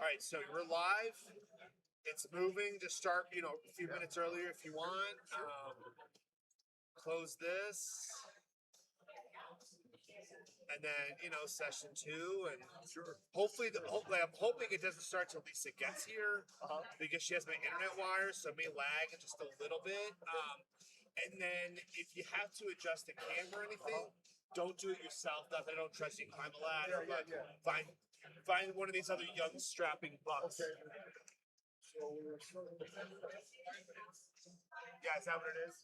All right, so we're live. It's moving. Just start, a few minutes earlier if you want. Close this, and then session two, and hopefully, I'm hoping it doesn't start till Lisa gets here because she has my internet wires, so it may lag just a little bit. And then if you have to adjust the camera or anything, don't do it yourself. Not that I don't trust you climb a ladder, but find one of these other young strapping bucks. Okay. Yeah, is that what it is?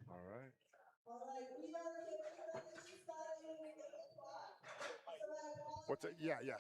All right. What's it? Yeah, yeah.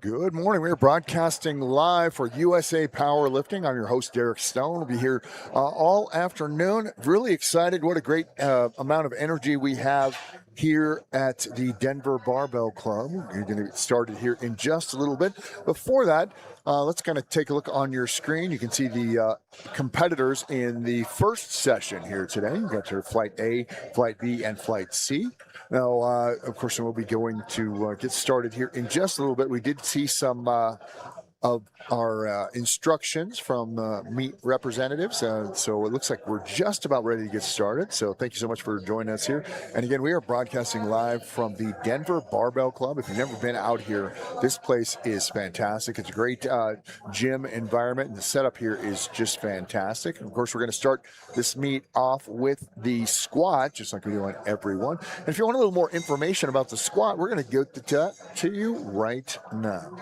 Good morning. We're broadcasting live for USA Powerlifting. I'm your host, Derek Stone. We'll be here all afternoon. Really excited. What a great amount of energy we have here at the Denver Barbell Club. We're going to get started here in just a little bit. Before that, let's kind of take a look on your screen. You can see the competitors in the first session here today. You've got your Flight A, Flight B, and Flight C. Now, of course, we'll be going to get started here in just a little bit. We did see some of our instructions from meet representatives. So it looks like we're just about ready to get started. So thank you so much for joining us here. And again, we are broadcasting live from the Denver Barbell Club. If you've never been out here, this place is fantastic. It's a great gym environment, and the setup here is just fantastic. And of course, we're going to start this meet off with the squat, just like we do on every one. And if you want a little more information about the squat, we're going to get that to you right now.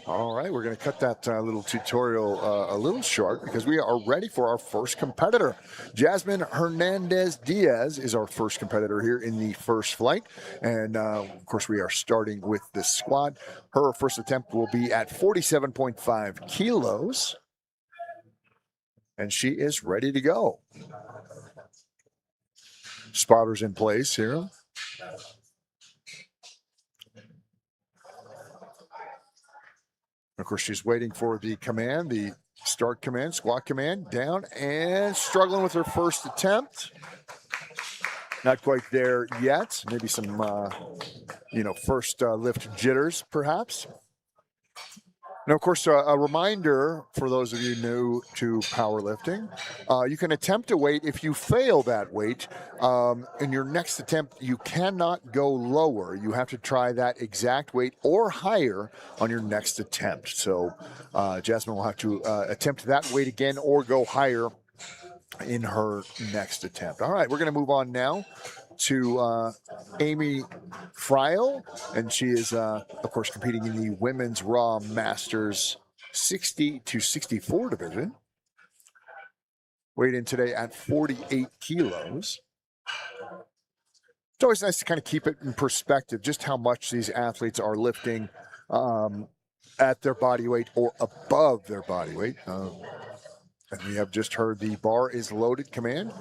All right, we're going to cut that little tutorial a little short because we are ready for our first competitor. Jasmine Hernandez Diaz is our first competitor here in the first flight. And of course, we are starting with the squat. Her first attempt will be at 47.5 kilos. And she is ready to go. Spotters in place here. Of course, she's waiting for the command, the start command, squat command, down and struggling with her first attempt. Not quite there yet. Maybe some, first lift jitters, perhaps. Now, of course, a reminder for those of you new to powerlifting, you can attempt a weight. If you fail that weight, in your next attempt, you cannot go lower. You have to try that exact weight or higher on your next attempt. So Jasmine will have to attempt that weight again or go higher in her next attempt. All right, we're going to move on now to Amy Friel, and she is, of course, competing in the Women's Raw Masters 60 to 64 division. Weighed in today at 48 kilos. It's always nice to kind of keep it in perspective, just how much these athletes are lifting at their body weight or above their body weight. And we have just heard the bar is loaded command.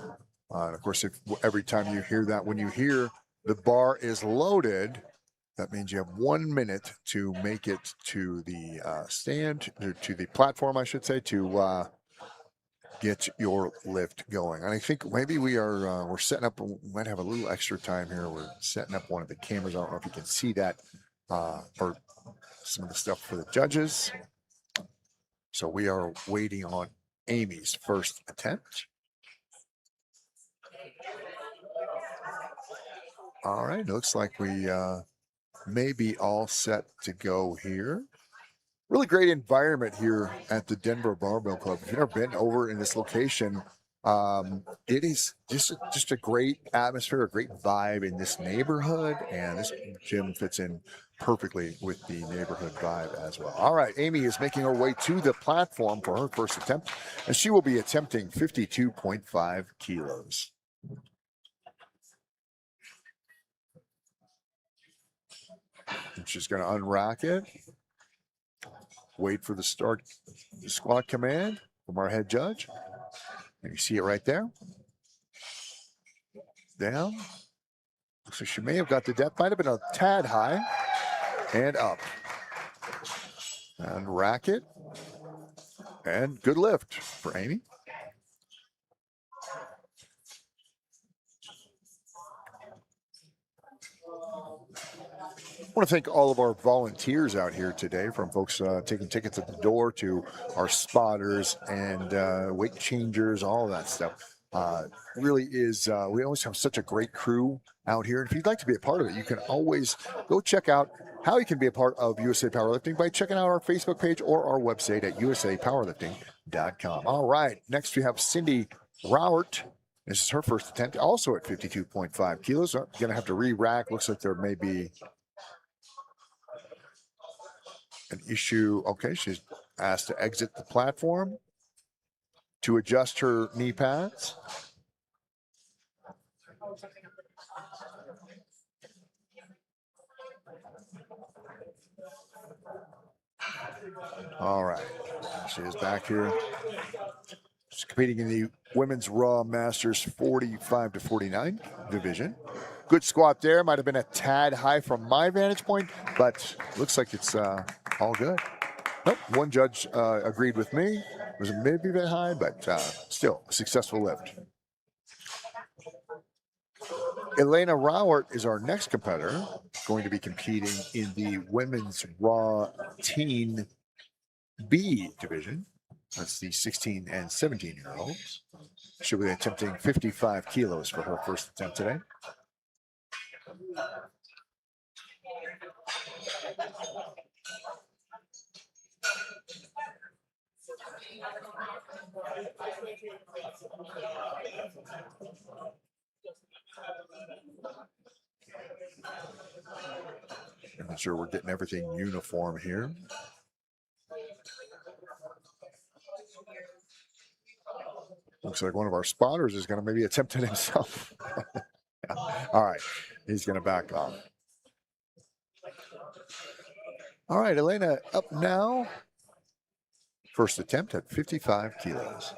Of course, if every time you hear that, when you hear the bar is loaded, that means you have 1 minute to make it to the stand, to the platform, I should say, to get your lift going. And I think maybe we're setting up, we might have a little extra time here. We're setting up one of the cameras. I don't know if you can see that, or some of the stuff for the judges. So we are waiting on Amy's first attempt. All right, looks like we may be all set to go here. Really great environment here at the Denver Barbell Club. If you've never been over in this location, it is just a great atmosphere, a great vibe in this neighborhood, and this gym fits in perfectly with the neighborhood vibe as well. All right, Amy is making her way to the platform for her first attempt, and she will be attempting 52.5 kilos. And she's going to unrack it. Wait for the start squat command from our head judge. And you see it right there. Down. So she may have got the depth, might have been a tad high. And up. And rack it. And good lift for Amy. I want to thank all of our volunteers out here today, from folks taking tickets at the door to our spotters and weight changers, all of that stuff. Really is, we always have such a great crew out here. And if you'd like to be a part of it, you can always go check out how you can be a part of USA Powerlifting by checking out our Facebook page or our website at usapowerlifting.com. All right, next we have Cindy Rauert. This is her first attempt, also at 52.5 kilos. Going to have to re-rack. Looks like there may be an issue. Okay, she's asked to exit the platform to adjust her knee pads. All right, she is back here. She's competing in the Women's Raw Masters 45 to 49 division. Good squat there. Might have been a tad high from my vantage point, but looks like it's all good. Nope, one judge agreed with me. It was maybe a bit high, but still a successful lift. Elena Rauert is our next competitor, going to be competing in the Women's Raw Teen B division. That's the 16 and 17-year-olds. She'll be attempting 55 kilos for her first attempt today. I'm not sure we're getting everything uniform here. Looks like one of our spotters is going to maybe attempt it himself. All right, he's going to back off. All right, Elena up now. First attempt at 55 kilos.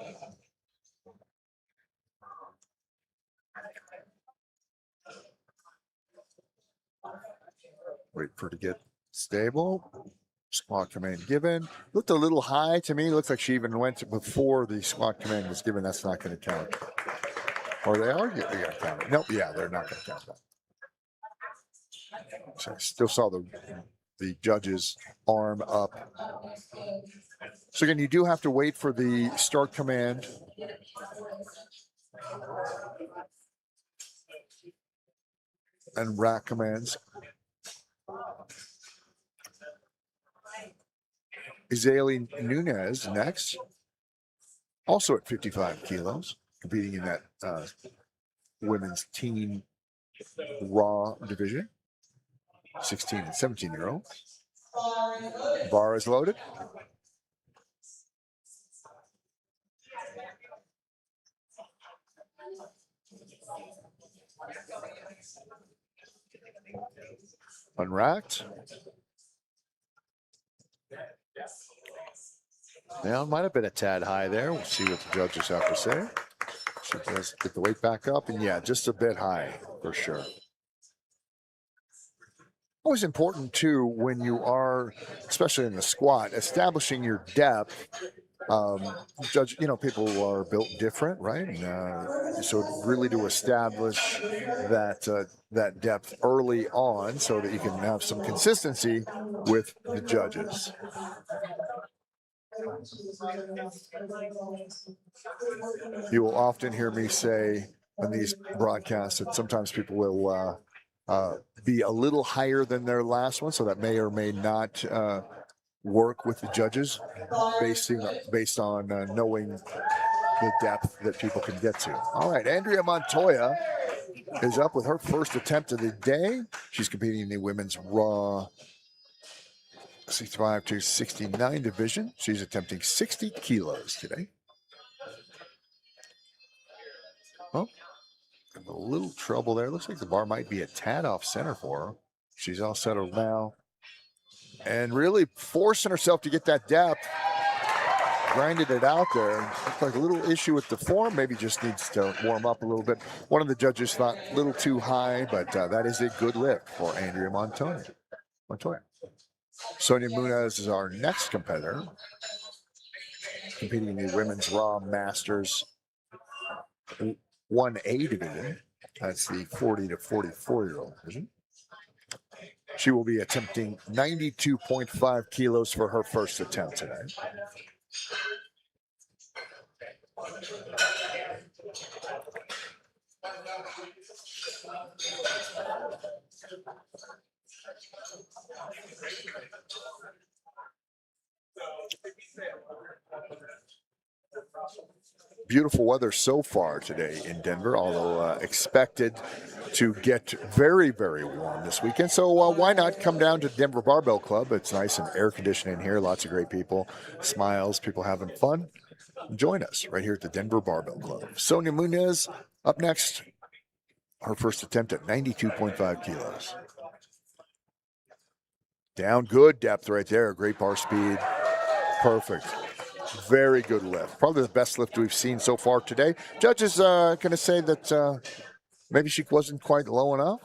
Wait for it to get stable. Squat command given. Looked a little high to me. Looks like she even went before the squat command was given. That's not going to count. Or they are going to count it. Nope, yeah, they're not going to count that. So I still saw the judge's arm up. So again, you do have to wait for the start command. And rack commands. Izali Nunez next, also at 55 kilos, competing in that women's team raw division, 16 and 17-year-old. Bar is loaded. Unracked. Yeah, it might have been a tad high there. We'll see what the judges have to say. She does get the weight back up, and yeah, just a bit high for sure. Always important too when you are, especially in the squat, establishing your depth. Judge, people are built different, right? And, so really to establish that depth early on, so that you can have some consistency with the judges. You will often hear me say on these broadcasts that sometimes people will be a little higher than their last one, so that may or may not work with the judges based on knowing the depth that people can get to. All right, Andrea Montoya is up with her first attempt of the day. She's competing in the women's raw 65 to 69 division. She's attempting 60 kilos today. Oh, a little trouble there. Looks like the bar might be a tad off center for her. She's all settled now and really forcing herself to get that depth. Grinded it out there. Looks like a little issue with the form. Maybe just needs to warm up a little bit. One of the judges thought a little too high, but that is a good lift for Andrea Montoya. Sonia Muniz is our next competitor, competing in the women's raw masters 1A division. That's the 40 to 44-year-old division. She will be attempting 92.5 kilos for her first attempt today. Beautiful weather so far today in Denver, although expected to get very, very warm this weekend. So why not come down to Denver Barbell Club? It's nice and air conditioning here. Lots of great people, smiles, people having fun. Join us right here at the Denver Barbell Club. Sonia Muniz up next. Her first attempt at 92.5 kilos. Down, good depth right there. Great bar speed. Perfect. Very good lift. Probably the best lift we've seen so far today. Judges going to say that maybe she wasn't quite low enough.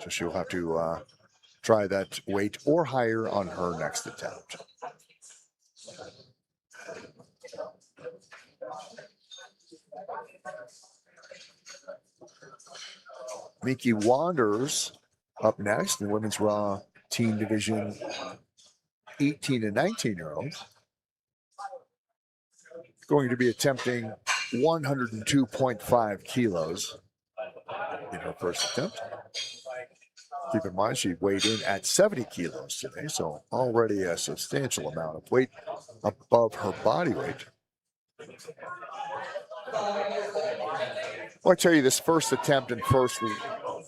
So she'll have to try that weight or higher on her next attempt. Miki Wanders up next in the women's raw team division, 18 and 19-year-olds. Going to be attempting 102.5 kilos in her first attempt. Keep in mind, she weighed in at 70 kilos today, so already a substantial amount of weight above her body weight. Well, I tell you, this first attempt and first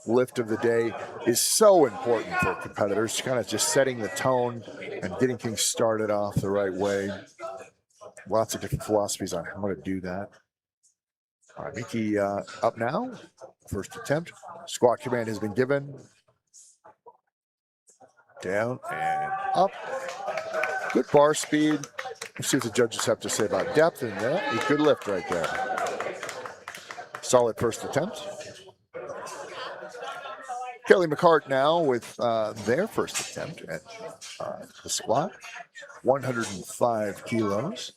lift of the day is so important for competitors, kind of just setting the tone and getting things started off the right way. Lots of different philosophies on how to do that. All right, Miki up now. First attempt. Squat command has been given. Down and up. Good bar speed. Let's see what the judges have to say about depth, and a good lift right there. Solid first attempt. Kelly McCart now with their first attempt at the squat, 105 kilos,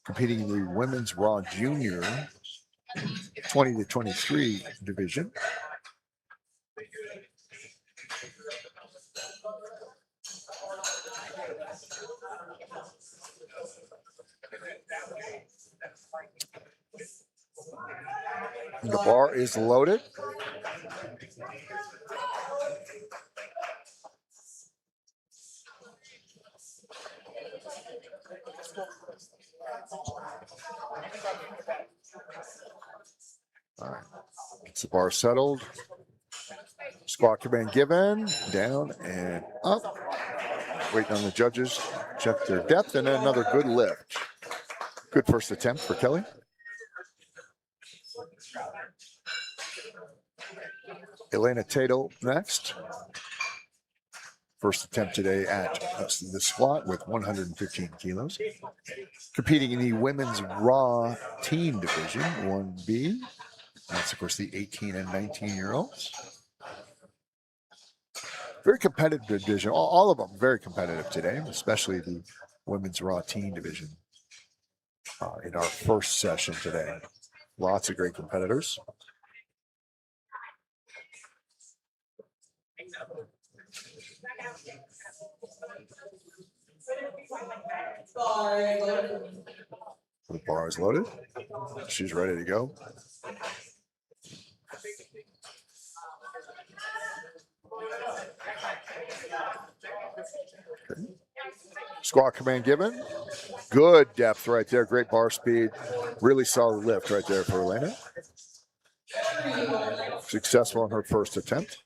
competing in the women's raw junior 20 to 23 division. The bar is loaded. All right, gets the bar settled. Squat command given, down and up. Waiting on the judges, check their depth, and then another good lift. Good first attempt for Kelly. Elena Tato next. First attempt today at the squat with 115 kilos. Competing in the women's raw teen division, 1B. That's, of course, the 18 and 19-year-olds. Very competitive division. All of them very competitive today, especially the women's raw teen division in our first session today. Lots of great competitors. The bar is loaded. She's ready to go. Okay. Squat command given. Good depth right there. Great bar speed. Really solid lift right there for Elena. Successful on her first attempt.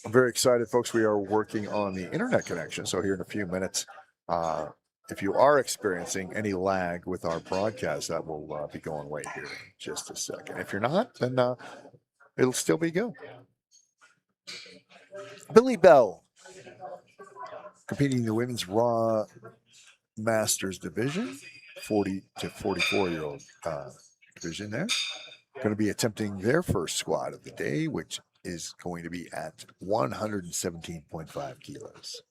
I'm very excited, folks. We are working on the internet connection. So here in a few minutes, if you are experiencing any lag with our broadcast, that will be going away here in just a second. If you're not, then it'll still be good. Billy Bell, competing in the women's Raw Masters division, 40 to 44-year-old division there. Going to be attempting their first squat of the day, which is going to be at 117.5 kilos.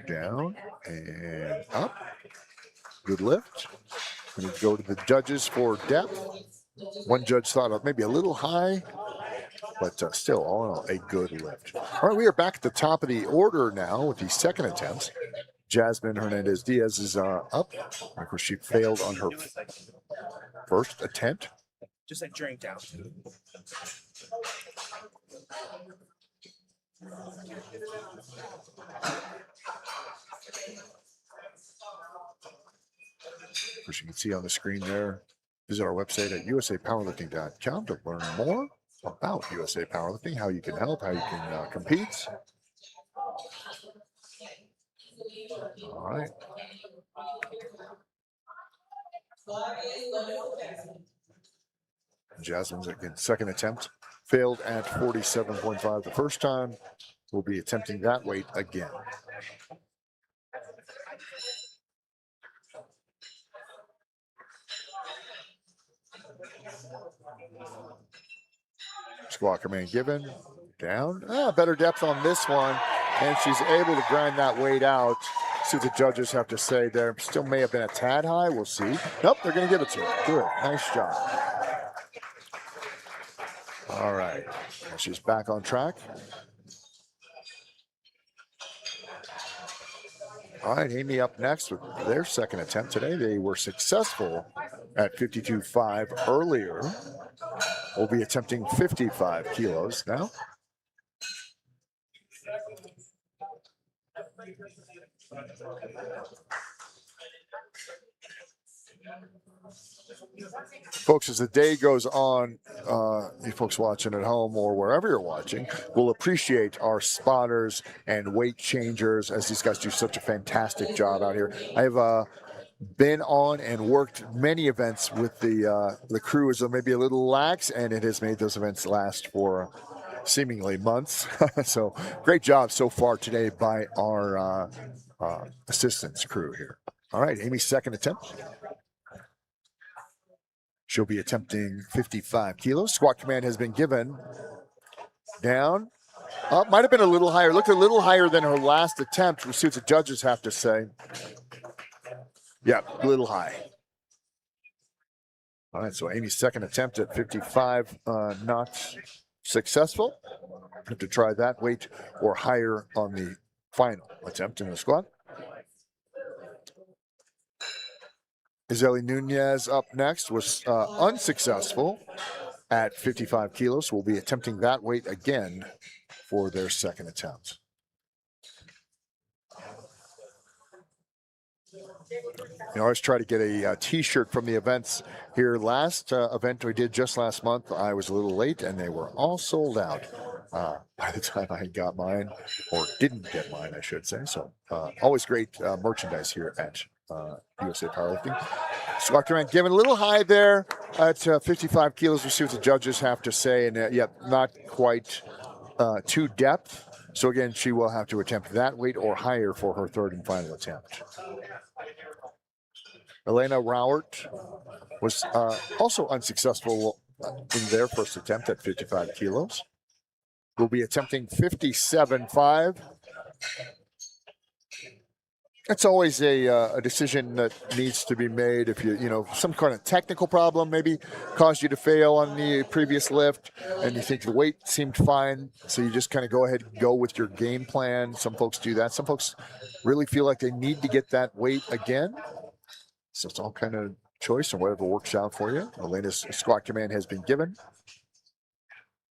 Down and up. Good lift. Going to go to the judges for depth. One judge thought of maybe a little high, but still, all in all, a good lift. All right, we are back at the top of the order now with the second attempts. Jasmine Hernandez Diaz is up. Of course, she failed on her first attempt. Just like drink down. Of course, you can see on the screen there. Visit our website at usapowerlifting.com to learn more about USA Powerlifting, how you can help, how you can compete. All right. Jasmine's again, second attempt, failed at 47.5 the first time. We'll be attempting that weight again. Squat command given, down. Better depth on this one, and she's able to grind that weight out. See what the judges have to say there. Still may have been a tad high. We'll see. Nope, they're going to give it to her. Good. Nice job. All right. She's back on track. All right, Amy up next with their second attempt today. They were successful at 52.5 earlier. We'll be attempting 55 kilos now. Folks, as the day goes on, you folks watching at home or wherever you're watching will appreciate our spotters and weight changers as these guys do such a fantastic job out here. I have been on and worked many events with the crew as maybe a little lax, and it has made those events last for seemingly months. So great job so far today by our assistance crew here. All right, Amy's second attempt. She'll be attempting 55 kilos. Squat command has been given. Down. Up. Might have been a little higher. Looked a little higher than her last attempt. We'll see what the judges have to say. Yeah, a little high. All right, so Amy's second attempt at 55, not successful. Have to try that weight or higher on the final attempt in the squat. Izeli Nunez up next was unsuccessful at 55 kilos. Will be attempting that weight again for their second attempt. I always try to get a t-shirt from the events here. Last event we did just last month, I was a little late and they were all sold out by the time I got mine, or didn't get mine, I should say. So always great merchandise here at USA Powerlifting. Squat command given a little high there at 55 kilos. We'll see what the judges have to say. And yet not quite to depth. So again, she will have to attempt that weight or higher for her third and final attempt. Elena Rauert was also unsuccessful in their first attempt at 55 kilos. Will be attempting 57.5. It's always a decision that needs to be made. If some kind of technical problem maybe caused you to fail on the previous lift and you think the weight seemed fine, so you just kind of go ahead and go with your game plan. Some folks do that. Some folks really feel like they need to get that weight again. So it's all kind of choice and whatever works out for you. Elena's squat command has been given.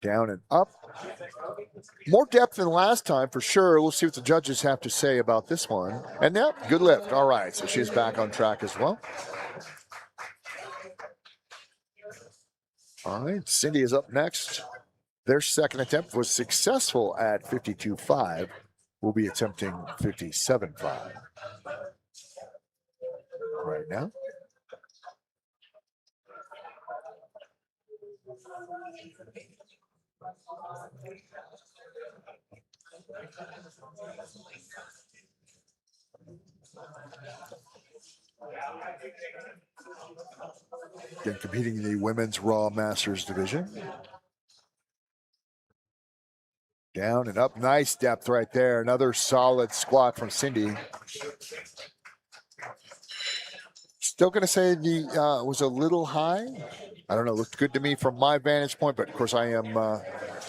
Down and up. More depth than last time for sure. We'll see what the judges have to say about this one. And yep, good lift. All right, so she's back on track as well. All right, Cindy is up next. Their second attempt was successful at 52.5. We'll be attempting 57.5 right now. Again, competing in the women's Raw Masters division. Down and up. Nice depth right there. Another solid squat from Cindy. Still going to say the was a little high. I don't know. Looked good to me from my vantage point, but of course I am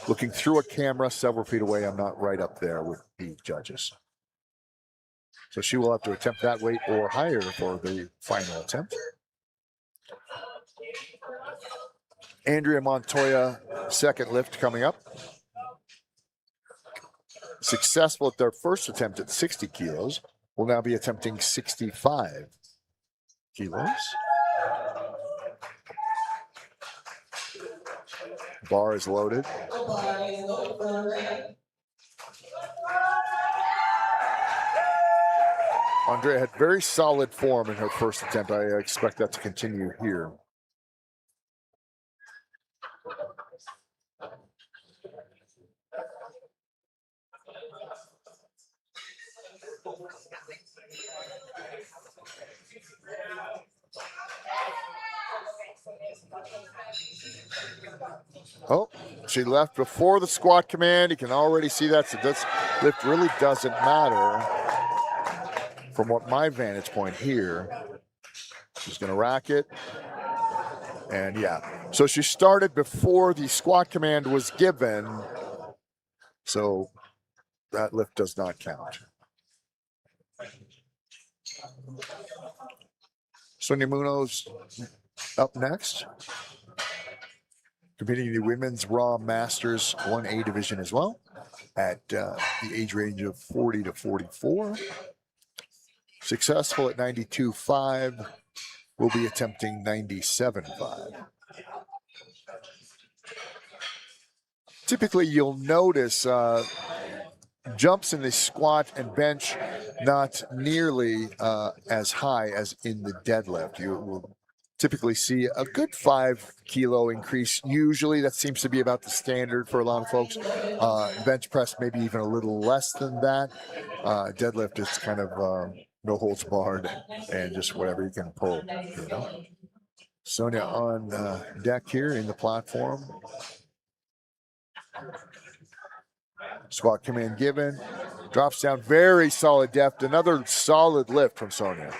looking through a camera several feet away. I'm not right up there with the judges. So she will have to attempt that weight or higher for the final attempt. Andrea Montoya, second lift coming up. Successful at their first attempt at 60 kilos. Will now be attempting 65 kilos. Bar is loaded. Andrea had very solid form in her first attempt. I expect that to continue here. Oh, she left before the squat command. You can already see that. So this lift really doesn't matter from what my vantage point here. She's going to rack it. And yeah, so she started before the squat command was given. So that lift does not count. Sonia Munoz up next. Competing in the Women's Raw Masters 1A division as well at the age range of 40 to 44. Successful at 92.5. will be attempting 97.5. Typically, you'll notice jumps in the squat and bench not nearly as high as in the deadlift. You will typically see a good 5 kilo increase. Usually that seems to be about the standard for a lot of folks. Bench press maybe even a little less than that. Deadlift is kind of no holds barred and just whatever you can pull, you know. Sonia on deck here in the platform. Squat command given. Drops down, very solid depth. Another solid lift from Sonia.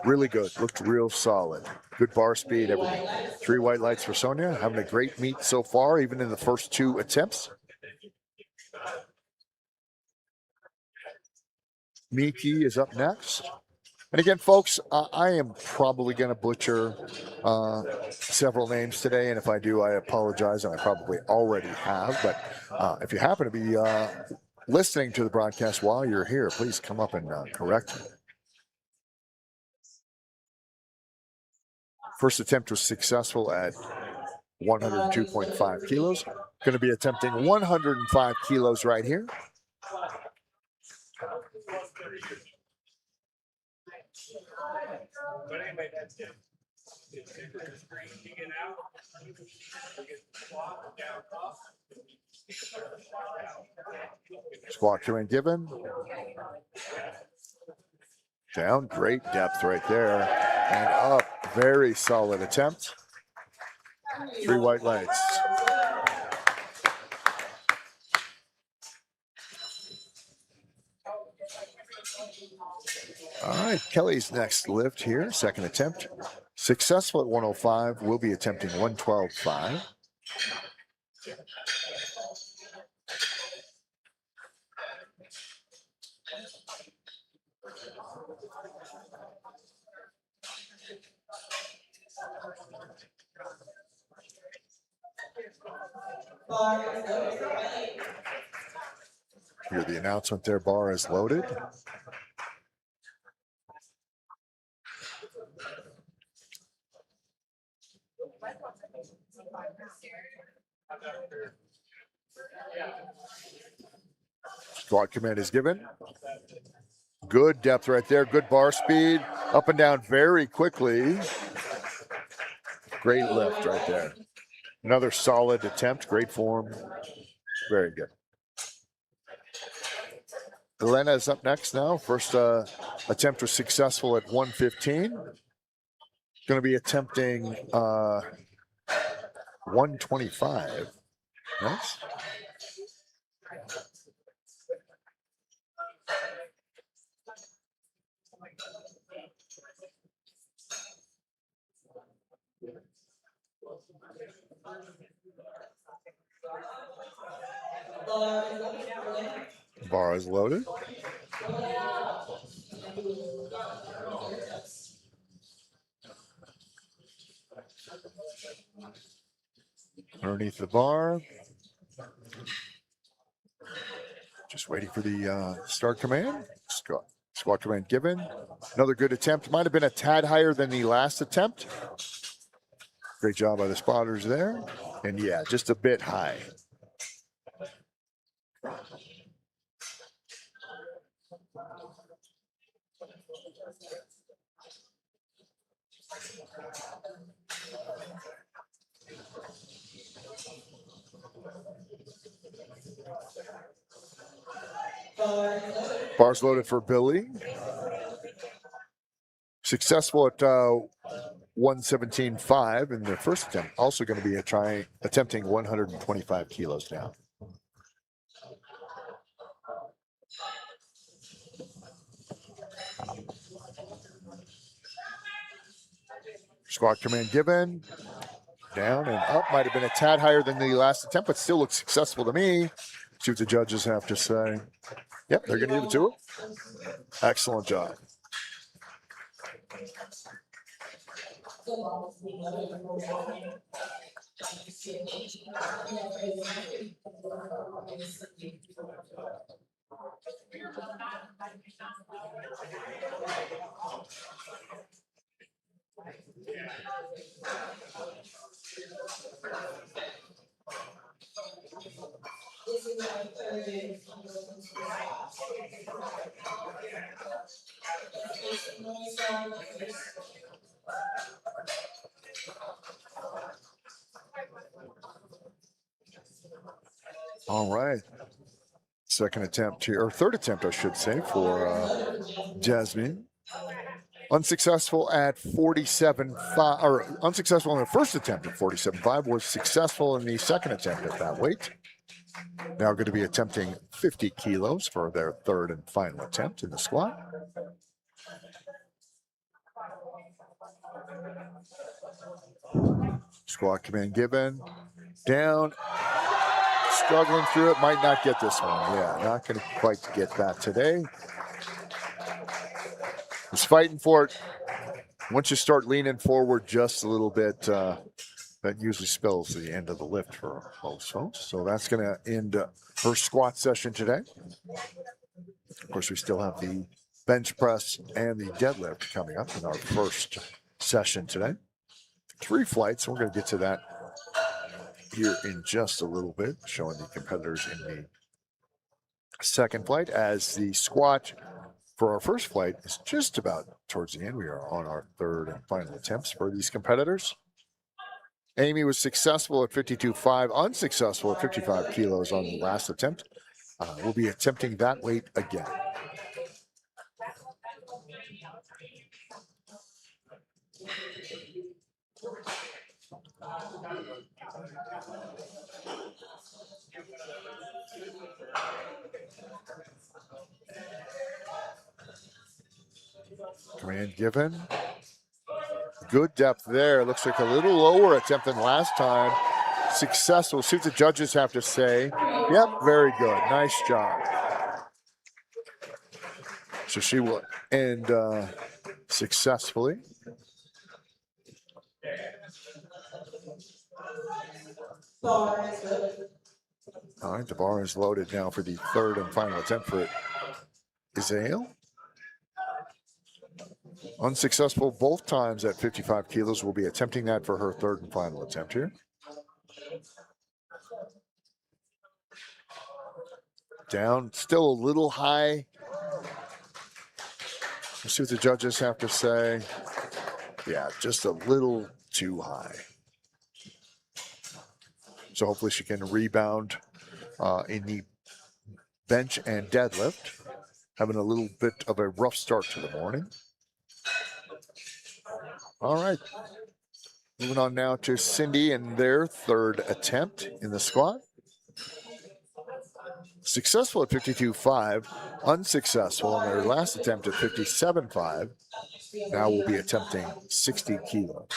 Really good, looked real solid. Good bar speed, everything. 3 white lights for Sonia. Having a great meet so far, even in the first 2 attempts. Miki is up next. And again, folks, I am probably going to butcher several names today. And if I do, I apologize. And I probably already have. But if you happen to be listening to the broadcast while you're here, please come up and correct me. First attempt was successful at 102.5 kilos. Going to be attempting 105 kilos right here. Squat command given. Down, great depth right there. And up, very solid attempt. 3 white lights. All right, Kelly's next lift here, second attempt. Successful at 105, will be attempting 112.5. Hear the announcement there, bar is loaded. Squat command is given. Good depth right there, good bar speed, up and down very quickly. Great lift right there. Another solid attempt, great form, very good. Elena is up next now. First attempt was successful at 115. Going to be attempting 125. Nice. Bar is loaded. Underneath the bar. Just waiting for the start command. Squat command given. Another good attempt. Might have been a tad higher than the last attempt. Great job by the spotters there. And yeah, just a bit high. Bars loaded for Billy. Successful at 117.5 in the first attempt. Also going to be attempting 125 kilos now. Squat command given. Down and up. Might have been a tad higher than the last attempt, but still looks successful to me. See what the judges have to say. Yep, they're going to give it to him. Excellent job. All right. Second attempt here, or third attempt, I should say, for Jasmine. Unsuccessful at 47.5, or unsuccessful in the first attempt at 47.5, was successful in the second attempt at that weight. Now going to be attempting 50 kilos for their third and final attempt in the squat. Squat command given. Down. Struggling through it. Might not get this one. Yeah, not going to quite get that today. Was fighting for it. Once you start leaning forward just a little bit, that usually spells the end of the lift for most folks. So that's going to end her squat session today. Of course, we still have the bench press and the deadlift coming up in our first session today. 3 flights. We're going to get to that here in just a little bit, showing the competitors in the second flight, as the squat for our first flight is just about towards the end. We are on our third and final attempts for these competitors. Amy was successful at 52.5, unsuccessful at 55 kilos on the last attempt. We'll be attempting that weight again. Command given. Good depth there. Looks like a little lower attempt than last time. Successful. See what the judges have to say. Yep, very good. Nice job. So she will end successfully. All right, the bar is loaded now for the third and final attempt for Isaiah. Unsuccessful both times at 55 kilos. We'll be attempting that for her third and final attempt here. Down, still a little high. Let's see what the judges have to say. Yeah, just a little too high. So hopefully she can rebound in the bench and deadlift. Having a little bit of a rough start to the morning. All right. Moving on now to Cindy and their third attempt in the squat. Successful at 52.5, unsuccessful in their last attempt at 57.5. Now we'll be attempting 60 kilos.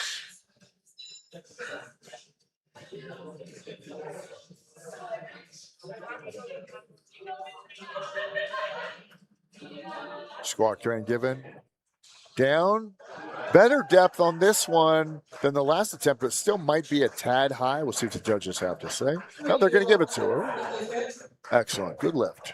Squat command given. Down. Better depth on this one than the last attempt, but still might be a tad high. We'll see what the judges have to say. No, they're going to give it to her. Excellent. Good lift.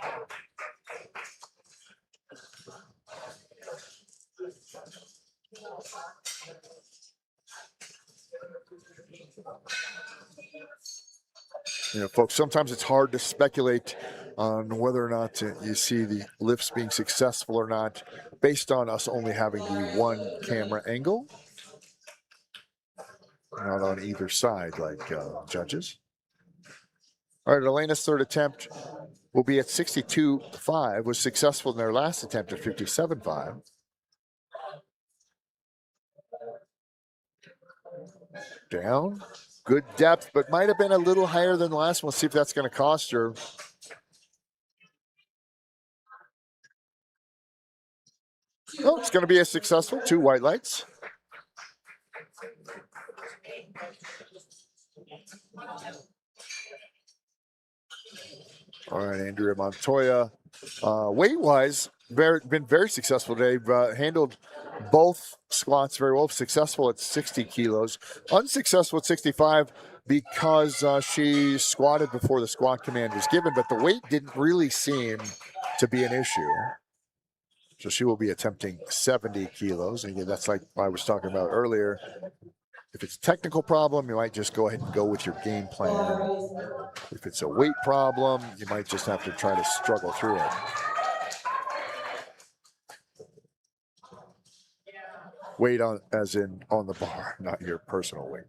You know, folks, sometimes it's hard to speculate on whether or not you see the lifts being successful or not based on us only having the one camera angle, not on either side like judges. All right, Elena's third attempt will be at 62.5, was successful in their last attempt at 57.5. Down. Good depth, but might have been a little higher than the last one. Let's see if that's going to cost her. Oh, it's going to be a successful 2 white lights. All right, Andrea Montoya. Weight-wise, been very successful today. Handled both squats very well. Successful at 60 kilos. Unsuccessful at 65 because she squatted before the squat command was given, but the weight didn't really seem to be an issue. So she will be attempting 70 kilos. And again, that's like I was talking about earlier. If it's a technical problem, you might just go ahead and go with your game plan. If it's a weight problem, you might just have to try to struggle through it. Weight on, as in on the bar, not your personal weight.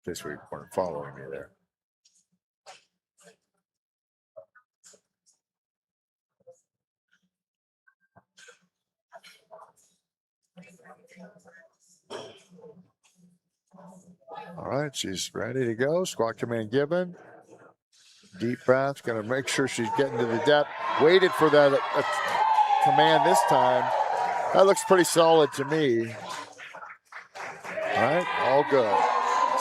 In case we weren't following me there. All right, she's ready to go. Squat command given. Deep breath. Going to make sure she's getting to the depth. Waited for that command this time. That looks pretty solid to me. All right, all good.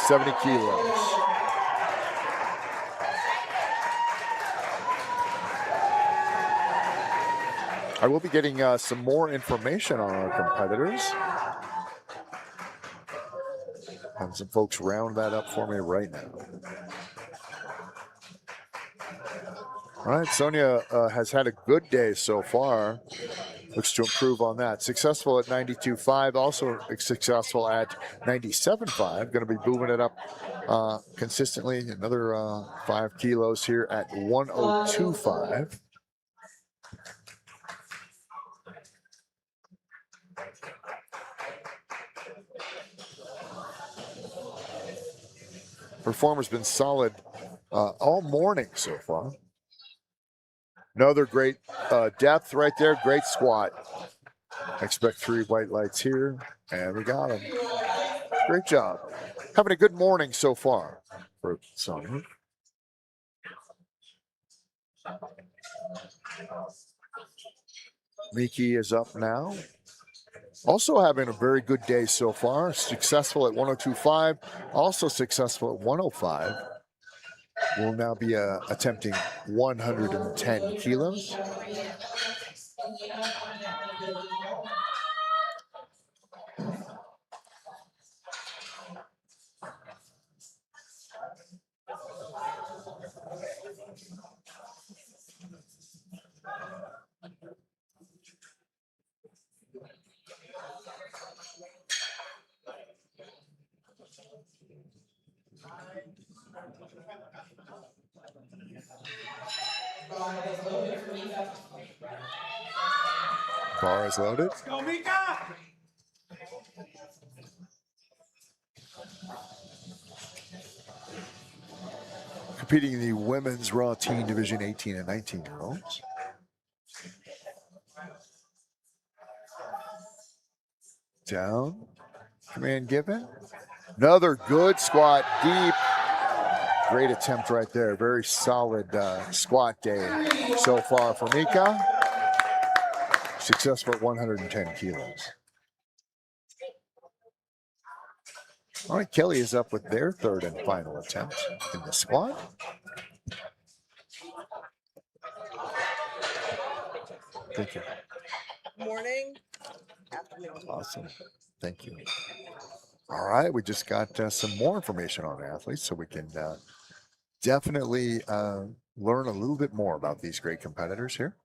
70 kilos. I will be getting some more information on our competitors. Have some folks round that up for me right now. All right, Sonia has had a good day so far. Looks to improve on that. Successful at 92.5, also successful at 97.5. Going to be moving it up consistently. Another 5 kilos here at 102.5. Performer's been solid all morning so far. Another great depth right there. Great squat. Expect 3 white lights here. And we got him. Great job. Having a good morning so far for Sonia. Miki is up now. Also having a very good day so far. Successful at 102.5. Also successful at 105. Will now be attempting 110 kilos. Bar is loaded. Let's go, Mika! Competing in the women's Raw Teen Division 18 and 19-year-olds. Down. Command given. Another good squat deep. Great attempt right there. Very solid squat day so far for Mika. Successful at 110 kilos. All right, Kelly is up with their third and final attempt in the squat. Thank you. Morning, afternoon. Awesome. Thank you. All right, we just got some more information on the athletes, so we can definitely learn a little bit more about these great competitors here.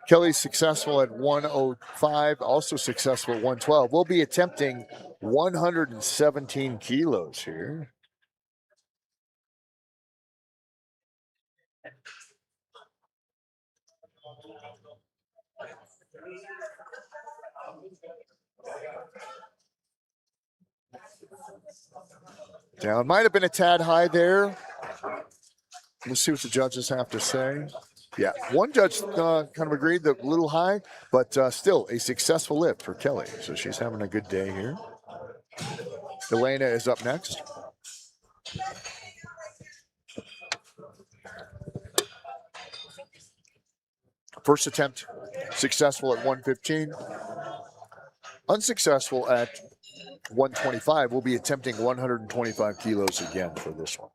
Kelly's successful at 105, also successful at 112. We'll be attempting 117 kilos here. Down, might have been a tad high there. Let's see what the judges have to say. Yeah, one judge kind of agreed that a little high, but still a successful lift for Kelly. So she's having a good day here. Elena is up next. First attempt, successful at 115. Unsuccessful at 125. We'll be attempting 125 kilos again for this one.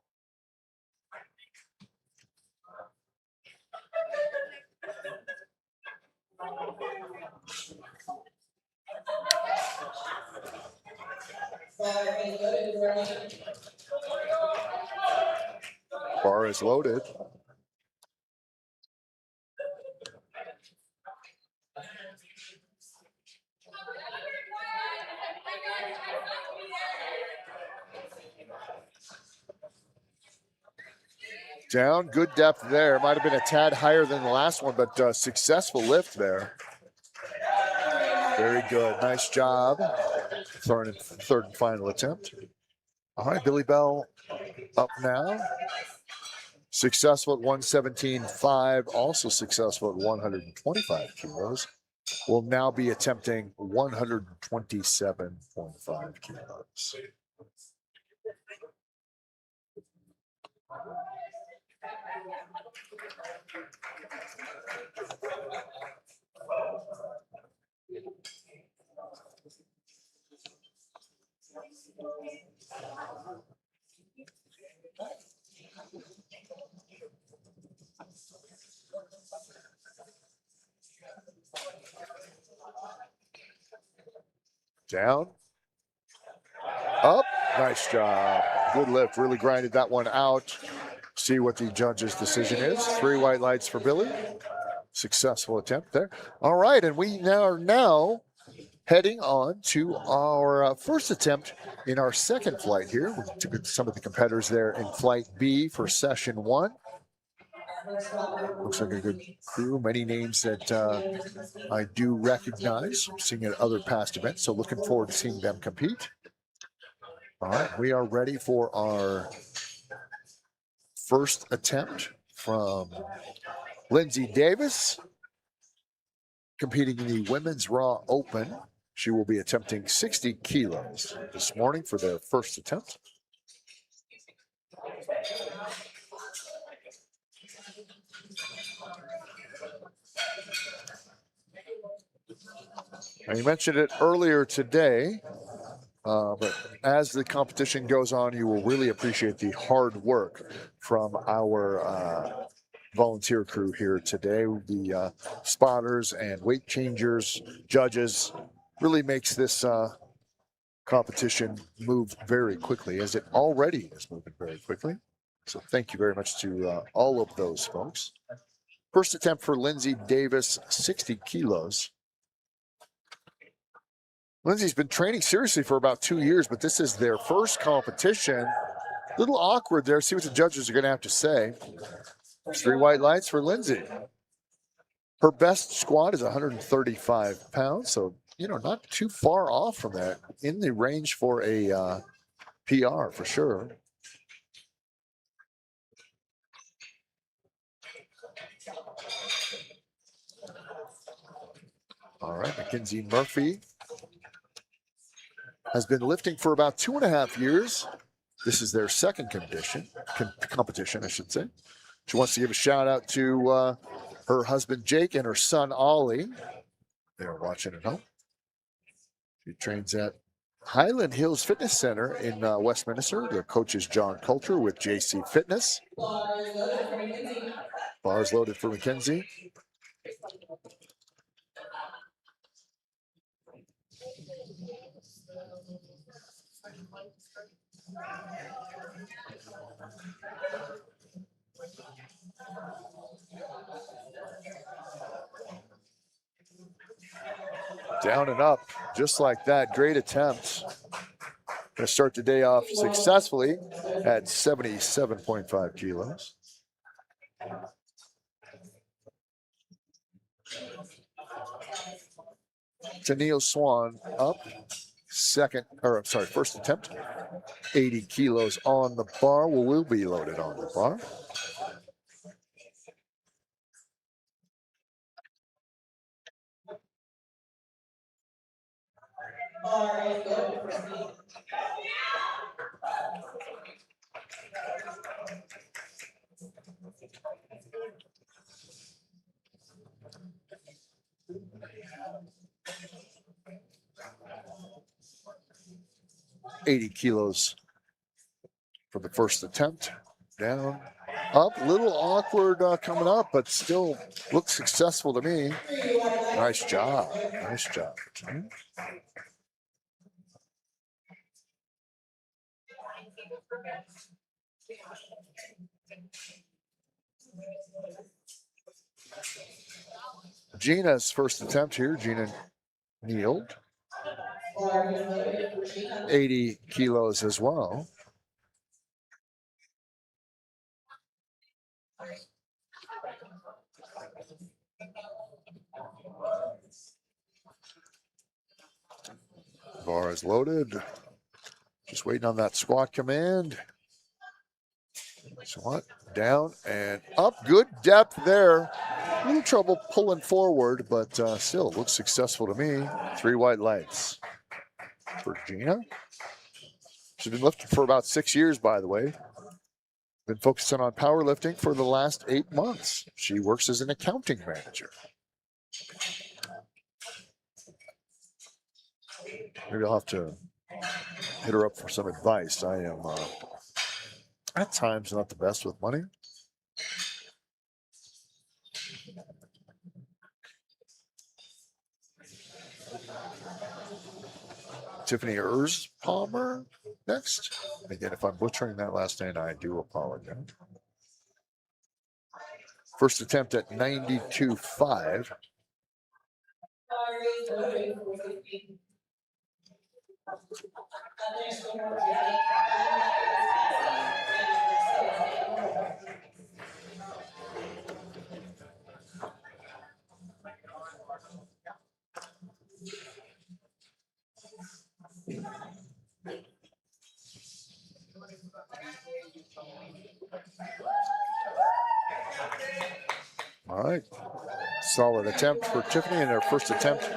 Bar is loaded. Down, good depth there. Might have been a tad higher than the last one, but successful lift there. Very good. Nice job. Third and final attempt. All right, Billy Bell up now. Successful at 117.5, also successful at 125 kilos. Will now be attempting 127.5 kilos. Down. Up. Nice job. Good lift. Really grinded that one out. See what the judge's decision is. 3 white lights for Billy. Successful attempt there. All right, and we are now heading on to our first attempt in our second flight here. We took some of the competitors there in Flight B for Session 1. Looks like a good crew. Many names that I do recognize, seeing at other past events. So looking forward to seeing them compete. All right, we are ready for our first attempt from Lindsay Davis, competing in the Women's Raw Open. She will be attempting 60 kilos this morning for their first attempt. Now, you mentioned it earlier today, but as the competition goes on, you will really appreciate the hard work from our volunteer crew here today. The spotters and weight changers, judges, really makes this competition move very quickly, as it already is moving very quickly. So thank you very much to all of those folks. First attempt for Lindsay Davis, 60 kilos. Lindsay's been training seriously for about 2 years, but this is their first competition. A little awkward there. See what the judges are going to have to say. 3 white lights for Lindsay. Her best squat is 135 pounds, so, not too far off from that. In the range for a PR, for sure. All right, Mackenzie Murphy has been lifting for about 2.5 years. This is their second competition, I should say. She wants to give a shout out to her husband Jake and her son Ollie. They're watching at home. She trains at Highland Hills Fitness Center in Westminster. Their coach is John Coulter with JC Fitness. Bars loaded for Mackenzie. Down and up, just like that. Great attempt. Going to start the day off successfully at 77.5 kilos. Tennille Swan up. First attempt. 80 kilos on the bar. Will be loaded on the bar. $80 kilos for the first attempt. Down, up, a little awkward coming up, but still looks successful to me. Nice job. Nice job. Gina's first attempt here. Gina kneeled. 80 kilos as well. Bar is loaded. Just waiting on that squat command. Squat, down and up. Good depth there. A little trouble pulling forward, but still looks successful to me. 3 white lights for Gina. She's been lifting for about 6 years, by the way. Been focusing on powerlifting for the last 8 months. She works as an accounting manager. Maybe I'll have to hit her up for some advice. I am at times not the best with money. Tiffany Palmer next. Again, if I'm butchering that last name, I do apologize. First attempt at 92.5. All right. Solid attempt for Tiffany in her first attempt.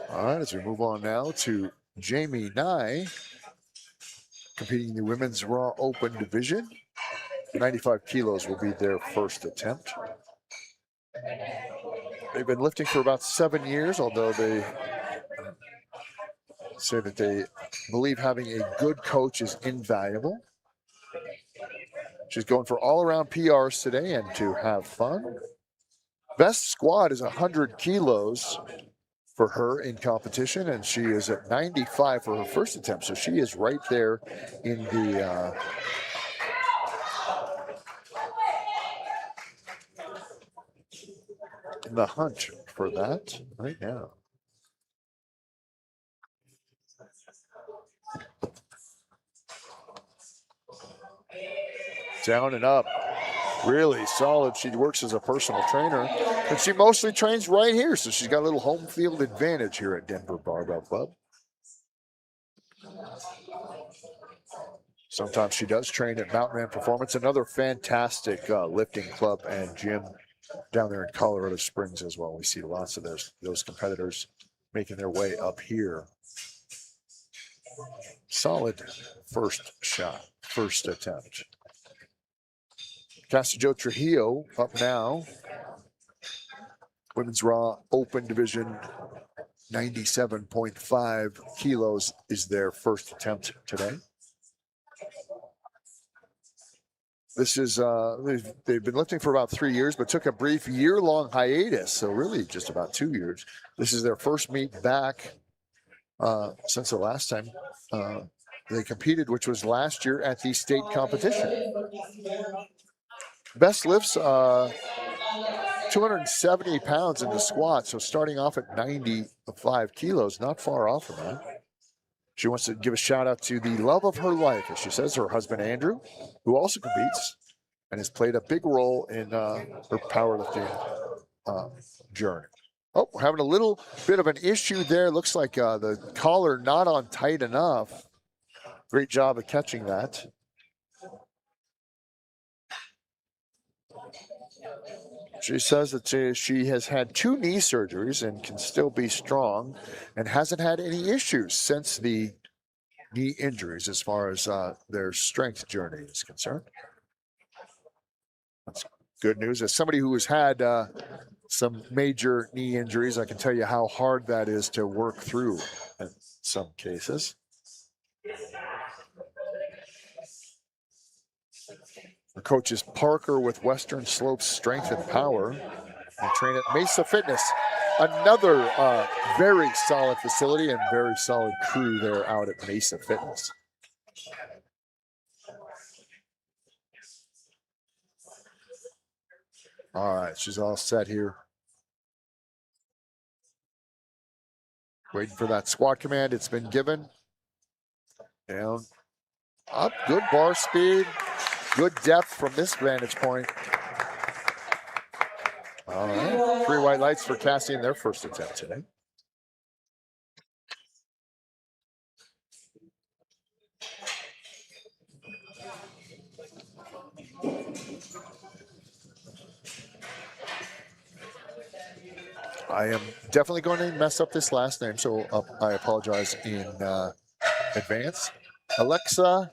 All right, as we move on now to Jamie Nye, competing in the women's Raw Open division. 95 kilos will be their first attempt. They've been lifting for about 7 years, although they say that they believe having a good coach is invaluable. She's going for all-around PRs today and to have fun. Best squat is 100 kilos for her in competition, and she is at 95 for her first attempt. So she is right there in the hunt for that right now. Down and up. Really solid. She works as a personal trainer, and she mostly trains right here, so she's got a little home field advantage here at Denver Barbell Club. Sometimes she does train at Mountain Man Performance, another fantastic lifting club and gym down there in Colorado Springs as well. We see lots of those competitors making their way up here. Solid first shot, first attempt. Castillo Trujillo up now. Women's Raw Open Division, 97.5 kilos is their first attempt today. This is, they've been lifting for about 3 years, but took a brief year-long hiatus, so really just about 2 years. This is their first meet back since the last time they competed, which was last year at the state competition. Best lifts, 270 pounds in the squat, so starting off at 95 kilos, not far off from that. She wants to give a shout out to the love of her life, as she says, her husband Andrew, who also competes and has played a big role in her powerlifting journey. Oh, we're having a little bit of an issue there. Looks like the collar not on tight enough. Great job of catching that. She says that she has had 2 knee surgeries and can still be strong and hasn't had any issues since the knee injuries as far as their strength journey is concerned. That's good news. As somebody who has had some major knee injuries, I can tell you how hard that is to work through in some cases. Her coach is Parker with Western Slopes Strength and Power. They train at Mesa Fitness, another very solid facility and very solid crew there out at Mesa Fitness. All right, she's all set here. Waiting for that squat command. It's been given. Down, up, good bar speed, good depth from this vantage point. All right, 3 white lights for Cassie in their first attempt today. I am definitely going to mess up this last name, so I apologize in advance. Alexa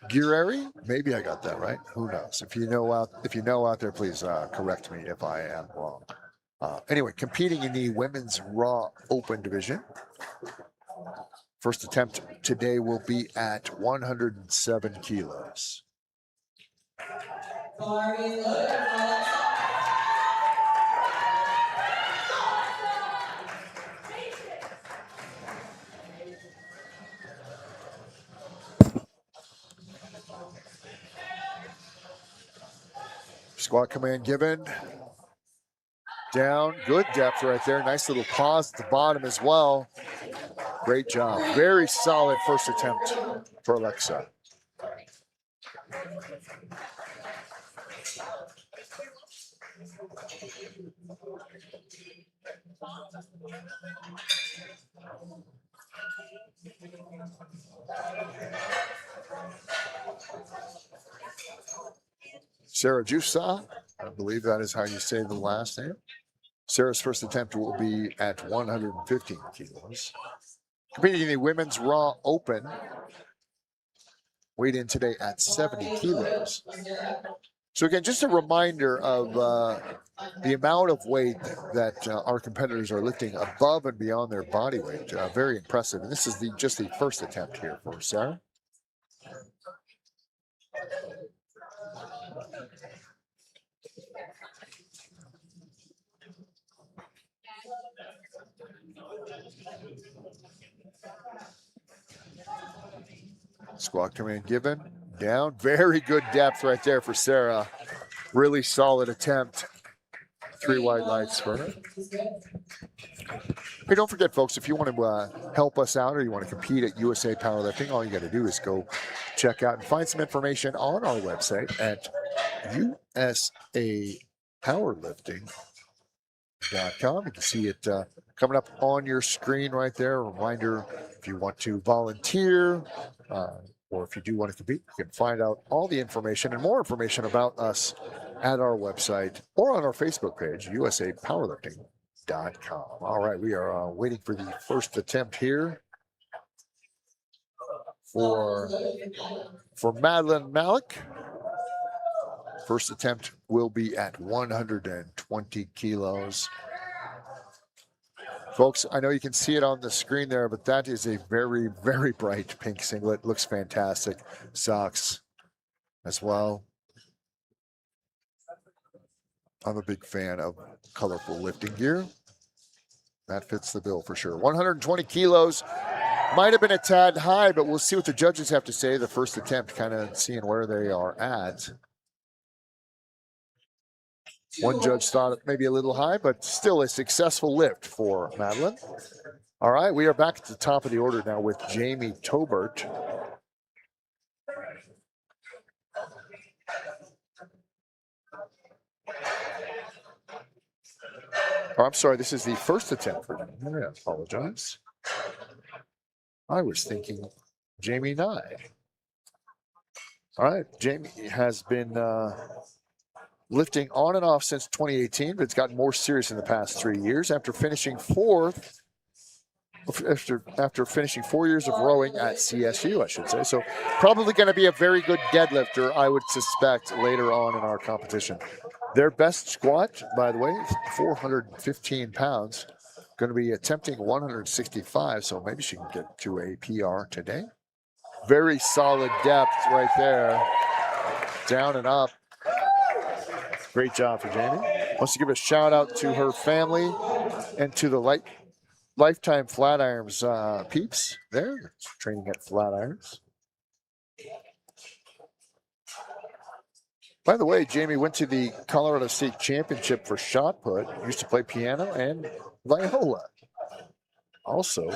Gireri, maybe I got that right. Who knows? If you know out there, please correct me if I am wrong. Anyway, competing in the women's Raw Open division. First attempt today will be at 107 kilos. Squat command given. Down, good depth right there. Nice little pause at the bottom as well. Great job. Very solid first attempt for Alexa. Sarah Jusa, I believe that is how you say the last name. Sarah's first attempt will be at 115 kilos. Competing in the Women's Raw Open, weighed in today at 70 kilos. So again, just a reminder of the amount of weight that our competitors are lifting above and beyond their body weight. Very impressive. And this is just the first attempt here for Sarah. Squat command given. Down. Very good depth right there for Sarah. Really solid attempt. 3 white lights for her. Hey, don't forget, folks, if you want to help us out or you want to compete at USA Powerlifting, all you got to do is go check out and find some information on our website at USAPowerlifting.com. You can see it coming up on your screen right there. A reminder, if you want to volunteer or if you do want to compete, you can find out all the information and more information about us at our website or on our Facebook page, USAPowerlifting.com. All right, we are waiting for the first attempt here for Madeline Malik. First attempt will be at 120 kilos. Folks, I know you can see it on the screen there, but that is a very, very bright pink singlet. Looks fantastic. Socks as well. I'm a big fan of colorful lifting gear. That fits the bill for sure. 120 kilos. Might have been a tad high, but we'll see what the judges have to say. The first attempt, kind of seeing where they are at. One judge thought it maybe a little high, but still a successful lift for Madeline. All right, we are back at the top of the order now with Jamie Tobert. Oh, I'm sorry, this is the first attempt for Jamie. I apologize. I was thinking Jamie Nye. All right, Jamie has been lifting on and off since 2018, but it's gotten more serious in the past 3 years after finishing fourth. After finishing 4 years of rowing at CSU, I should say. So probably going to be a very good deadlifter, I would suspect, later on in our competition. Their best squat, by the way, 415 pounds. Going to be attempting 165, so maybe she can get to a PR today. Very solid depth right there. Down and up. Great job for Jamie. Wants to give a shout out to her family and to the Lifetime Flatirons peeps there, training at Flatirons. By the way, Jamie went to the Colorado State Championship for shot put, used to play piano and viola. Also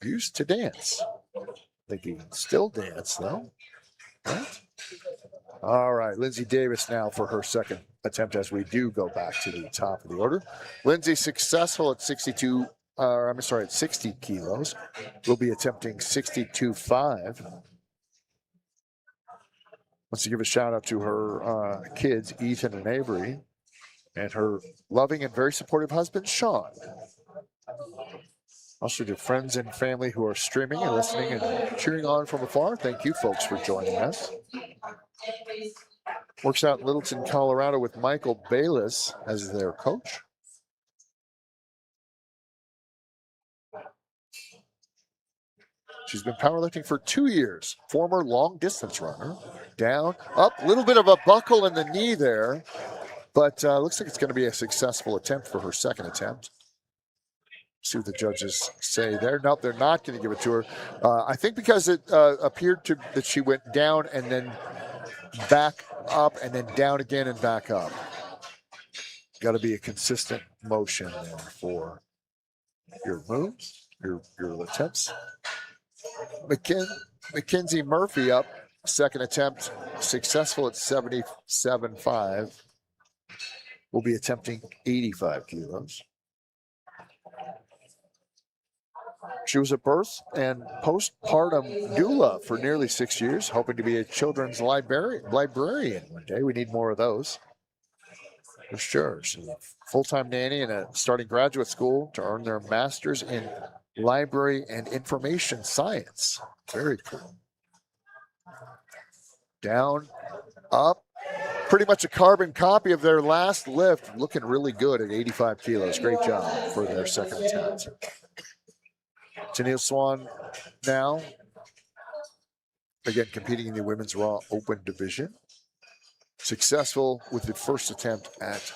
used to dance. think he can still dance, though. Right? All right, Lindsay Davis now for her second attempt as we do go back to the top of the order. Lindsay successful at 60 kilos. Will be attempting 62.5. Wants to give a shout out to her kids, Ethan and Avery, and her loving and very supportive husband, Sean. Also to friends and family who are streaming and listening and cheering on from afar. Thank you, folks, for joining us. Works out in Littleton, Colorado with Michael Bayless as their coach. She's been powerlifting for 2 years. Former long distance runner. Down, up, a little bit of a buckle in the knee there. But looks like it's going to be a successful attempt for her second attempt. See what the judges say there. Nope, they're not going to give it to her. I think because it appeared that she went down and then back up and then down again and back up. Got to be a consistent motion there for your moves, your attempts. Mackenzie Murphy up, second attempt, successful at 77.5. Will be attempting 85 kilos. She was a birth and postpartum doula for nearly 6 years, hoping to be a children's librarian one day. We need more of those. For sure. She's a full-time nanny and a starting graduate school to earn their master's in library and information science. Very cool. Down, up. Pretty much a carbon copy of their last lift. Looking really good at 85 kilos. Great job for their second attempt. Tennille Swan now, again, competing in the Women's Raw Open division. Successful with the first attempt at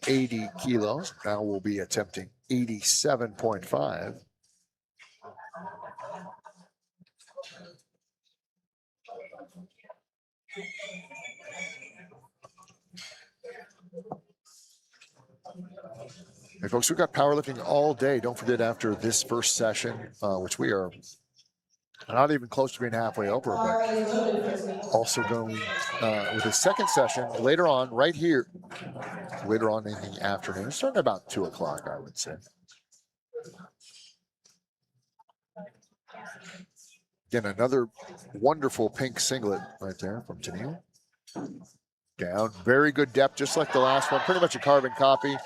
80 kilos. Now we'll be attempting 87.5. Hey, folks, we've got powerlifting all day. Don't forget, after this first session, which we are not even close to being halfway over, but also going with a second session later on, right here, later on in the afternoon, starting about 2 o'clock, I would say. Again, another wonderful pink singlet right there from Tennille. Down, very good depth, just like the last one. Pretty much a carbon copy.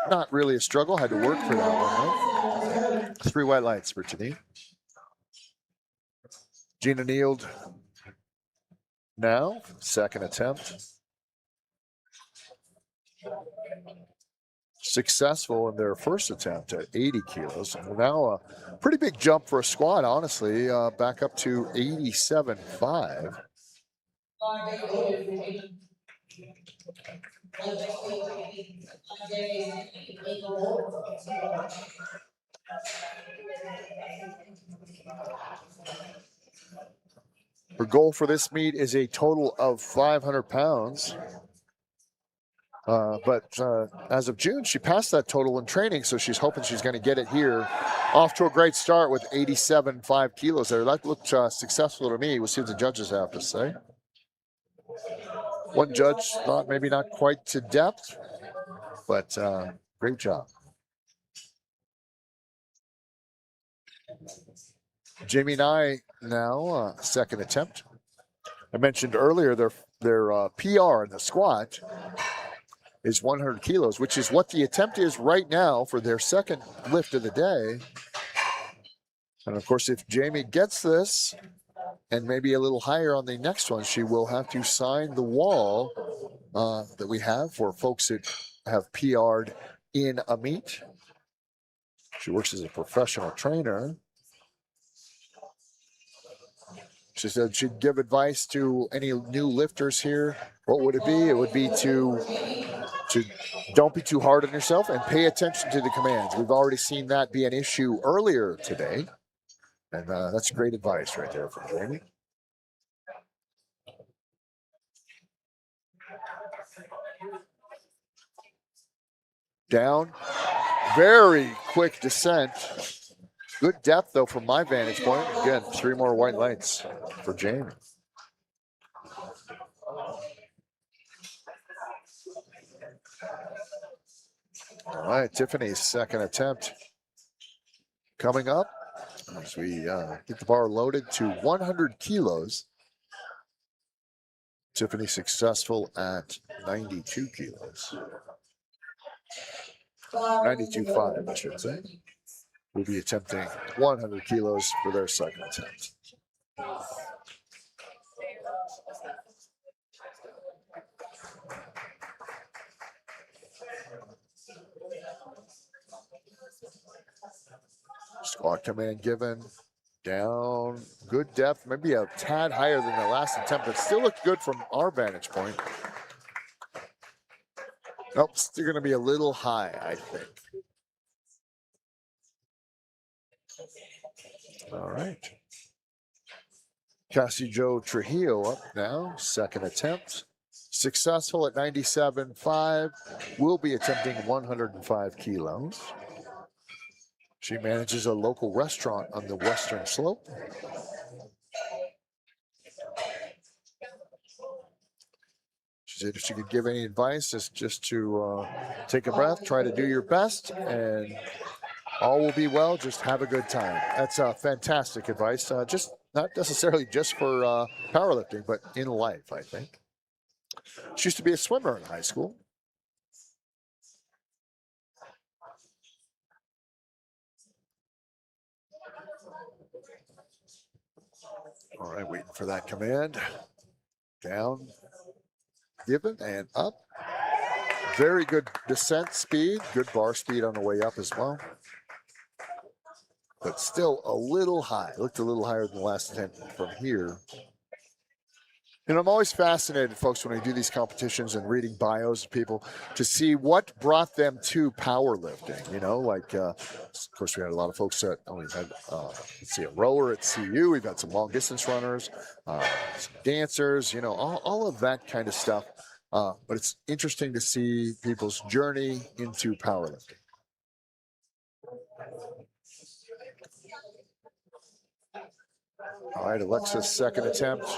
Not really a struggle. Had to work for that one, right? 3 white lights for Tennille. Gina Neild now, second attempt. Successful in their first attempt at 80 kilos. And now a pretty big jump for a squat, honestly, back up to 87.5. Her goal for this meet is a total of 500 pounds. But as of June, she passed that total in training, so she's hoping she's going to get it here. Off to a great start with 87.5 kilos there. That looked successful to me. We'll see what the judges have to say. One judge thought maybe not quite to depth, but great job. Jamie Nye now, second attempt. I mentioned earlier their PR in the squat is 100 kilos, which is what the attempt is right now for their second lift of the day. And of course, if Jamie gets this and maybe a little higher on the next one, she will have to sign the wall that we have for folks that have PR'd in a meet. She works as a professional trainer. She said she'd give advice to any new lifters here. What would it be? It would be to don't be too hard on yourself and pay attention to the commands. We've already seen that be an issue earlier today. And that's great advice right there from Jamie. Down. Very quick descent. Good depth, though, from my vantage point. Again, 3 more white lights for Jamie. All right, Tiffany's second attempt coming up as we get the bar loaded to 100 kilos. Tiffany successful at 92 kilos. 92.5, I should say. Will be attempting 100 kilos for their second attempt. Squat command given. Down. Good depth. Maybe a tad higher than the last attempt, but still looked good from our vantage point. Nope, still going to be a little high, I think. All right. Cassie Jo Trujillo up now, second attempt. Successful at 97.5. Will be attempting 105 kilos. She manages a local restaurant on the Western Slope. She said if she could give any advice, is just to take a breath, try to do your best, and all will be well. Just have a good time. That's fantastic advice. Just not necessarily just for powerlifting, but in life, I think. She used to be a swimmer in high school. All right, waiting for that command. Down, given, and up. Very good descent speed, good bar speed on the way up as well. But still a little high. Looked a little higher than the last attempt from here. And I'm always fascinated, folks, when I do these competitions and reading bios of people to see what brought them to powerlifting. You know, like, of course, we had a lot of folks that, we've had, let's see, a rower at CU. We've had some long distance runners, some dancers, you know, all of that kind of stuff. But it's interesting to see people's journey into powerlifting. All right, Alexa's second attempt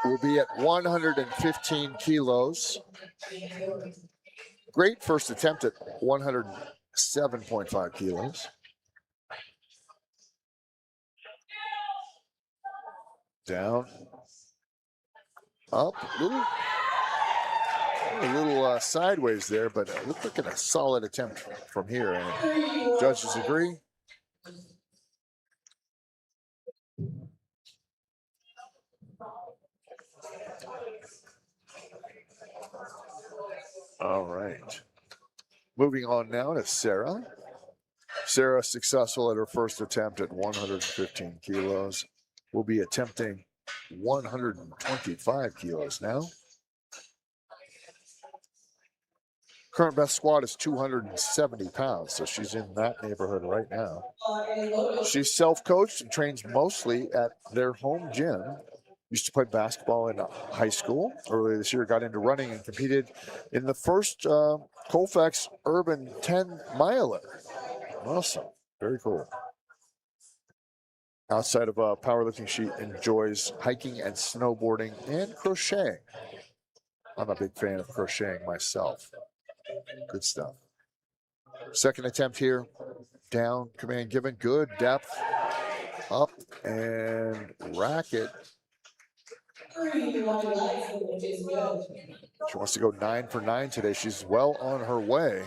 will be at 115 kilos. Great first attempt at 107.5 kilos. Down, up, a little sideways there, but it looked like a solid attempt from here. And judges agree. All right. Moving on now to Sarah. Sarah successful at her first attempt at 115 kilos. Will be attempting 125 kilos now. Current best squat is 270 pounds, so she's in that neighborhood right now. She's self-coached and trains mostly at their home gym. Used to play basketball in high school. Earlier this year, got into running and competed in the first Colfax Urban 10 miler. Awesome. Very cool. Outside of powerlifting, she enjoys hiking and snowboarding and crocheting. I'm a big fan of crocheting myself. Good stuff. Second attempt here. Down, command given. Good depth. Up and racket. She wants to go 9 for 9 today. She's well on her way.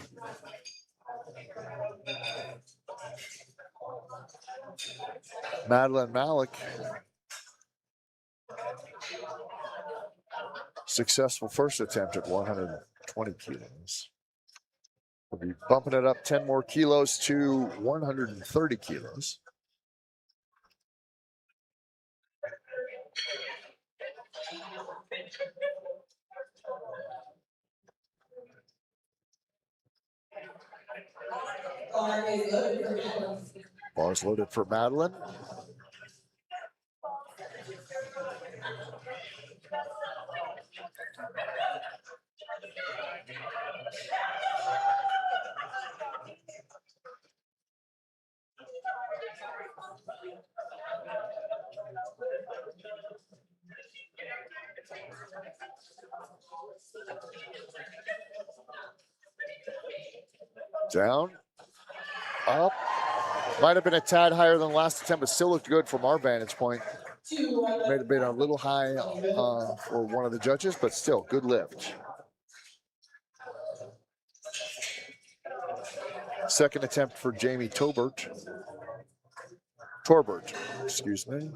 Madeline Malik. Successful first attempt at 120 kilos. We'll be bumping it up 10 more kilos to 130 kilos. Bars loaded for Madeline. Down, up. Might have been a tad higher than the last attempt, but still looked good from our vantage point. May have been a little high for one of the judges, but still, good lift. Second attempt for Jamie Torbert, excuse me.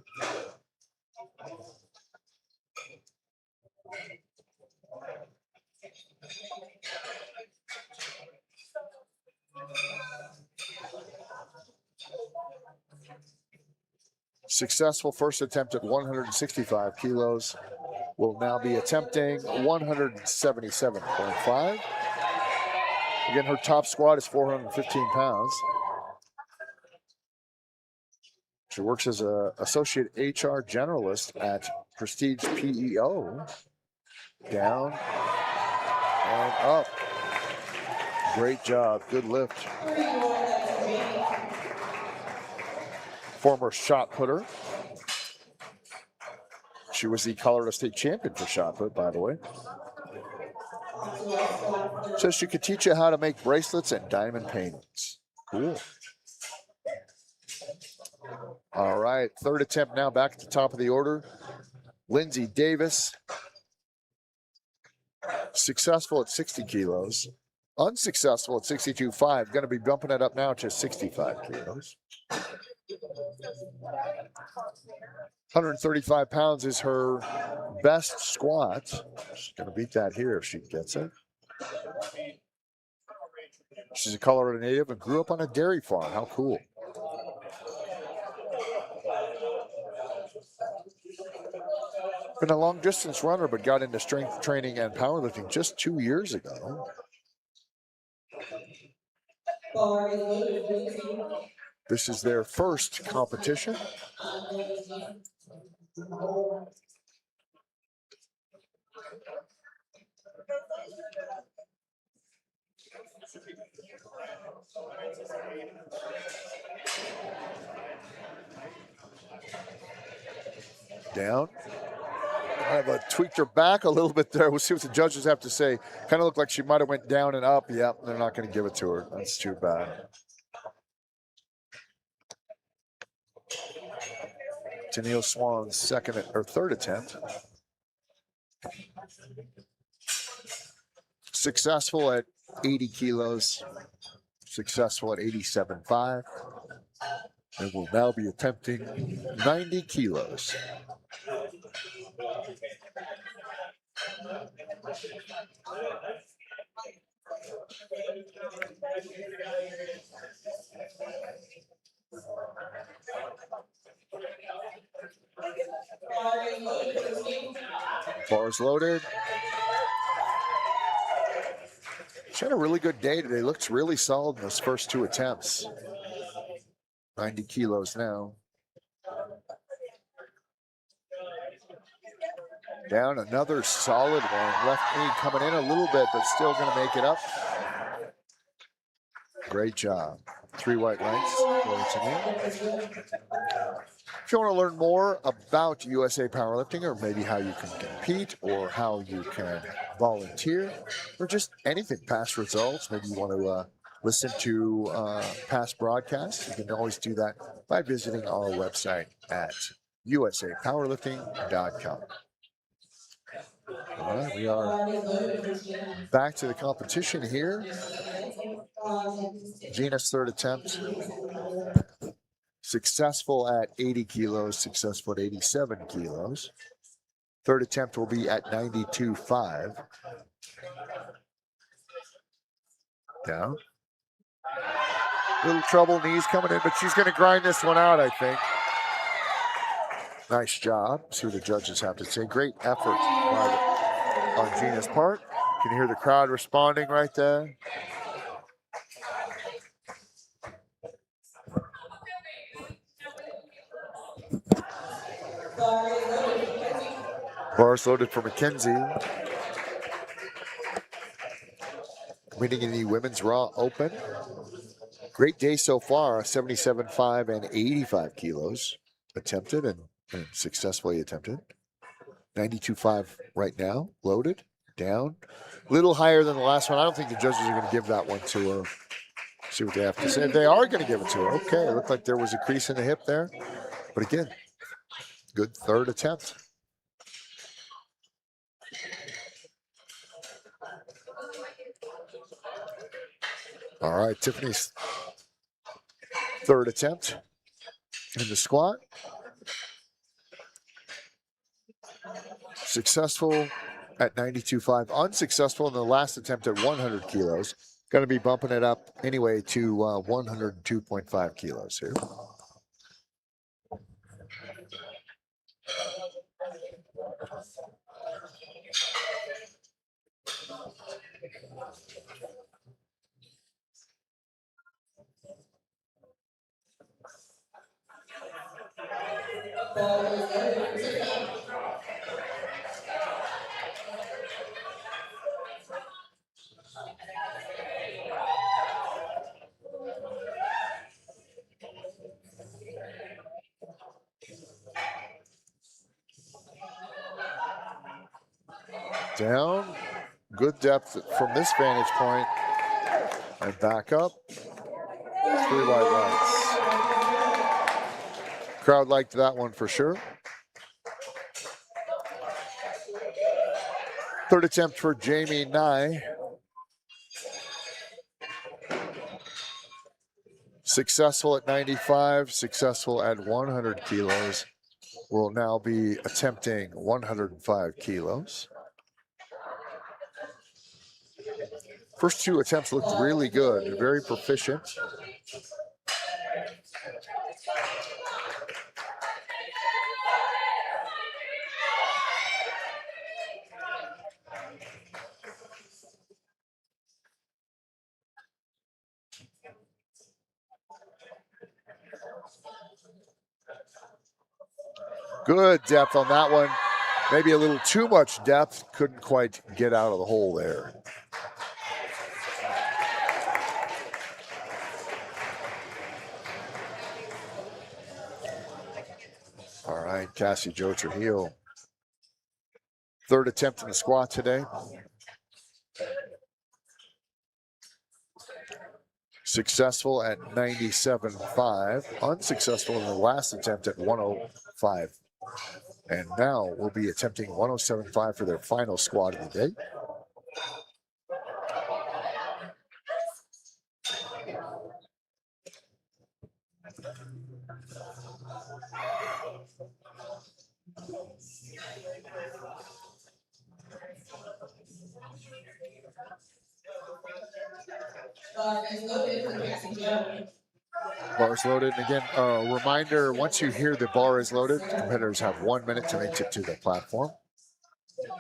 Successful first attempt at 165 kilos. Will now be attempting 177.5. Again, her top squat is 415 pounds. She works as an associate HR generalist at Prestige PEO. Down and up. Great job. Good lift. Former shot putter. She was the Colorado State champion for shot put, by the way. Says she could teach you how to make bracelets and diamond paintings. Cool. All right, third attempt now, back at the top of the order. Lindsay Davis. Successful at 60 kilos. Unsuccessful at 62.5. Going to be bumping it up now to 65 kilos. 135 pounds is her best squat. She's going to beat that here if she gets it. She's a Colorado native and grew up on a dairy farm. How cool. Been a long distance runner, but got into strength training and powerlifting just 2 years ago. This is their first competition. Down. Kind of tweaked her back a little bit there. We'll see what the judges have to say. Kind of looked like she might have went down and up. Yep, they're not going to give it to her. That's too bad. Tennille Swan's second or third attempt. Successful at 80 kilos. Successful at 87.5. And will now be attempting 90 kilos. Bars loaded. She had a really good day today. Looks really solid in those first two attempts. 90 kilos now. Down, another solid one. Left knee coming in a little bit, but still going to make it up. Great job. 3 white lights. If you want to learn more about USA Powerlifting, or maybe how you can compete, or how you can volunteer, or just anything, past results, maybe you want to listen to past broadcasts, you can always do that by visiting our website at usapowerlifting.com. All right, we are back to the competition here. Gina's third attempt. Successful at 80 kilos, successful at 87 kilos. Third attempt will be at 92.5. Down. Little trouble, knees coming in, but she's going to grind this one out, I think. Nice job. See what the judges have to say. Great effort on Gina's part. Can you hear the crowd responding right there? Bars loaded for McKenzie. Winning in the Women's Raw Open. Great day so far. 77.5 and 85 kilos attempted and successfully attempted. 92.5 right now, loaded, down. A little higher than the last one. I don't think the judges are going to give that one to her. See what they have to say. They are going to give it to her. Okay, it looked like there was a crease in the hip there. But again, good third attempt. All right, Tiffany's third attempt in the squat. Successful at 92.5, unsuccessful in the last attempt at 100 kilos. Going to be bumping it up anyway to 102.5 kilos here. Down, good depth from this vantage point, and back up. 3 wide lights. Crowd liked that one for sure. Third attempt for Jamie Nye. Successful at 95, successful at 100 kilos. Will now be attempting 105 kilos. First 2 attempts looked really good, very proficient. Good depth on that one. Maybe a little too much depth. Couldn't quite get out of the hole there. All right, Cassie Jo Trujillo. Third attempt in the squat today. Successful at 97.5. Unsuccessful in the last attempt at 105. And now we'll be attempting 107.5 for their final squat of the day. Bar is loaded. And again, reminder, once you hear the bar is loaded, competitors have 1 minute to make it to the platform.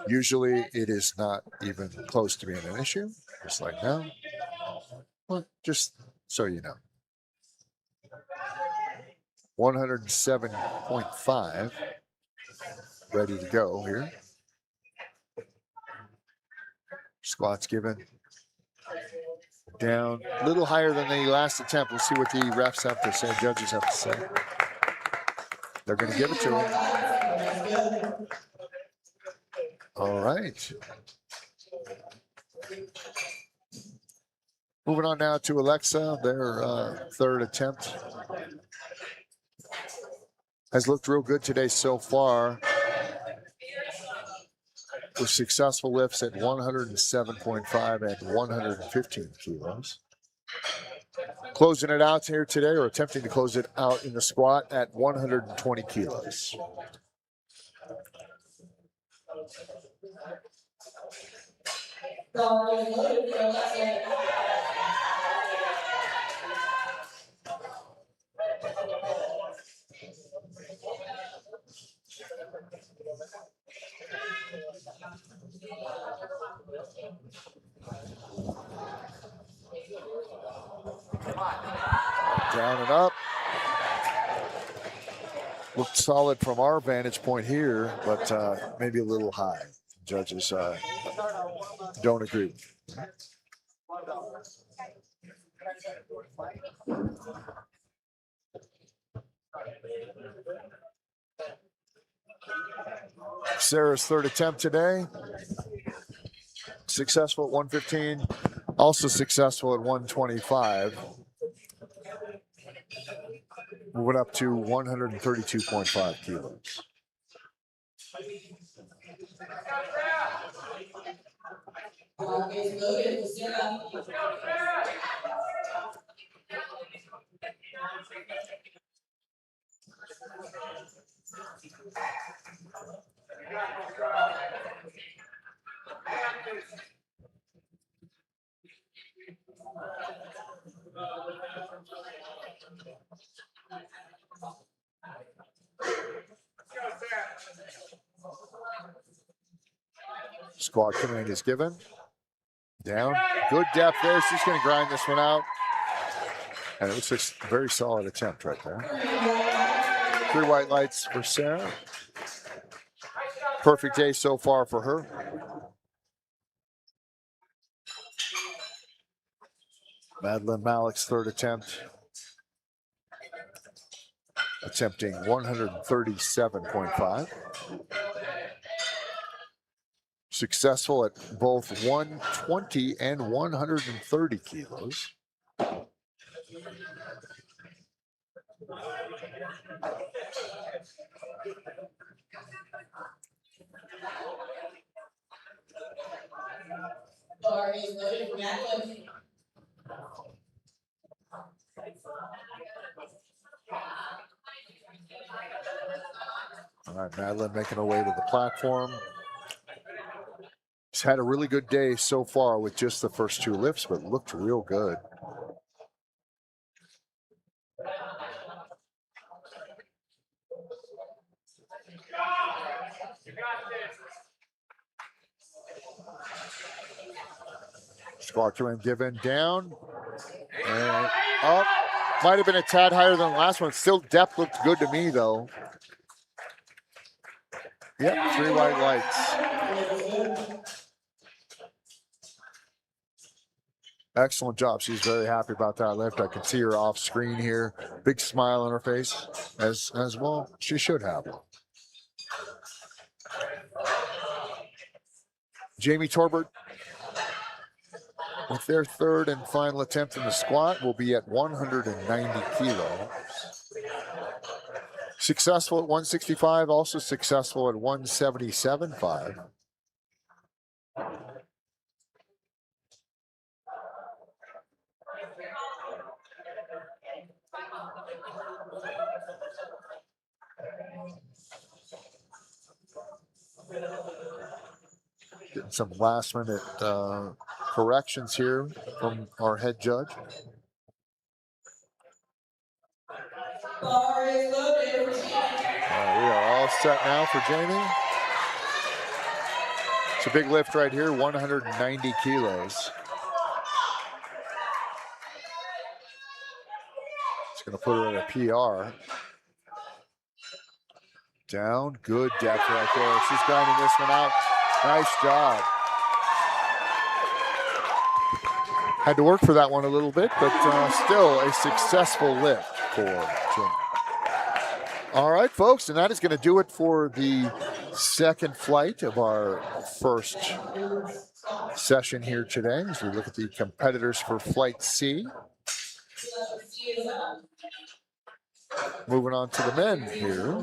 Usually it is not even close to being an issue, just like now. Well, just so you know. 107.5 ready to go here. Squats given. Down a little higher than the last attempt. We'll see what the refs have to say, judges have to say. They're going to give it to him. All right. Moving on now to Alexa, their third attempt. Has looked real good today so far. With successful lifts at 107.5 and 115 kilos. Closing it out here today, or attempting to close it out in the squat at 120 kilos. Down and up. Looked solid from our vantage point here, but maybe a little high. Judges don't agree. Sarah's third attempt today. Successful at 115. Also successful at 125. moving up to 132.5 kilos. Squat command is given. Down. Good depth there. She's going to grind this one out. And it looks like a very solid attempt right there. 3 white lights for Sarah. Perfect day so far for her. Madeline Malik's third attempt. Attempting 137.5. Successful at both 120 and 130 kilos. All right, Madeline making her way to the platform. She's had a really good day so far with just the first 2 lifts, but looked real good. Squat command given, down and up. Might have been a tad higher than the last one. Still, depth looked good to me though. Yep, 3 white lights. Excellent job. She's very happy about that lift. I can see her off screen here. Big smile on her face, as well she should have. Jamie Torbert, with their third and final attempt in the squat, will be at 190 kilos. Successful at 165, also successful at 177.5. Getting some last minute corrections here from our head judge. We are all set now for Jamie. It's a big lift right here, 190 kilos. It's going to put her in a PR. Down, good depth right there. She's grinding this one out. Nice job. Had to work for that one a little bit, but still a successful lift for Jamie. All right, folks, and that is going to do it for the second flight of our first session here today as we look at the competitors for Flight C. Moving on to the men here.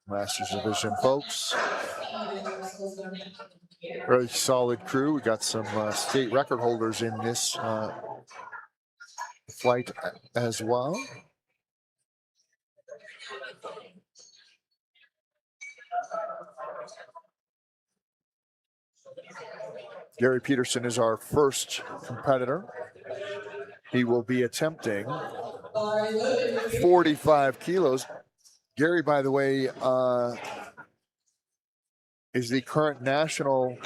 Masters Division, folks. Very solid crew. We got some state record holders in this flight as well. Gary Peterson is our first competitor. He will be attempting 45 kilos. Gary, by the way, is the current national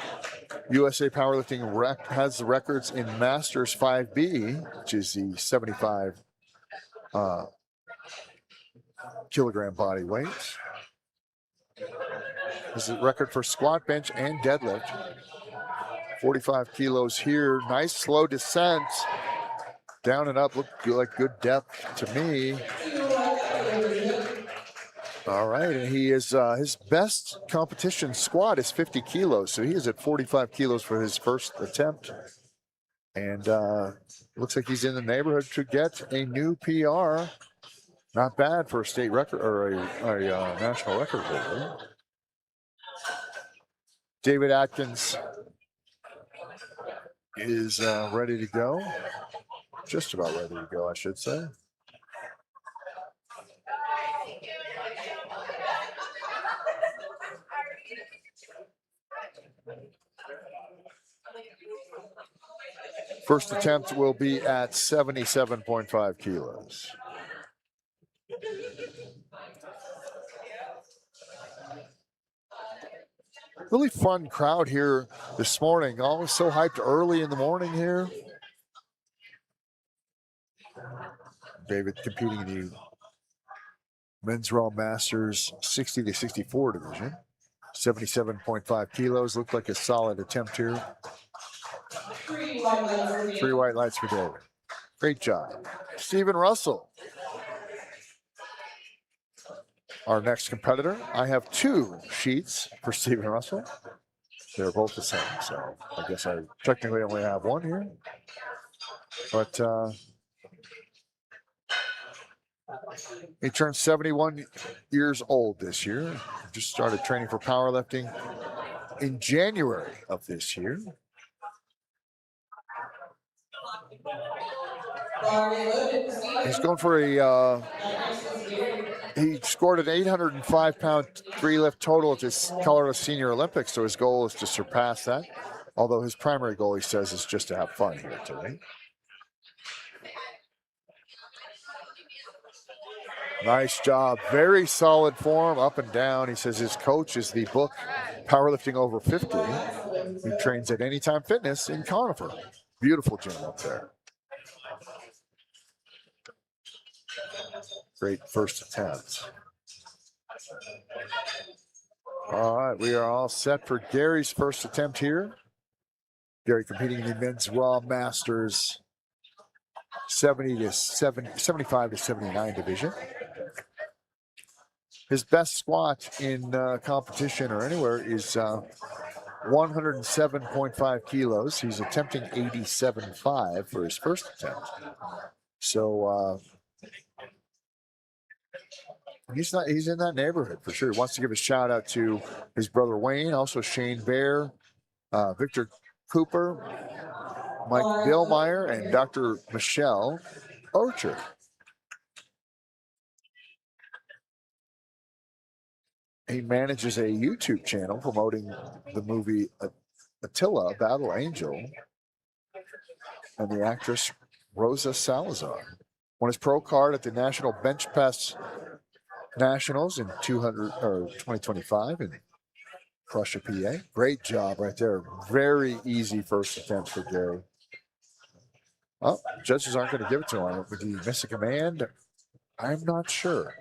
USA powerlifting has the records in Masters 5B, which is the 75 kilogram body weight. This is a record for squat, bench, and deadlift. 45 kilos here. Nice slow descent. Down and up. Looked like good depth to me. All right, and he is his best competition squat is 50 kilos, so he is at 45 kilos for his first attempt. And looks like he's in the neighborhood to get a new PR Not bad for a state record or a national record holder. David Atkins is ready to go. Just about ready to go, I should say. First attempt will be at 77.5 kilos. Really fun crowd here this morning. Always so hyped early in the morning here. David competing in the Men's Raw Masters 60 to 64 division. 77.5 kilos. Looked like a solid attempt here. 3 white lights for David. Great job. Stephen Russell, our next competitor. I have 2 sheets for Stephen Russell. They're both the same, so I guess I technically only have 1 here. But he turned 71 years old this year. Just started training for powerlifting in January of this year. He's going for a, he scored an 805-pound 3-lift total at this Colorado Senior Olympics, so his goal is to surpass that. Although his primary goal, he says, is just to have fun here today. Nice job. Very solid form, up and down. He says his coach is the book Powerlifting Over 50. He trains at Anytime Fitness in Conifer. Beautiful gym up there. Great first attempt. All right, we are all set for Gary's first attempt here. Gary competing in the Men's Raw Masters 75 to 79 division. His best squat in competition or anywhere is 107.5 kilos. He's attempting 87.5 for his first attempt. So he's in that neighborhood for sure. He wants to give a shout out to his brother Wayne, also Shane Bear, Victor Cooper, Mike Billmeyer, and Dr. Michelle Archer. He manages a YouTube channel promoting the movie Attila, Battle Angel, and the actress Rosa Salazar. Won his pro card at the National Bench Press Nationals in 2025 in Prussia, PA. Great job right there. Very easy first attempt for Gary. Oh, judges aren't going to give it to him. Did he miss a command? I'm not sure.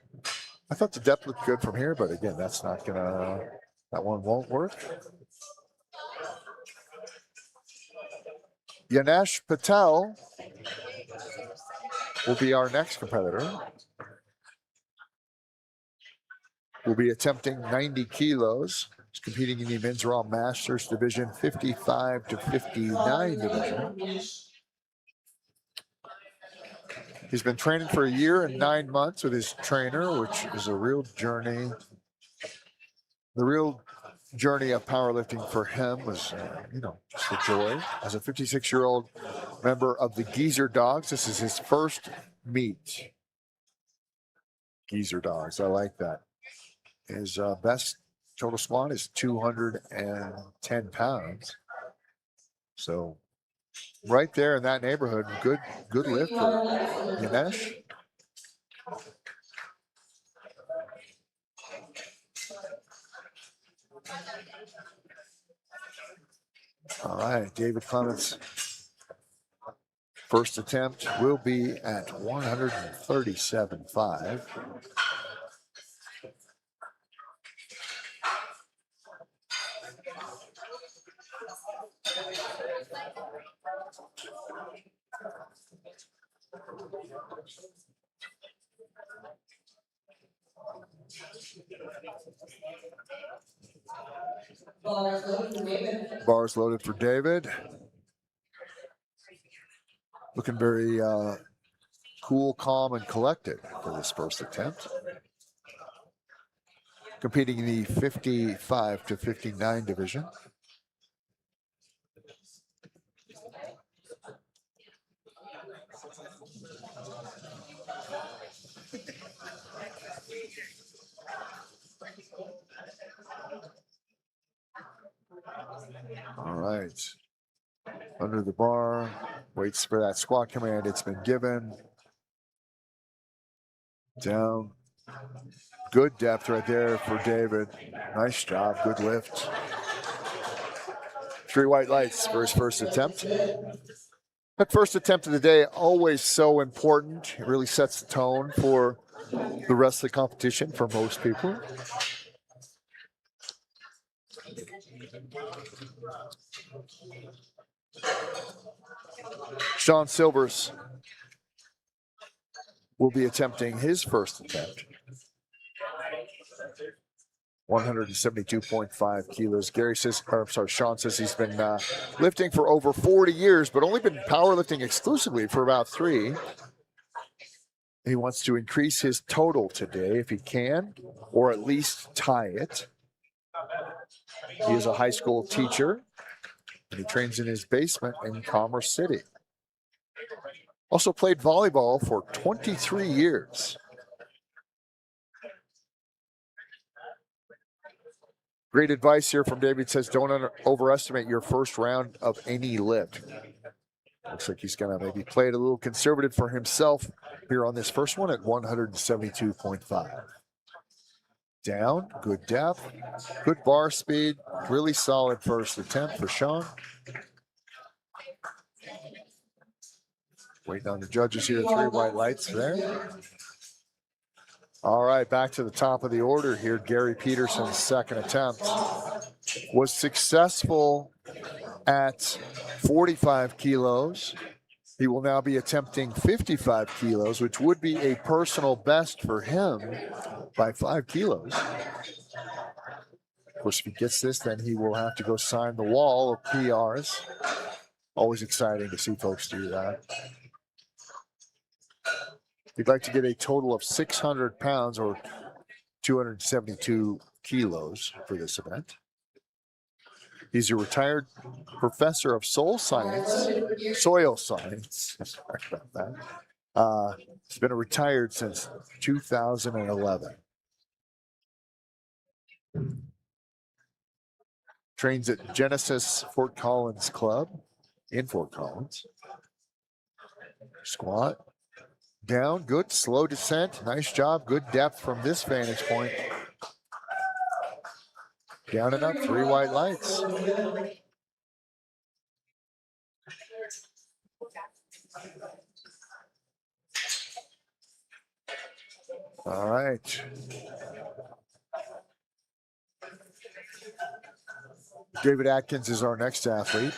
I thought the depth looked good from here, but again, that's not gonna, that one won't work. Yanesh Patel will be our next competitor. Will be attempting 90 kilos. He's competing in the Men's Raw Masters Division 55 to 59 division. He's been training for 1 year and 9 months with his trainer, which is a real journey. The real journey of powerlifting for him was, just a joy. As a 56-year-old member of the Geezer Dogs, this is his first meet. Geezer Dogs, I like that. His best total squat is 210 pounds. So right there in that neighborhood, good lift for Yanesh. All right, David Clements' first attempt will be at 137.5. Bars loaded for David. Looking very cool, calm, and collected for this first attempt. Competing in the 55 to 59 division. All right. Under the bar, waits for that squat command. It's been given. Down. Good depth right there for David. Nice job. Good lift. 3 white lights for his first attempt. That first attempt of the day, always so important. It really sets the tone for the rest of the competition for most people. Sean Silvers will be attempting his first attempt. 172.5 kilos. Sean says he's been lifting for over 40 years, but only been powerlifting exclusively for about 3. He wants to increase his total today if he can, or at least tie it. He is a high school teacher, and he trains in his basement in Commerce City. Also played volleyball for 23 years. Great advice here from David. Says don't overestimate your first round of any lift. Looks like he's going to maybe play it a little conservative for himself here on this first one at 172.5. Down, good depth, good bar speed, really solid first attempt for Sean. Waiting on the judges here, 3 white lights there. All right, back to the top of the order here. Gary Peterson's second attempt was successful at 45 kilos. He will now be attempting 55 kilos, which would be a personal best for him by 5 kilos. Of course, if he gets this, then he will have to go sign the wall of PRs. Always exciting to see folks do that. He'd like to get a total of 600 pounds or 272 kilos for this event. He's a retired professor of soil science. Sorry about that. He's been retired since 2011. Trains at Genesis Fort Collins Club in Fort Collins. Squat. Down, good, slow descent. Nice job, good depth from this vantage point. Down and up, 3 white lights. All right. David Atkins is our next athlete.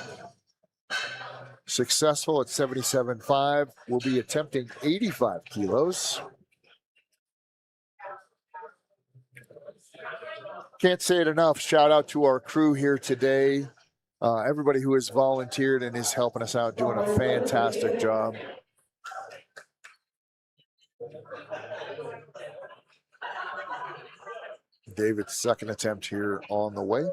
Successful at 77.5, will be attempting 85 kilos. Can't say it enough. Shout out to our crew here today. Everybody who has volunteered and is helping us out, doing a fantastic job. David's second attempt here on the way.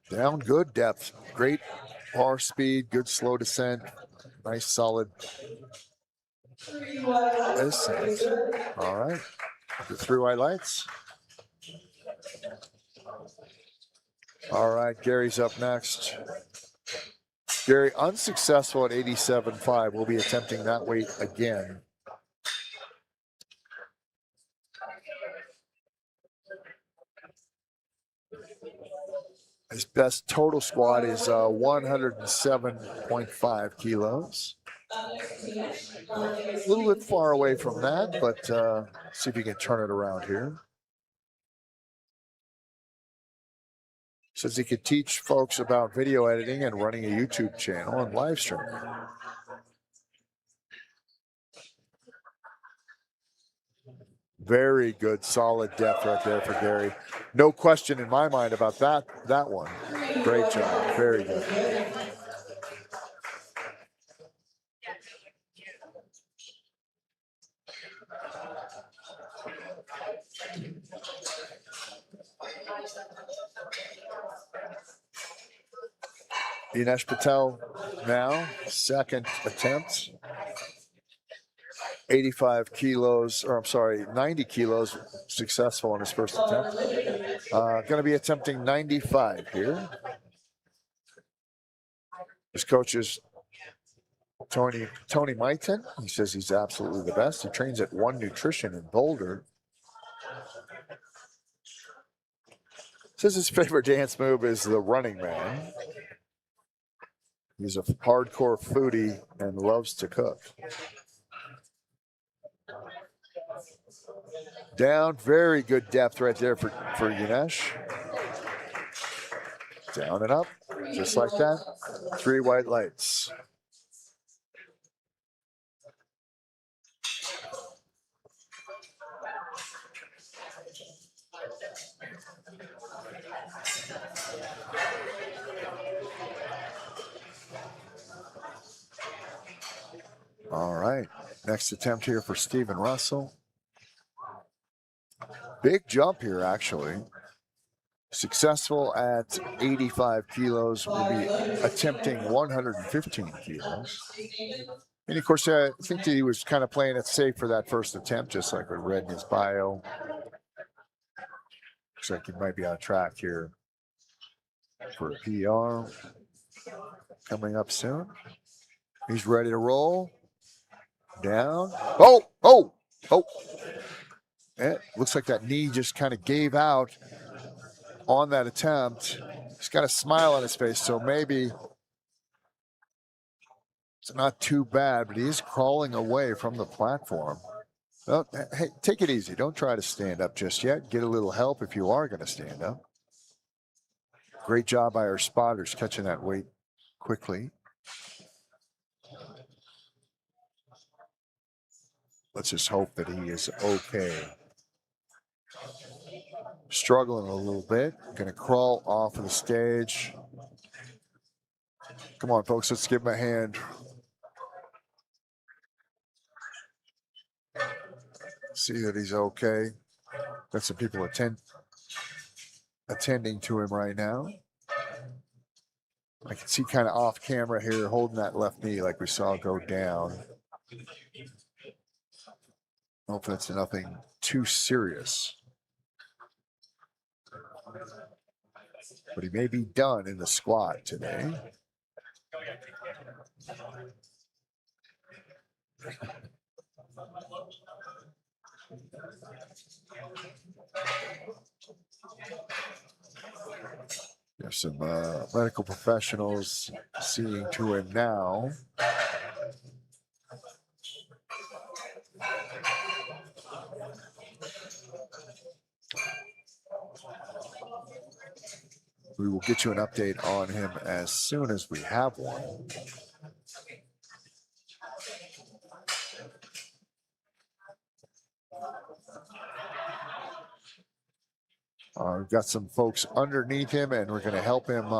Down, good depth, great bar speed, good slow descent, nice solid descent. All right, the 3 white lights. All right, Gary's up next. Gary, unsuccessful at 87.5. We'll be attempting that weight again. His best total squat is 107.5 kilos. A little bit far away from that, but see if you can turn it around here. Says he could teach folks about video editing and running a YouTube channel and live streaming. Very good, solid depth right there for Gary. No question in my mind about that one. Great job. Very good. Dinesh Patel now, second attempt. 85 kilos, or I'm sorry, 90 kilos successful in his first attempt. Going to be attempting 95 here. His coach is Tony Maiton. He says he's absolutely the best. He trains at One Nutrition in Boulder. Says his favorite dance move is the running man. He's a hardcore foodie and loves to cook. Down, very good depth right there for Yanesh. Down and up, just like that. 3 white lights. All right, next attempt here for Stephen Russell. Big jump here, actually. Successful at 85 kilos, will be attempting 115 kilos. And of course, I think that he was kind of playing it safe for that first attempt, just like we read in his bio. Looks like he might be on track here for a PR coming up soon. He's ready to roll. Down. Oh. It looks like that knee just kind of gave out on that attempt. He's got a smile on his face, so maybe it's not too bad, but he's crawling away from the platform. Well, hey, take it easy. Don't try to stand up just yet. Get a little help if you are going to stand up. Great job by our spotters catching that weight quickly. Let's just hope that he is okay. Struggling a little bit. Going to crawl off of the stage. Come on, folks. Let's give him a hand. See that he's okay. Got some people attending to him right now. I can see kind of off camera here holding that left knee like we saw go down. Hope that's nothing too serious. But he may be done in the squat today. There's some medical professionals seeing to him now. We will get you an update on him as soon as we have one. We've got some folks underneath him, and we're going to help him,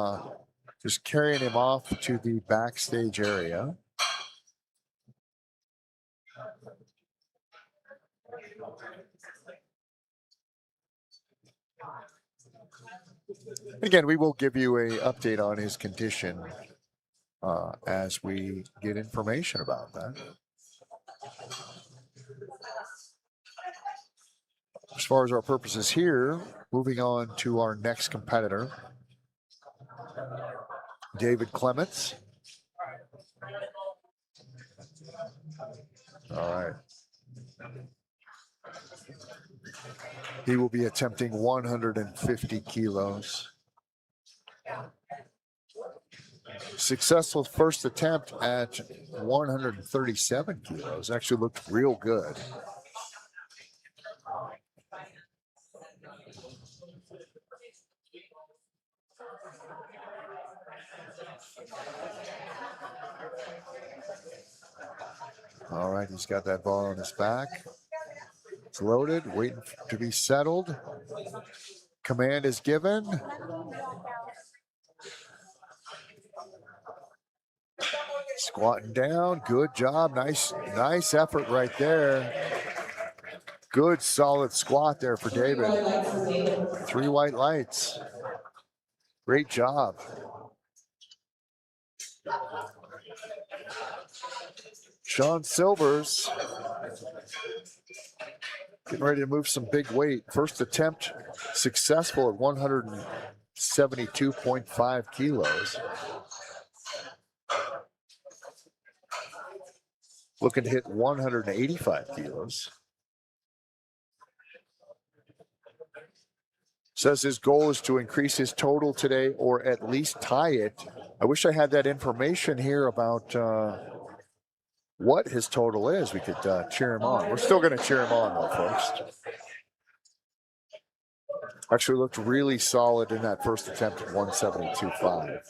just carrying him off to the backstage area. Again, we will give you an update on his condition as we get information about that. As far as our purposes here, moving on to our next competitor, David Clements. All right. He will be attempting 150 kilos. Successful first attempt at 137 kilos. Actually looked real good. All right, he's got that bar on his back. It's loaded, waiting to be settled. Command is given. Squatting down, good job. Nice effort right there. Good solid squat there for David. 3 white lights. Great job. Sean Silvers getting ready to move some big weight. First attempt successful at 172.5 kilos. Looking to hit 185 kilos. Says his goal is to increase his total today or at least tie it. I wish I had that information here about what his total is. We could cheer him on. We're still going to cheer him on, though, folks. Actually looked really solid in that first attempt at 172.5.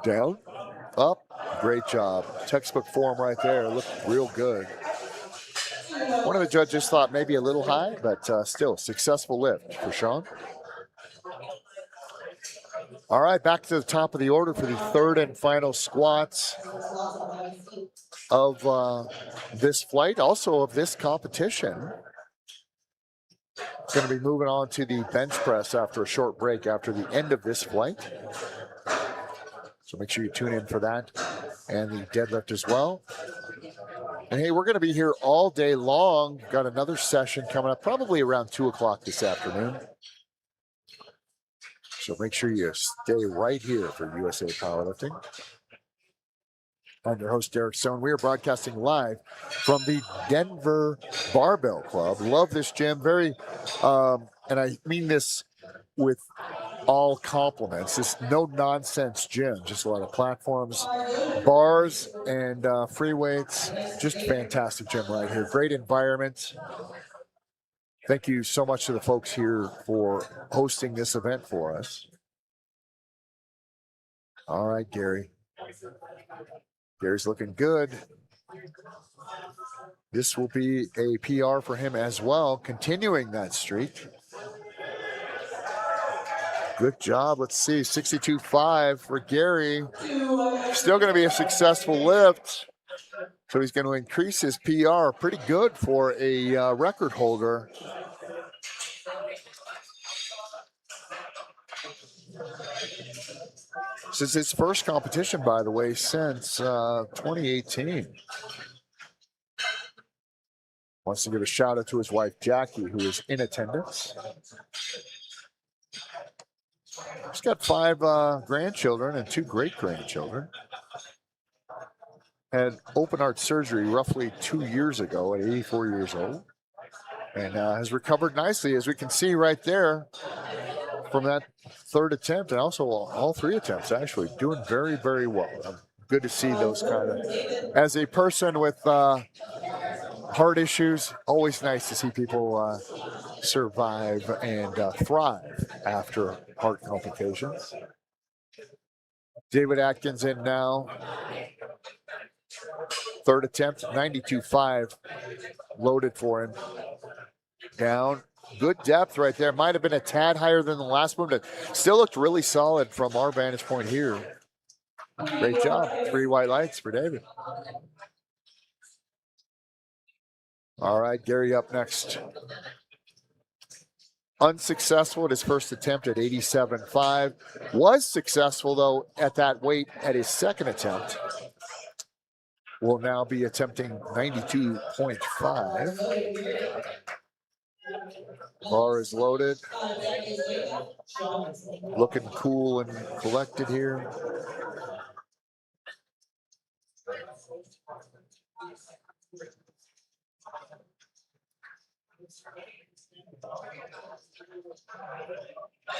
Down, up, great job. Textbook form right there. Looked real good. One of the judges thought maybe a little high, but still successful lift for Sean. All right, back to the top of the order for the third and final squats of this flight, also of this competition. Going to be moving on to the bench press after a short break after the end of this flight. So make sure you tune in for that and the deadlift as well. And hey, we're going to be here all day long. Got another session coming up probably around 2 o'clock this afternoon. So make sure you stay right here for USA Powerlifting. I'm your host, Derek Stone. We are broadcasting live from the Denver Barbell Club. Love this gym. Very, and I mean this with all compliments. This no-nonsense gym. Just a lot of platforms, bars, and free weights. Just fantastic gym right here. Great environment. Thank you so much to the folks here for hosting this event for us. All right, Gary. Gary's looking good. This will be a PR for him as well, continuing that streak. Good job. Let's see, 62.5 for Gary. Still going to be a successful lift. So he's going to increase his PR. Pretty good for a record holder. This is his first competition, by the way, since 2018. Wants to give a shout out to his wife, Jackie, who is in attendance. He's got 5 grandchildren and 2 great-grandchildren. Had open heart surgery roughly 2 years ago at 84 years old. And has recovered nicely, as we can see right there from that third attempt, and also all 3 attempts, actually. Doing very, very well. Good to see those kind of... As a person with heart issues, always nice to see people survive and thrive after heart complications. David Atkins in now. Third attempt, 92.5 loaded for him. Down. Good depth right there. Might have been a tad higher than the last one, but still looked really solid from our vantage point here. Great job. 3 white lights for David. All right, Gary up next. Unsuccessful at his first attempt at 87.5. Was successful, though, at that weight at his second attempt. Will now be attempting 92.5. Bar is loaded. Looking cool and collected here.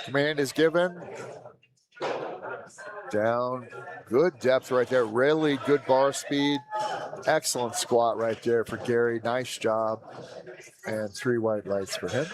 Command is given. Down. Good depth right there. Really good bar speed. Excellent squat right there for Gary. Nice job. And 3 white lights for him.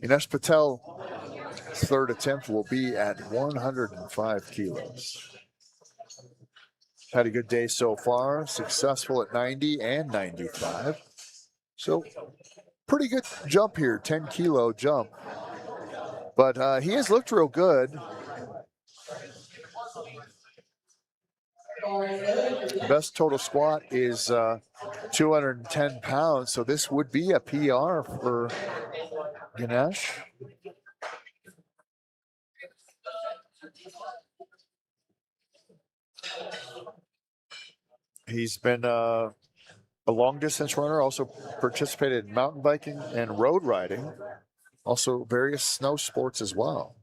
Ines Patel's third attempt will be at 105 kilos. Had a good day so far, successful at 90 and 95. So pretty good jump here, 10 kilo jump. But he has looked real good. Best total squat is 210 pounds. So this would be a PR for Ganesh. He's been a long distance runner, also participated in mountain biking and road riding, also various snow sports as well.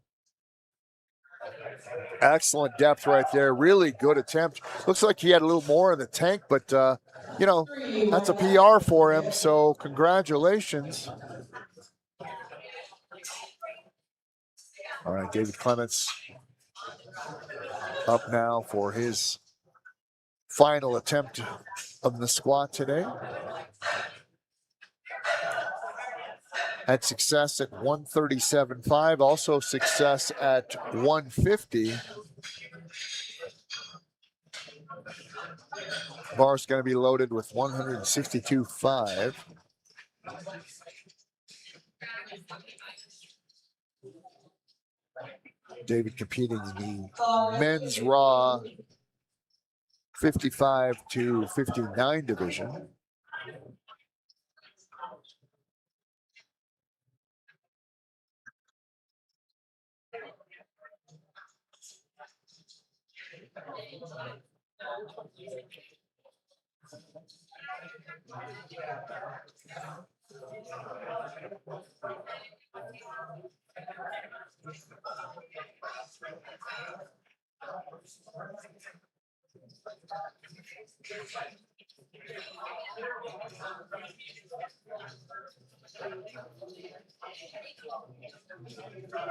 Excellent depth right there. Really good attempt. Looks like he had a little more in the tank, but, that's a PR for him. So congratulations. All right, David Clements up now for his final attempt of the squat today. Had success at 137.5, also success at 150. Bar's going to be loaded with 162.5. David competing in the men's raw 55 to 59 division.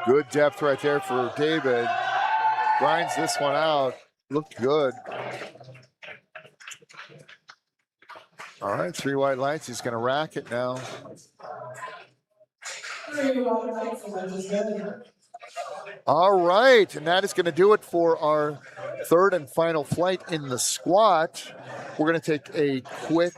Good depth right there for David. Grinds this one out. Looked good. All right, 3 white lights. He's going to rack it now. All right, and that is going to do it for our third and final flight in the squat. We're going to take a quick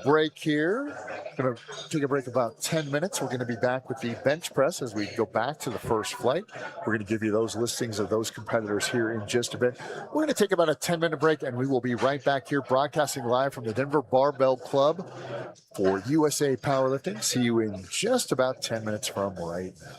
break here. Going to take a break about 10 minutes. We're going to be back with the bench press as we go back to the first flight. We're going to give you those listings of those competitors here in just a bit. We're going to take about a 10-minute break, and we will be right back here broadcasting live from the Denver Barbell Club for USA Powerlifting. See you in just about 10 minutes from right now.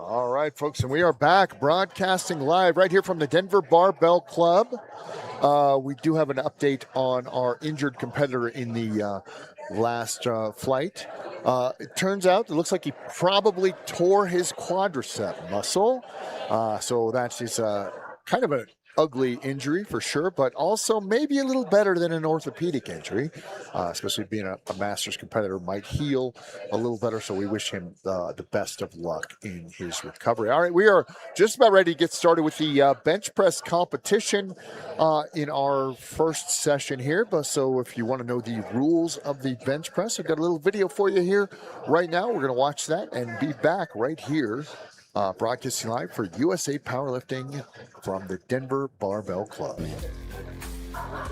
All right, folks, and we are back broadcasting live right here from the Denver Barbell Club. We do have an update on our injured competitor in the last flight. It turns out it looks like he probably tore his quadricep muscle. So that's just kind of an ugly injury for sure, but also maybe a little better than an orthopedic injury, especially being a Masters competitor might heal a little better. So we wish him the best of luck in his recovery. All right, we are just about ready to get started with the bench press competition in our first session here. But so if you want to know the rules of the bench press, I've got a little video for you here right now. We're going to watch that and be back right here broadcasting live for USA Powerlifting from the Denver Barbell Club.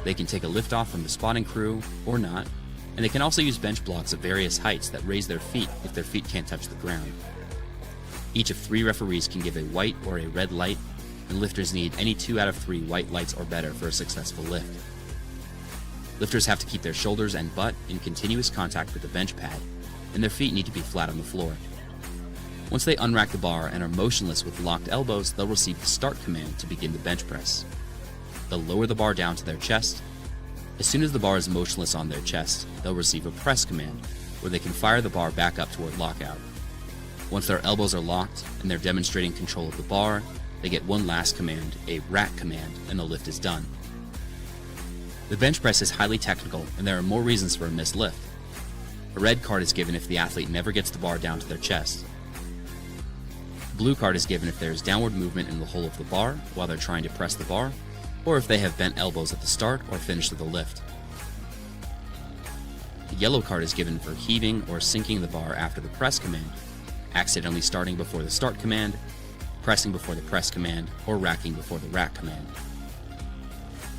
They can take a lift off from the spotting crew or not, and they can also use bench blocks of various heights that raise their feet if their feet can't touch the ground. Each of 3 referees can give a white or a red light, and lifters need any 2 out of 3 white lights or better for a successful lift. Lifters have to keep their shoulders and butt in continuous contact with the bench pad, and their feet need to be flat on the floor. Once they unrack the bar and are motionless with locked elbows, they'll receive the start command to begin the bench press. They'll lower the bar down to their chest. As soon as the bar is motionless on their chest, they'll receive a press command, where they can fire the bar back up toward lockout. Once their elbows are locked and they're demonstrating control of the bar, they get one last command, a rack command, and the lift is done. The bench press is highly technical, and there are more reasons for a missed lift. A red card is given if the athlete never gets the bar down to their chest. A blue card is given if there is downward movement in the hole of the bar while they're trying to press the bar, or if they have bent elbows at the start or finish of the lift. The yellow card is given for heaving or sinking the bar after the press command, accidentally starting before the start command, pressing before the press command, or racking before the rack command.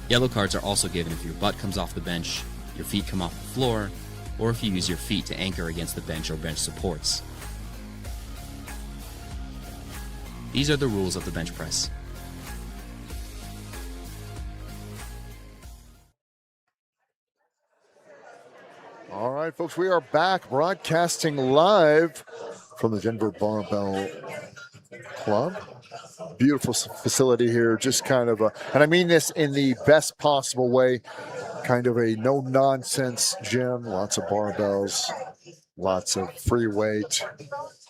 Yellow cards are also given if your butt comes off the bench, your feet come off the floor, or if you use your feet to anchor against the bench or bench supports. These are the rules of the bench press. All right, folks, we are back broadcasting live from the Denver Barbell Club. Beautiful facility here, just kind of and I mean this in the best possible way, kind of a no-nonsense gym, lots of barbells, lots of free weight,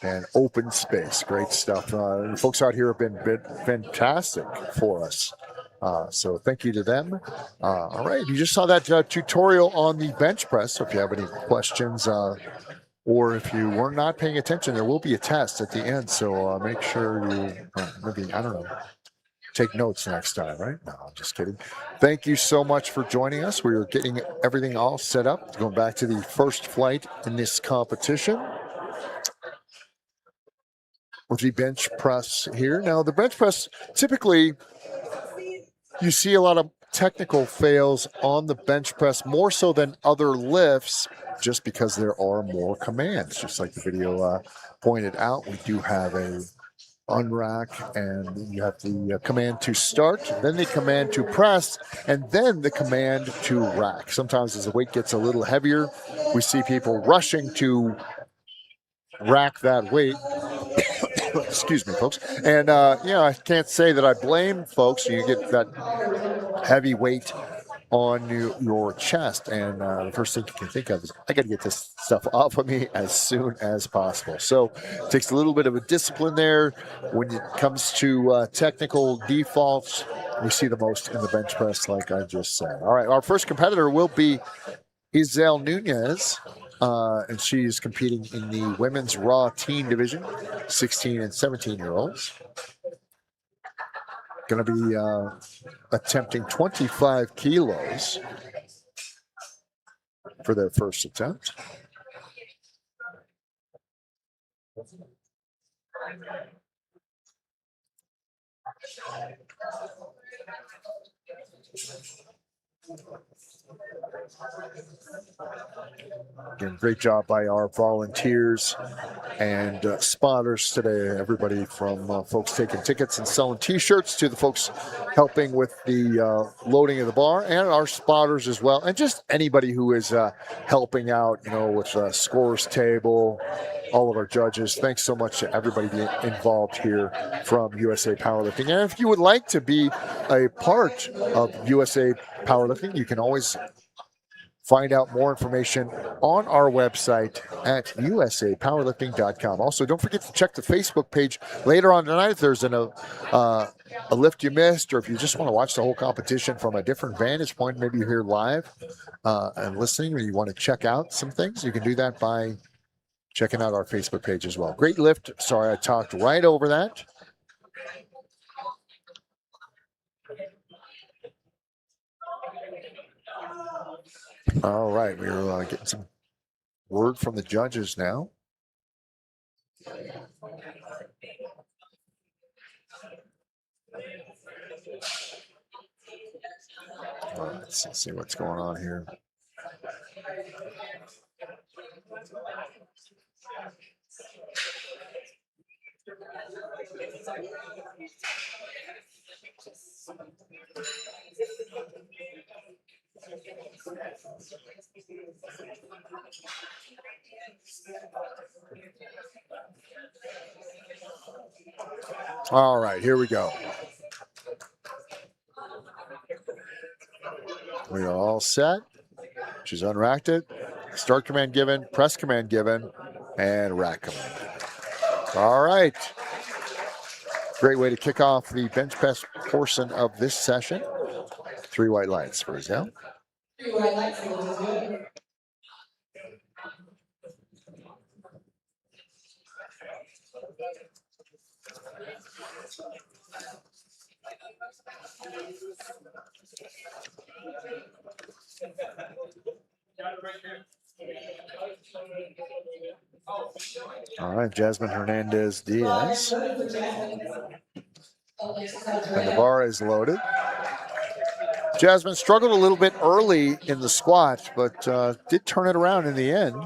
and open space. Great stuff. The folks out here have been fantastic for us. So thank you to them. All right, you just saw that tutorial on the bench press. So if you have any questions or if you were not paying attention, there will be a test at the end. So make sure you, maybe, I don't know, take notes next time, right? No, I'm just kidding. Thank you so much for joining us. We are getting everything all set up, going back to the first flight in this competition with the bench press here. Now, the bench press, typically, you see a lot of technical fails on the bench press, more so than other lifts, just because there are more commands. Just like the video pointed out, we do have a unrack, and you have the command to start, then the command to press, and then the command to rack. Sometimes as the weight gets a little heavier, we see people rushing to rack that weight. Excuse me, folks. And, I can't say that I blame folks. You get that heavy weight on your chest, and the first thing you can think of is, I got to get this stuff off of me as soon as possible. So it takes a little bit of a discipline there. When it comes to technical defaults, we see the most in the bench press, like I just said. All right, our first competitor will be Isel Nunez, and she's competing in the women's raw teen division, 16 and 17-year-olds. Going to be attempting 25 kilos for their first attempt. Again, great job by our volunteers and spotters today. Everybody from folks taking tickets and selling T-shirts to the folks helping with the loading of the bar, and our spotters as well, and just anybody who is helping out, with the scores table, all of our judges. Thanks so much to everybody involved here from USA Powerlifting. And if you would like to be a part of USA Powerlifting, you can always find out more information on our website at usapowerlifting.com. Also, don't forget to check the Facebook page later on tonight if there's a lift you missed, or if you just want to watch the whole competition from a different vantage point, maybe you're here live and listening, or you want to check out some things, you can do that by checking out our Facebook page as well. Great lift. Sorry, I talked right over that. All right, we're getting some word from the judges now. Let's see what's going on here. All right, here we go. We are all set. She's unracked it. Start command given, press command given, and rack command given. All right. Great way to kick off the bench press portion of this session. 3 white lights for Zell. 3 white lights for Zell. All right, Jasmine Hernandez Diaz. And the bar is loaded. Jasmine struggled a little bit early in the squat, but did turn it around in the end.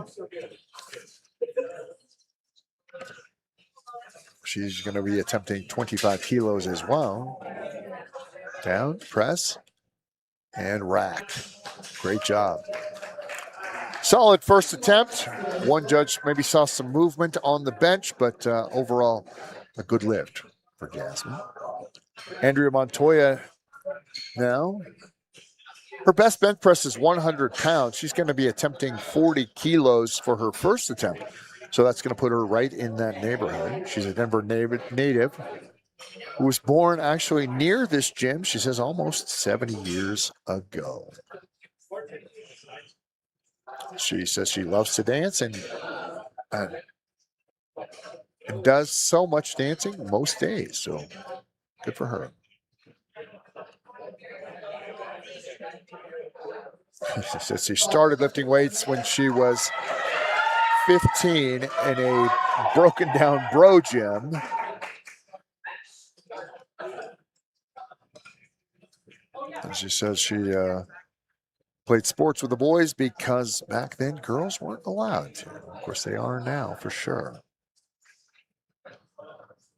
She's going to be attempting 25 kilos as well. Down, press, and rack. Great job. Solid first attempt. One judge maybe saw some movement on the bench, but overall, a good lift for Jasmine. Andrea Montoya now. Her best bench press is 100 pounds. She's going to be attempting 40 kilos for her first attempt. So that's going to put her right in that neighborhood. She's a Denver native who was born actually near this gym, she says almost 70 years ago. She says she loves to dance and does so much dancing most days. So good for her. She says she started lifting weights when she was 15 in a broken down bro gym. And she says she played sports with the boys because back then girls weren't allowed to. Of course, they are now for sure.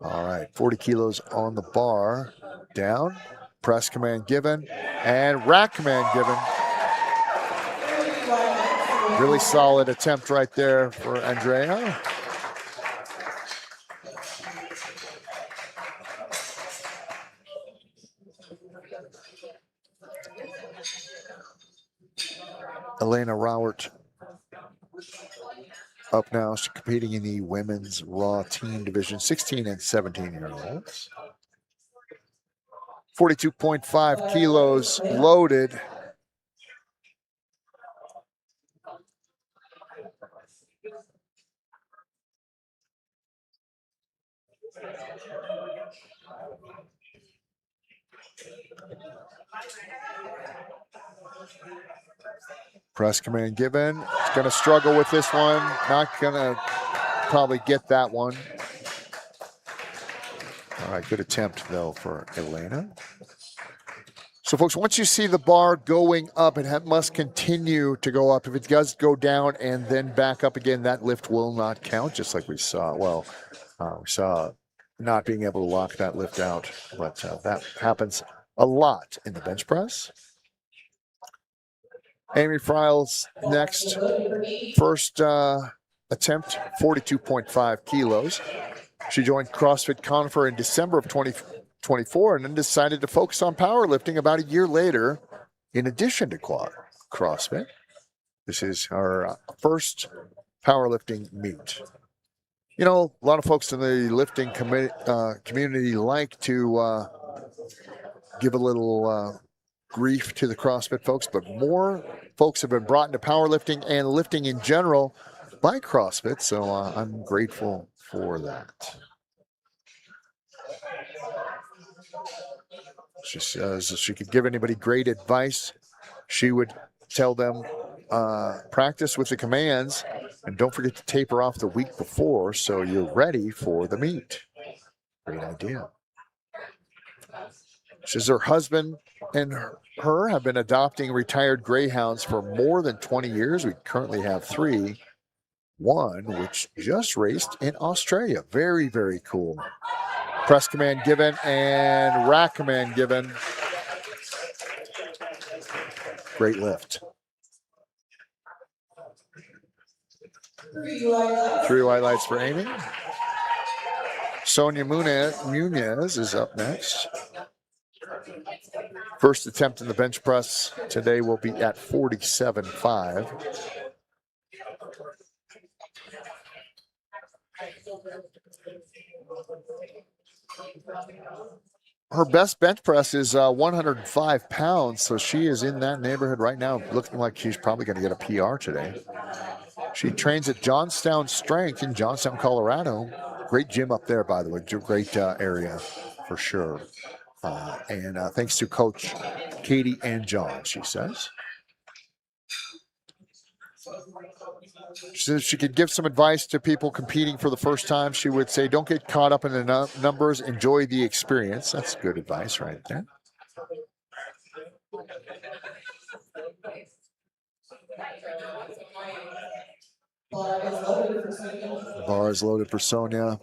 All right, 40 kilos on the bar. Down, press command given, and rack command given. Really solid attempt right there for Andrea. Elena Rowert up now. She's competing in the women's raw team division, 16 and 17-year-olds. 42.5 kilos loaded. Press command given. It's going to struggle with this one. Not going to probably get that one. All right, good attempt, though, for Elena. So, folks, once you see the bar going up, it must continue to go up. If it does go down and then back up again, that lift will not count, just like we saw. Well, we saw not being able to lock that lift out, but that happens a lot in the bench press. Amy Fryles next. First attempt, 42.5 kilos. She joined CrossFit Conifer in December of 2024 and then decided to focus on powerlifting about a year later in addition to CrossFit. This is our first powerlifting meet. You know, a lot of folks in the lifting community like to give a little grief to the CrossFit folks, but more folks have been brought into powerlifting and lifting in general by CrossFit, so I'm grateful for that. She says if she could give anybody great advice, she would tell them practice with the commands and don't forget to taper off the week before so you're ready for the meet. Great idea. She says her husband and her have been adopting retired greyhounds for more than 20 years. We currently have 3. One which just raced in Australia. Very, very cool. Press command given and rack command given. Great lift. 3 white lights for Amy. Sonia Munez is up next. First attempt in the bench press today will be at 47.5. Her best bench press is 105 pounds, so she is in that neighborhood right now, looking like she's probably going to get a PR today. She trains at Johnstown Strength in Johnstown, Colorado. Great gym up there, by the way. Great area for sure. And thanks to Coach Katie and John, she says. She says she could give some advice to people competing for the first time. She would say, don't get caught up in the numbers. Enjoy the experience. That's good advice right there. Bar is loaded for Sonia.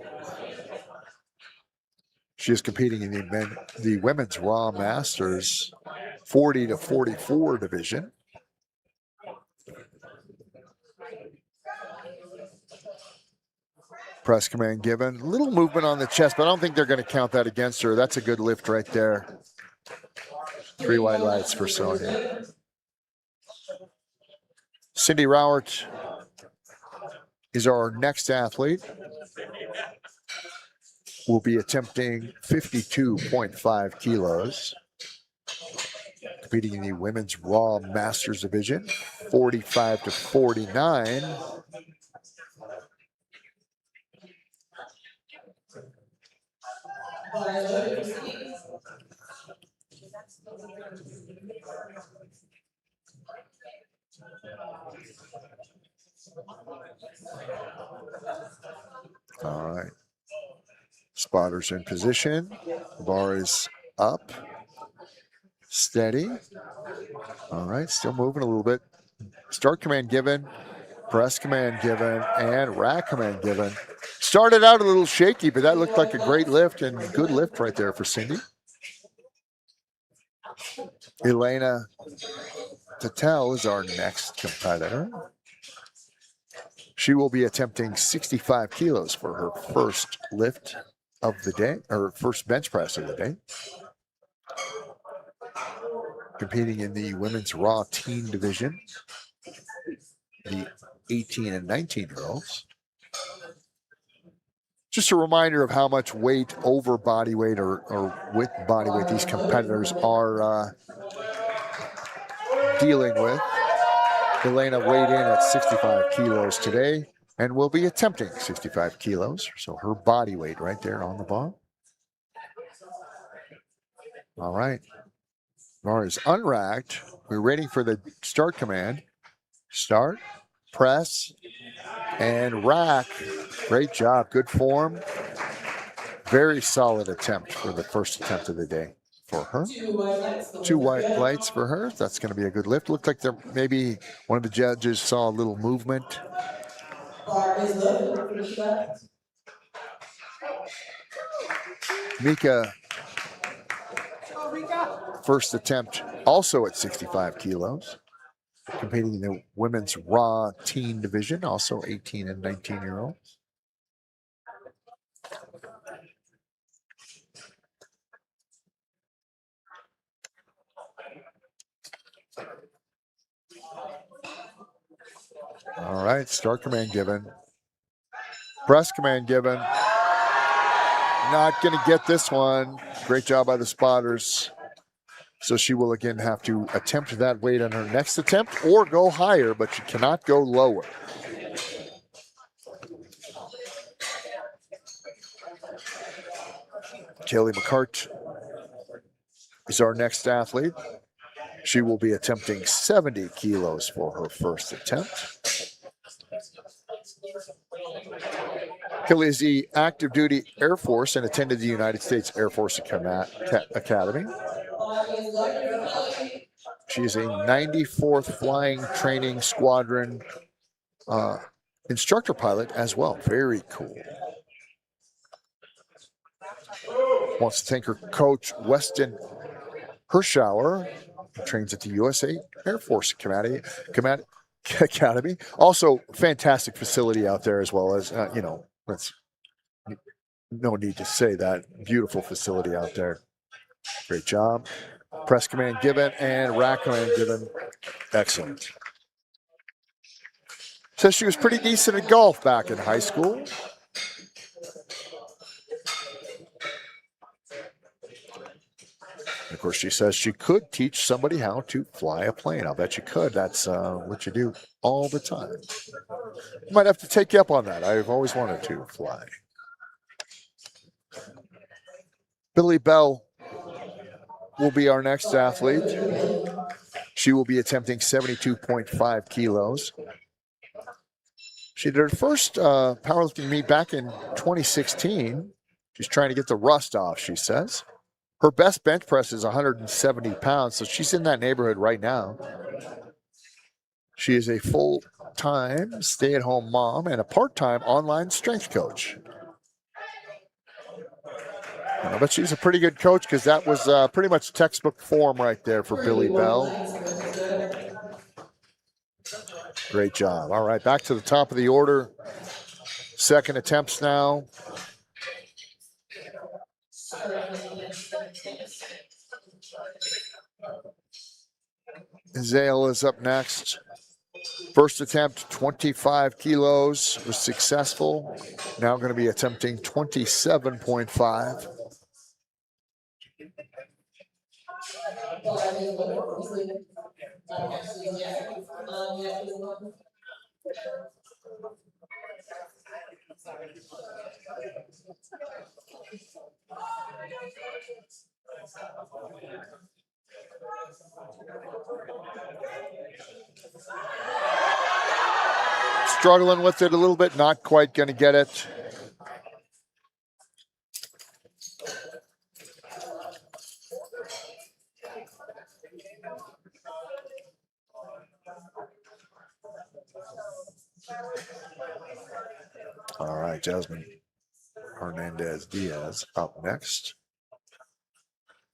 She is competing in the women's Raw Masters 40 to 44 division. Press command given. A little movement on the chest, but I don't think they're going to count that against her. That's a good lift right there. 3 white lights for Sonia. Cindy Rowert is our next athlete. Will be attempting 52.5 kilos. Competing in the women's Raw Masters division, 45 to 49. All right. Spotters in position. Bar is up. Steady. All right. Still moving a little bit. Start command given. Press command given. And rack command given. Started out a little shaky, but that looked like a great lift and good lift right there for Cindy. Elena Tatel is our next competitor. She will be attempting 65 kilos for her first lift of the day, or first bench press of the day. Competing in the women's Raw Teen division, the 18 and 19-year-olds. Just a reminder of how much weight over body weight or with body weight these competitors are dealing with. Elena weighed in at 65 kilos today and will be attempting 65 kilos. So her body weight right there on the bar. All right. Bar is unracked. We're waiting for the start command. Start, press, and rack. Great job. Good form. Very solid attempt for the first attempt of the day for her. 2 white lights for her. That's going to be a good lift. Looked like there maybe one of the judges saw a little movement. Mika, first attempt also at 65 kilos. competing in the women's raw teen division, also 18 and 19-year-olds. All right, start command given. Press command given. Not going to get this one. Great job by the spotters. So she will again have to attempt that weight on her next attempt or go higher, but she cannot go lower. Kaylee McCart is our next athlete. She will be attempting 70 kilos for her first attempt. Kaylee is the active duty Air Force and attended the United States Air Force Academy. She is a 94th Flying Training Squadron instructor pilot as well. Very cool. Wants to thank her coach, Weston Hirschauer, who trains at the USA Air Force Academy. Also, fantastic facility out there as well as, that's no need to say that. Beautiful facility out there. Great job. Press command given and rack command given. Excellent. Says she was pretty decent at golf back in high school. Of course, she says she could teach somebody how to fly a plane. I'll bet you could. That's what you do all the time. Might have to take you up on that. I've always wanted to fly. Billy Bell will be our next athlete. She will be attempting 72.5 kilos. She did her first powerlifting meet back in 2016. She's trying to get the rust off, she says. Her best bench press is 170 pounds, so she's in that neighborhood right now. She is a full-time stay-at-home mom and a part-time online strength coach. But she's a pretty good coach because that was pretty much textbook form right there for Billy Bell. Great job. All right, back to the top of the order. Second attempts now. Zale is up next. First attempt, 25 kilos, was successful. Now going to be attempting 27.5. Struggling with it a little bit, not quite going to get it. All right, Jasmine Hernandez-Diaz up next.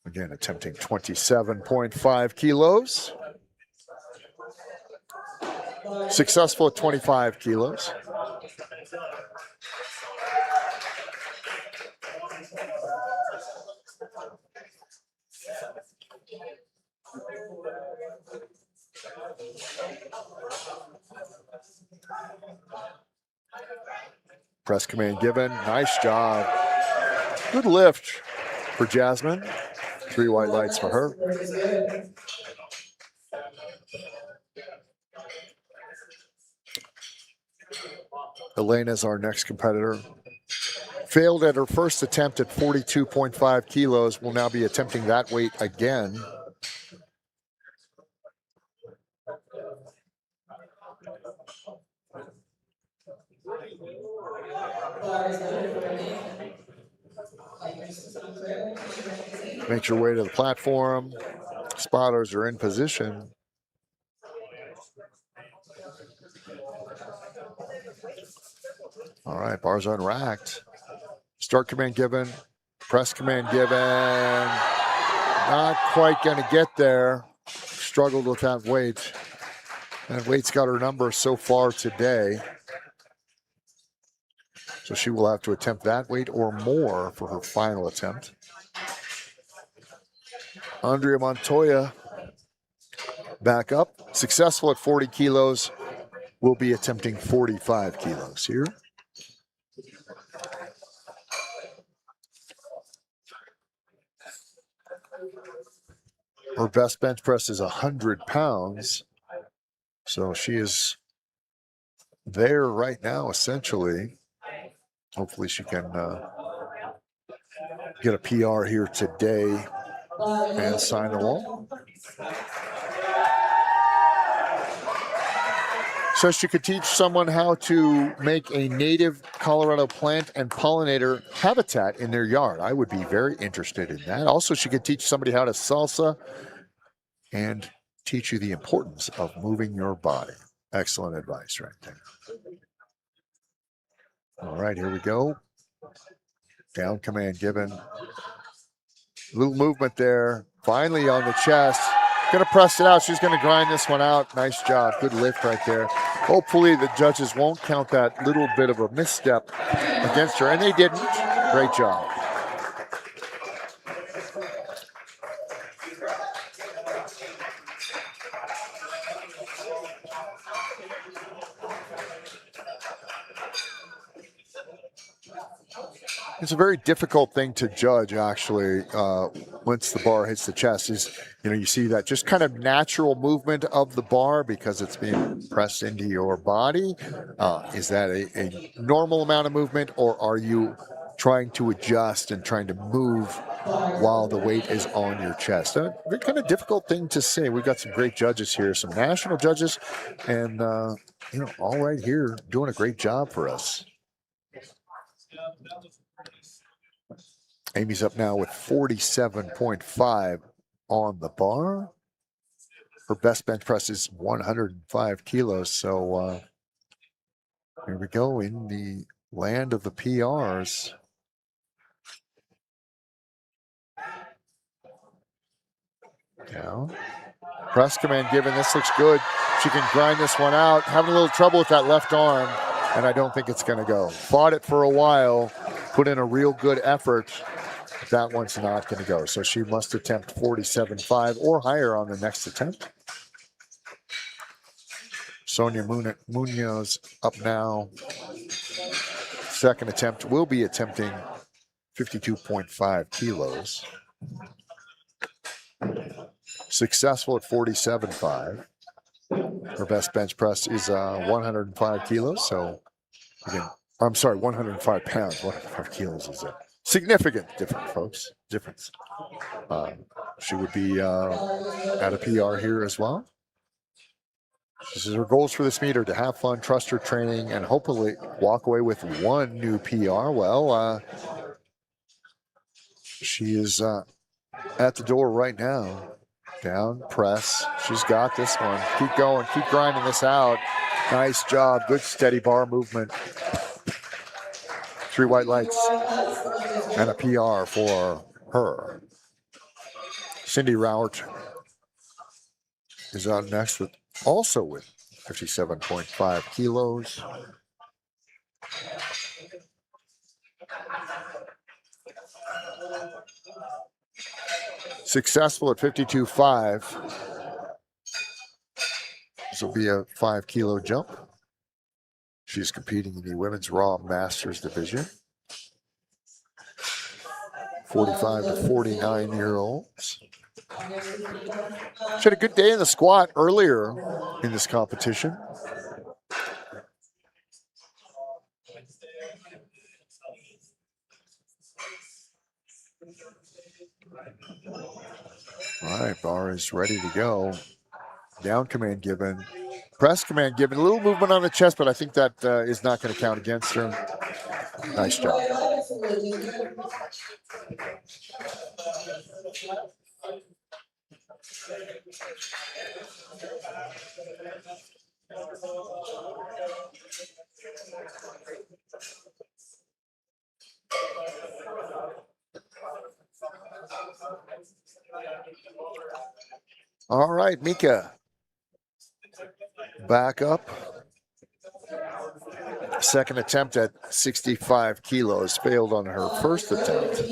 Again, attempting 27.5 kilos. Successful at 25 kilos. Press command given. Nice job. Good lift for Jasmine. 3 white lights for her. Elena's our next competitor. Failed at her first attempt at 42.5 kilos. Will now be attempting that weight again. Make your way to the platform. Spotters are in position. All right, bars unracked. Start command given. Press command given. Not quite going to get there. Struggled with that weight. And weight's got her number so far today. So she will have to attempt that weight or more for her final attempt. Andrea Montoya back up. Successful at 40 kilos. Will be attempting 45 kilos here. Her best bench press is 100 pounds. So she is there right now, essentially. Hopefully she can get a PR here today and sign the wall. So she could teach someone how to make a native Colorado plant and pollinator habitat in their yard. I would be very interested in that. Also, she could teach somebody how to salsa and teach you the importance of moving your body. Excellent advice right there. All right, here we go. Down command given. Little movement there. Finally on the chest. Going to press it out. She's going to grind this one out. Nice job. Good lift right there. Hopefully the judges won't count that little bit of a misstep against her, and they didn't. Great job. It's a very difficult thing to judge, actually, once the bar hits the chest. Is, you see that just kind of natural movement of the bar because it's being pressed into your body. Is that a normal amount of movement, or are you trying to adjust and trying to move while the weight is on your chest? A very kind of difficult thing to say. We've got some great judges here, some national judges, and all right here, doing a great job for us. Amy's up now with 47.5 on the bar. Her best bench press is 105 kilos. So here we go in the land of the PRs. Down. Press command given. This looks good. She can grind this one out. Having a little trouble with that left arm, and I don't think it's going to go. Fought it for a while, put in a real good effort. That one's not going to go. So she must attempt 47.5 or higher on the next attempt. Sonia Munoz up now. Second attempt will be attempting 52.5 kilos. Successful at 47.5. Her best bench press is 105 kilos. So, again, I'm sorry, 105 pounds. 105 kilos is a significant difference. She would be at a PR here as well. This is her goals for this meet are to have fun, trust her training, and hopefully walk away with one new PR. Well, she is at the door right now. Down, press. She's got this one. Keep going. Keep grinding this out. Nice job. Good steady bar movement. 3 white lights and a PR for her. Cindy Rauert is on next with 57.5 kilos. Successful at 52.5. This will be a 5 kilo jump. She's competing in the women's Raw Masters division. 45 to 49-year-olds. She had a good day in the squat earlier in this competition. All right, bar is ready to go. Down command given. Press command given. A little movement on the chest, but I think that is not going to count against her. Nice job. All right, Mika. back up. Second attempt at 65 kilos, failed on her first attempt.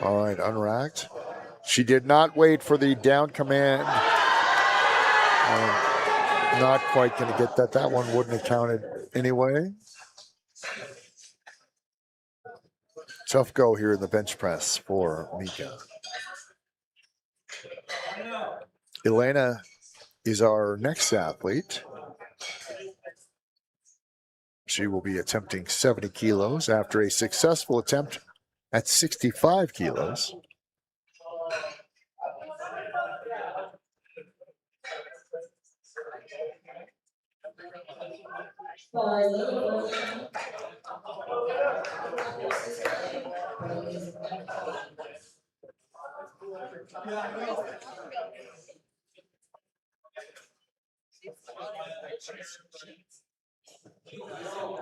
All right, unracked. She did not wait for the down command. Not quite going to get that. That one wouldn't have counted anyway. Tough go here in the bench press for Mika. Elena is our next athlete. She will be attempting 70 kilos after a successful attempt at 65 kilos.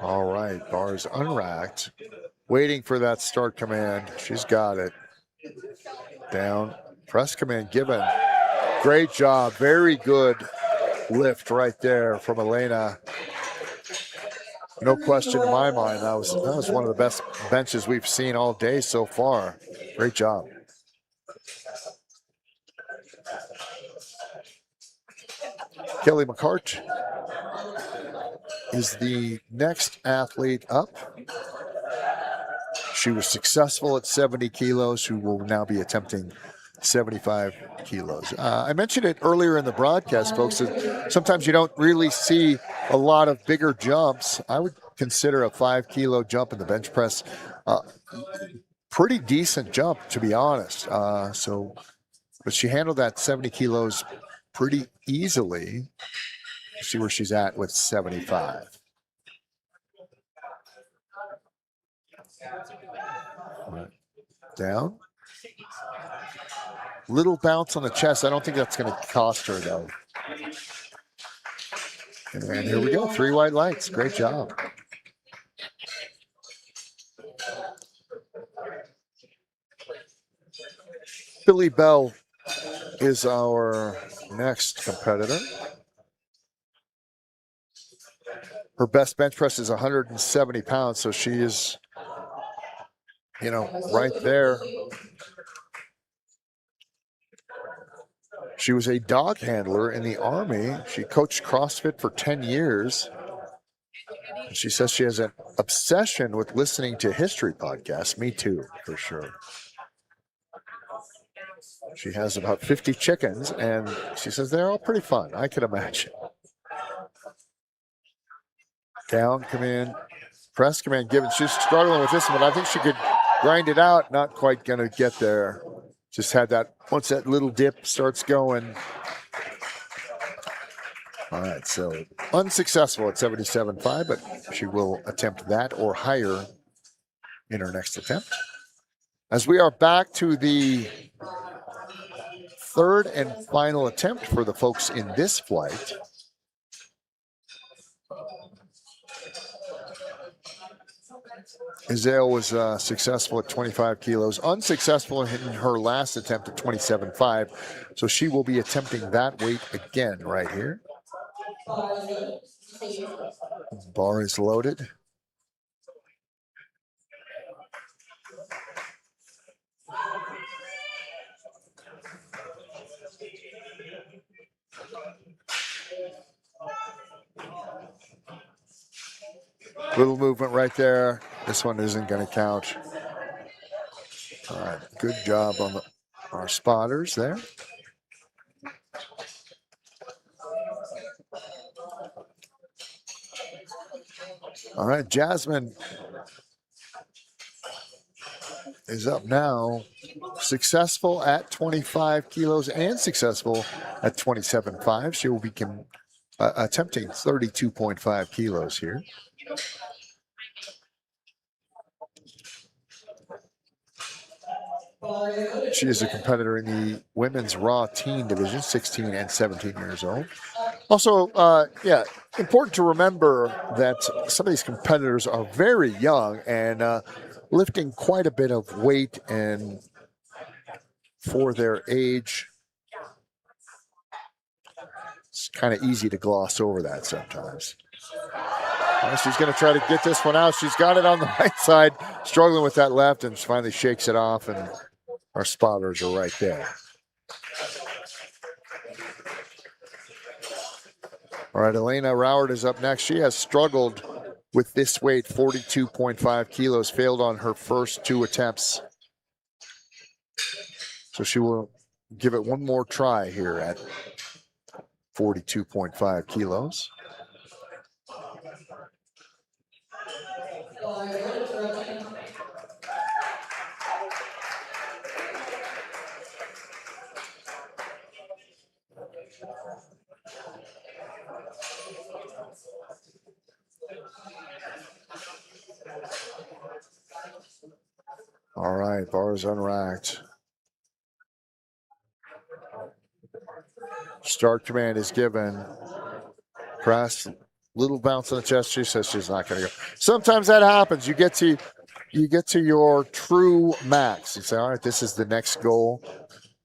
All right, bars unracked. Waiting for that start command. She's got it. Down. Press command given. Great job. Very good lift right there from Elena. No question in my mind. That was one of the best benches we've seen all day so far. Great job. Kelly McCart is the next athlete up. She was successful at 70 kilos. She will now be attempting 75 kilos. I mentioned it earlier in the broadcast, folks, that sometimes you don't really see a lot of bigger jumps. I would consider a 5 kilo jump in the bench press pretty decent jump, to be honest. But she handled that 70 kilos pretty easily. See where she's at with 75. Down. Little bounce on the chest. I don't think that's going to cost her, though. And here we go. 3 white lights. Great job. Billy Bell is our next competitor. Her best bench press is 170 pounds, so she is, right there. She was a dog handler in the Army. She coached CrossFit for 10 years. She says she has an obsession with listening to history podcasts. Me too, for sure. She has about 50 chickens, and she says they're all pretty fun. I can imagine. Down command, press command given. She's struggling with this one. I think she could grind it out. Not quite going to get there. Just had that, once that little dip starts going. All right, so unsuccessful at 77.5, but she will attempt that or higher in her next attempt. As we are back to the third and final attempt for the folks in this flight. Izale was successful at 25 kilos, unsuccessful in her last attempt at 27.5. So she will be attempting that weight again right here. Bar is loaded. Little movement right there. This one isn't going to count. All right, good job on our spotters there. All right, Jasmine is up now. Successful at 25 kilos and successful at 27.5. She will be attempting 32.5 kilos here. She is a competitor in the women's Raw teen division, 16 and 17 years old. Also, important to remember that some of these competitors are very young and lifting quite a bit of weight, and for their age, it's kind of easy to gloss over that sometimes. Well, she's going to try to get this one out. She's got it on the right side, struggling with that left, and finally shakes it off, and our spotters are right there. All right, Elena Roward is up next. She has struggled with this weight, 42.5 kilos, failed on her first 2 attempts. So she will give it one more try here at 42.5 kilos. All right, bars unracked. Start command is given. Press, little bounce on the chest. She says she's not going to go. Sometimes that happens. You get to your true max. You say, all right, this is the next goal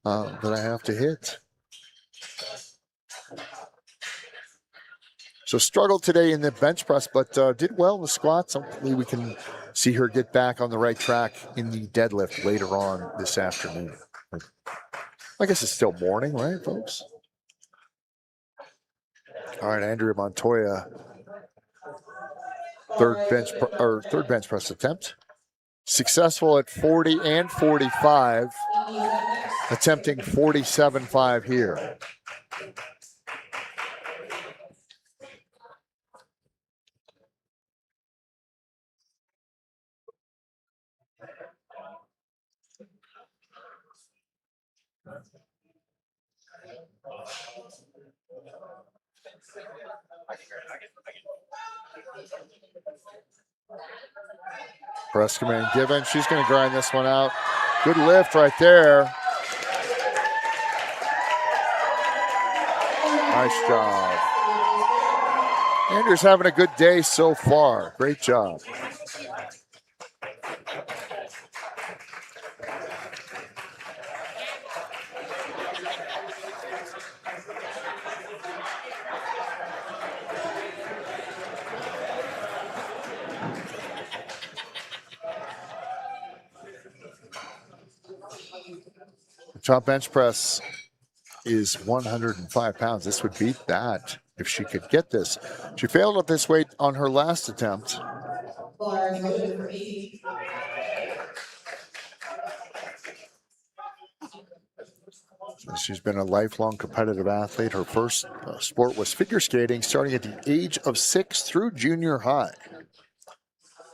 that I have to hit. So struggled today in the bench press, but did well in the squats. Hopefully we can see her get back on the right track in the deadlift later on this afternoon. I guess it's still morning, right, folks? All right, Andrea Montoya, third bench press attempt. Successful at 40 and 45, attempting 47.5 here. Press command given. She's going to grind this one out. Good lift right there. Nice job. Andrew's having a good day so far. Great job. The top bench press is 105 pounds. This would beat that if she could get this. She failed at this weight on her last attempt. She's been a lifelong competitive athlete. Her first sport was figure skating, starting at the age of 6 through junior high.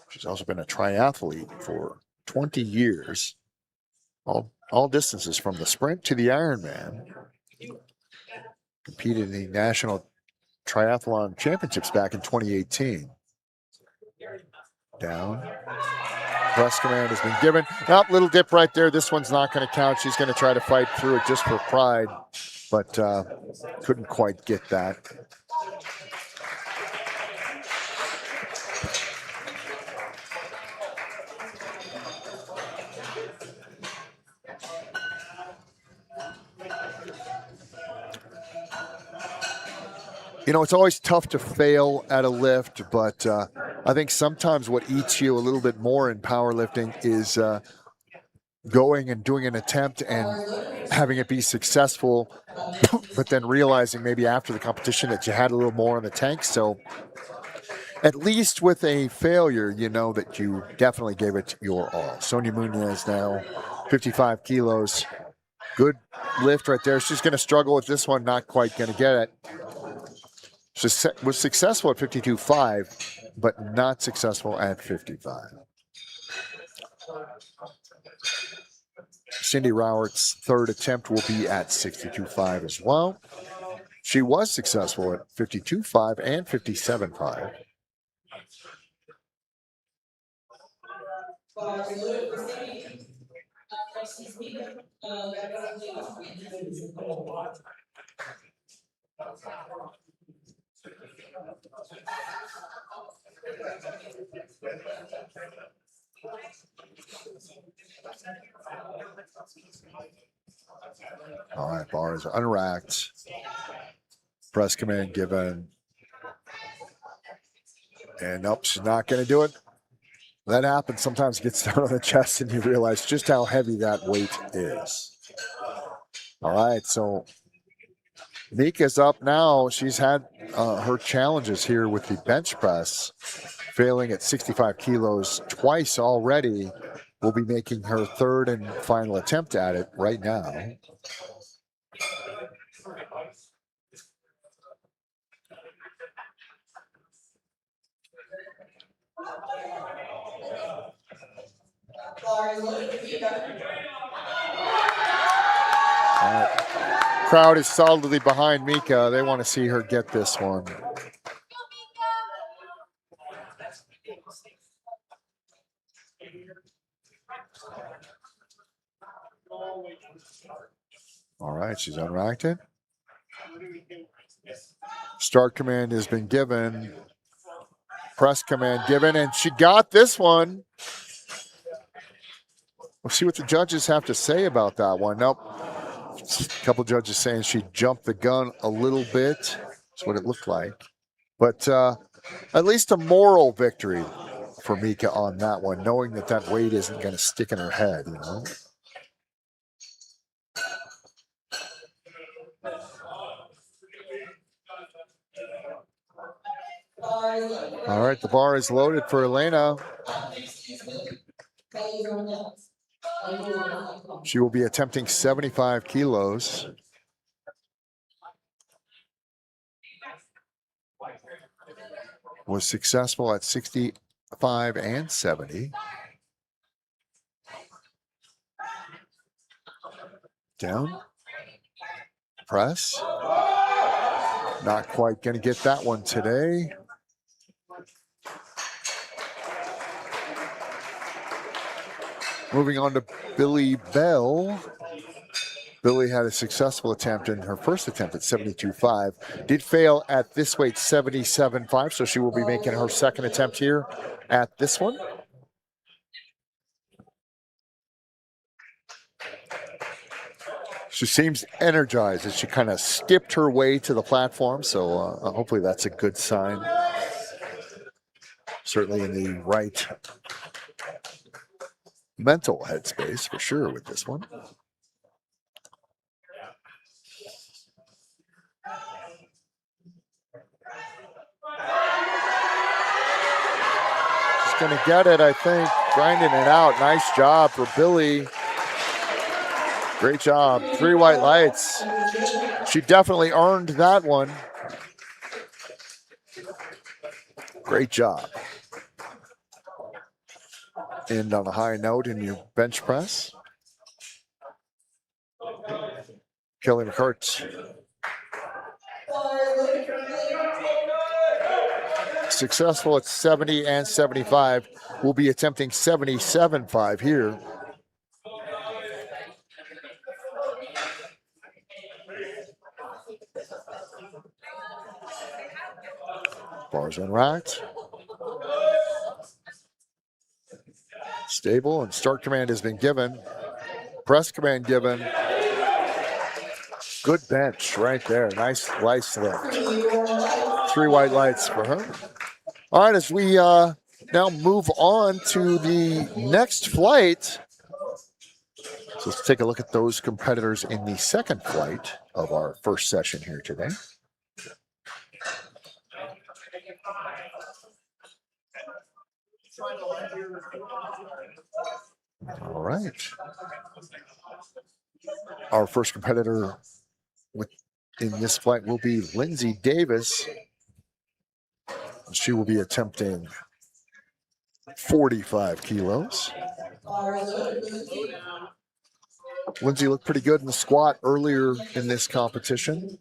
She's also been a triathlete for 20 years, all distances from the sprint to the Ironman. Competed in the National Triathlon Championships back in 2018. Down. Press command has been given. Nope, little dip right there. This one's not going to count. She's going to try to fight through it just for pride, but couldn't quite get that. You know, it's always tough to fail at a lift, but I think sometimes what eats you a little bit more in powerlifting is going and doing an attempt and having it be successful, but then realizing maybe after the competition that you had a little more in the tank. So at least with a failure, you know that you definitely gave it your all. Sonia Munoz now, 55 kilos. Good lift right there. She's going to struggle with this one, not quite going to get it. She was successful at 52.5, but not successful at 55. Cindy Rowert's third attempt will be at 62.5 as well. She was successful at 52.5 and 57.5. All right, bar is unracked. Press command given. And nope, she's not going to do it. That happens. Sometimes it gets down on the chest and you realize just how heavy that weight is. All right, so Mika's up now. She's had her challenges here with the bench press, failing at 65 kilos twice already. Will be making her third and final attempt at it right now. All right. Crowd is solidly behind Mika. They want to see her get this one. All right, she's unracked it. Start command has been given. Press command given, and she got this one. We'll see what the judges have to say about that one. Nope. A couple judges saying she jumped the gun a little bit. That's what it looked like. But at least a moral victory for Mika on that one, knowing that that weight isn't going to stick in her head, you know. All right, the bar is loaded for Elena. She will be attempting 75 kilos. Was successful at 65 and 70. Down. Press. Not quite going to get that one today. Moving on to Billy Bell. Billy had a successful attempt in her first attempt at 72.5. Did fail at this weight, 77.5, so she will be making her second attempt here at this one. She seems energized as she kind of skipped her way to the platform, so hopefully that's a good sign. Certainly in the right mental headspace for sure with this one. She's going to get it, I think. Grinding it out. Nice job for Billy. Great job. 3 white lights. She definitely earned that one. Great job. End on a high note in your bench press. Kelly McCart. Successful at 70 and 75. Will be attempting 77.5 here. Bars unracked. Stable, and start command has been given. Press command given. Good bench right there. Nice light lift. 3 white lights for her. All right, as we now move on to the next flight. So let's take a look at those competitors in the second flight of our first session here today. All right. Our first competitor in this flight will be Lindsay Davis. She will be attempting 45 kilos. Lindsay looked pretty good in the squat earlier in this competition.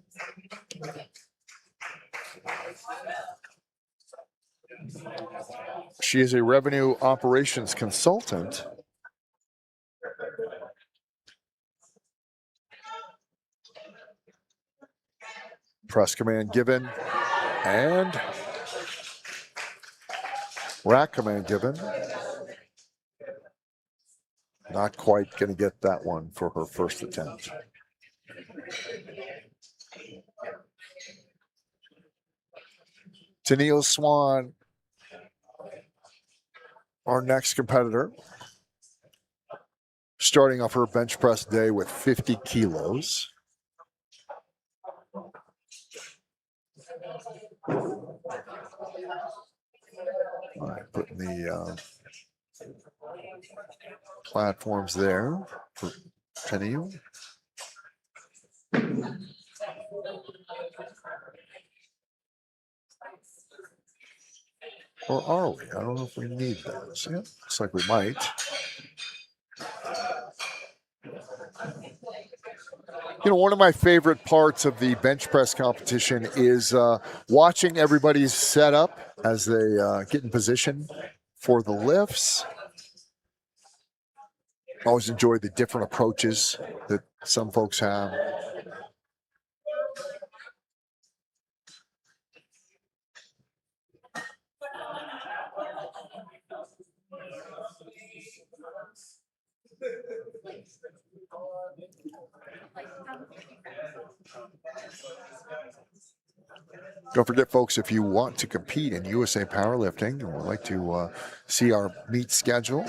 She is a revenue operations consultant. Press command given. And rack command given. Not quite going to get that one for her first attempt. Tennille Swan, our next competitor, starting off her bench press day with 50 kilos. All right, putting the platforms there for Tennille. Or are we? I don't know if we need those. Yeah, looks like we might. You know, one of my favorite parts of the bench press competition is watching everybody's setup as they get in position for the lifts. I always enjoy the different approaches that some folks have. Don't forget, folks, if you want to compete in USA Powerlifting and would like to see our meet schedule,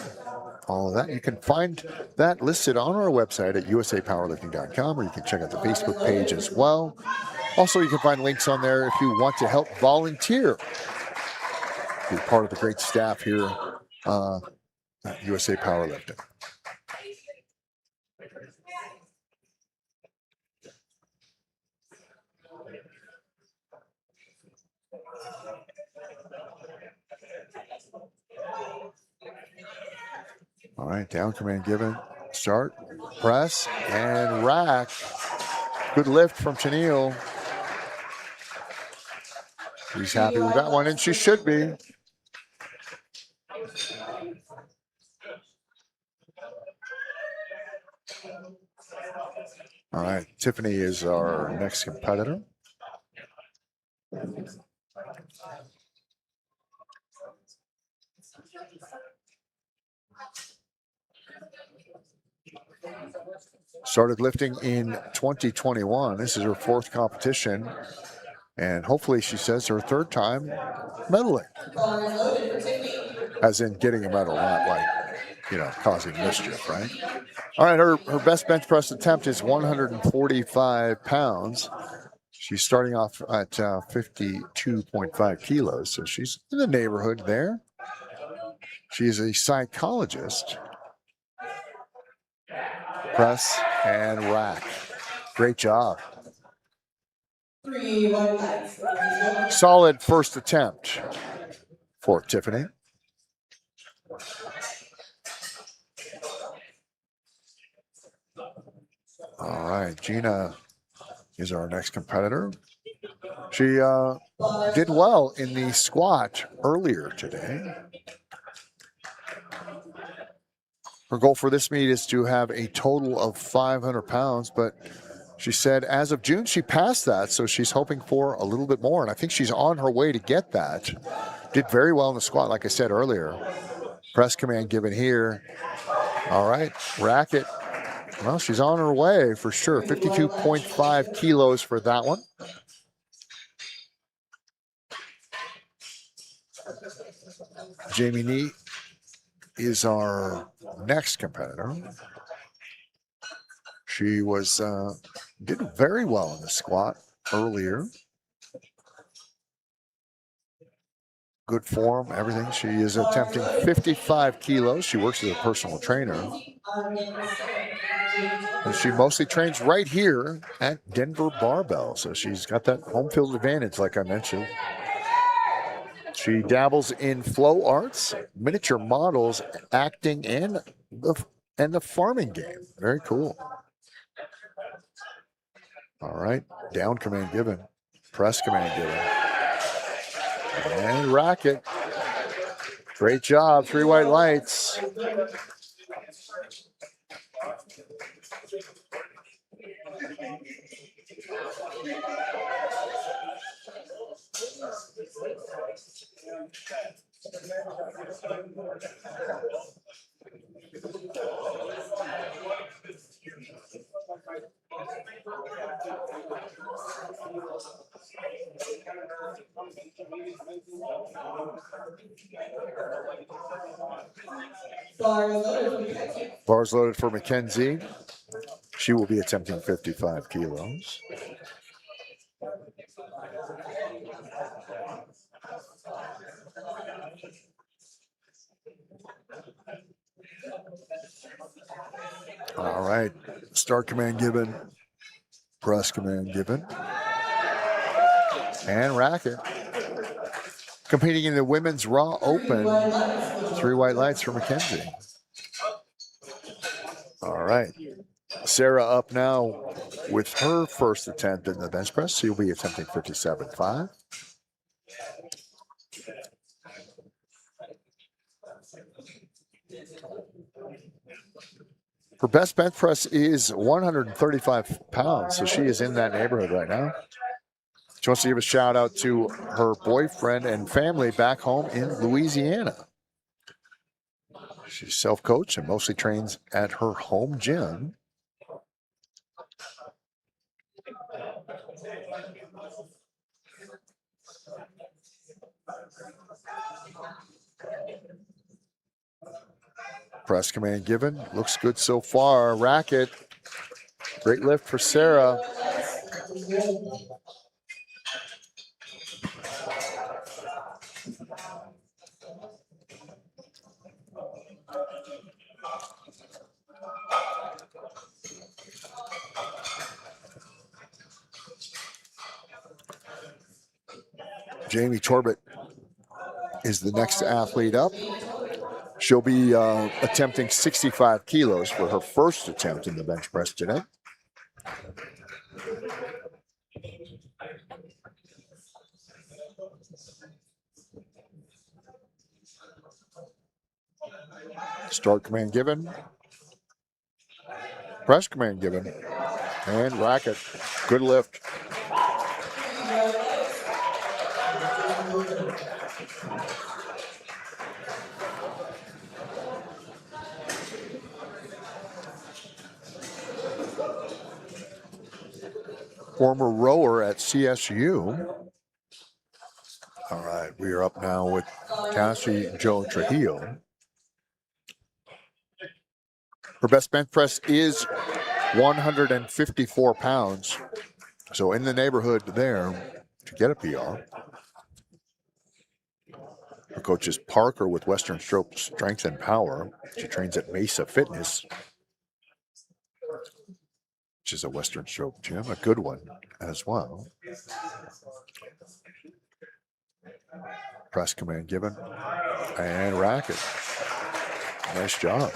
all of that, you can find that listed on our website at usapowerlifting.com, or you can check out the Facebook page as well. Also, you can find links on there if you want to help volunteer, be part of the great staff here at USA Powerlifting. All right, down command given. Start, press, and rack. Good lift from Tennille. She's happy with that one, and she should be. All right, Tiffany is our next competitor. Started lifting in 2021. This is her fourth competition, and hopefully, she says, her third time medaling. As in getting a medal, not like, you know, causing mischief, right? All right, her best bench press attempt is 145 pounds. She's starting off at 52.5 kilos, so she's in the neighborhood there. She's a psychologist. Press and rack. Great job. Solid first attempt for Tiffany. All right, Gina is our next competitor. She did well in the squat earlier today. Her goal for this meet is to have a total of 500 pounds, but she said as of June, she passed that, so she's hoping for a little bit more, and I think she's on her way to get that. Did very well in the squat, like I said earlier. Press command given here. All right, rack it. Well, she's on her way for sure. 52.5 kilos for that one. Jamie Nee is our next competitor. She was did very well in the squat earlier. Good form, everything. She is attempting 55 kilos. She works as a personal trainer. And she mostly trains right here at Denver Barbell. So she's got that home field advantage, like I mentioned. She dabbles in flow arts, miniature models, acting, and the farming game. Very cool. All right, down command given, press command given, and racket. Great job, 3 white lights. Bars loaded for Mackenzie. She will be attempting 55 kilos. All right. Start command given. Press command given. And racket. Competing in the women's Raw Open. 3 white lights for Mackenzie. All right. Sarah up now with her first attempt in the bench press. She'll be attempting 57.5. Her best bench press is 135 pounds, so she is in that neighborhood right now. She wants to give a shout out to her boyfriend and family back home in Louisiana. She's self-coached and mostly trains at her home gym. Press command given. Looks good so far. Racket. Great lift for Sarah. Jamie Torbett is the next athlete up. She'll be attempting 65 kilos for her first attempt in the bench press today. Start command given. Press command given. And racket. Good lift. Former rower at CSU. All right, we are up now with Cassie Jo Trujillo. Her best bench press is 154 pounds. So in the neighborhood there to get a PR. Her coach is Parker with Western Stroke Strength and Power. She trains at Mesa Fitness, which is a Western Stroke gym, a good one as well. Press command given. And racket. Nice job.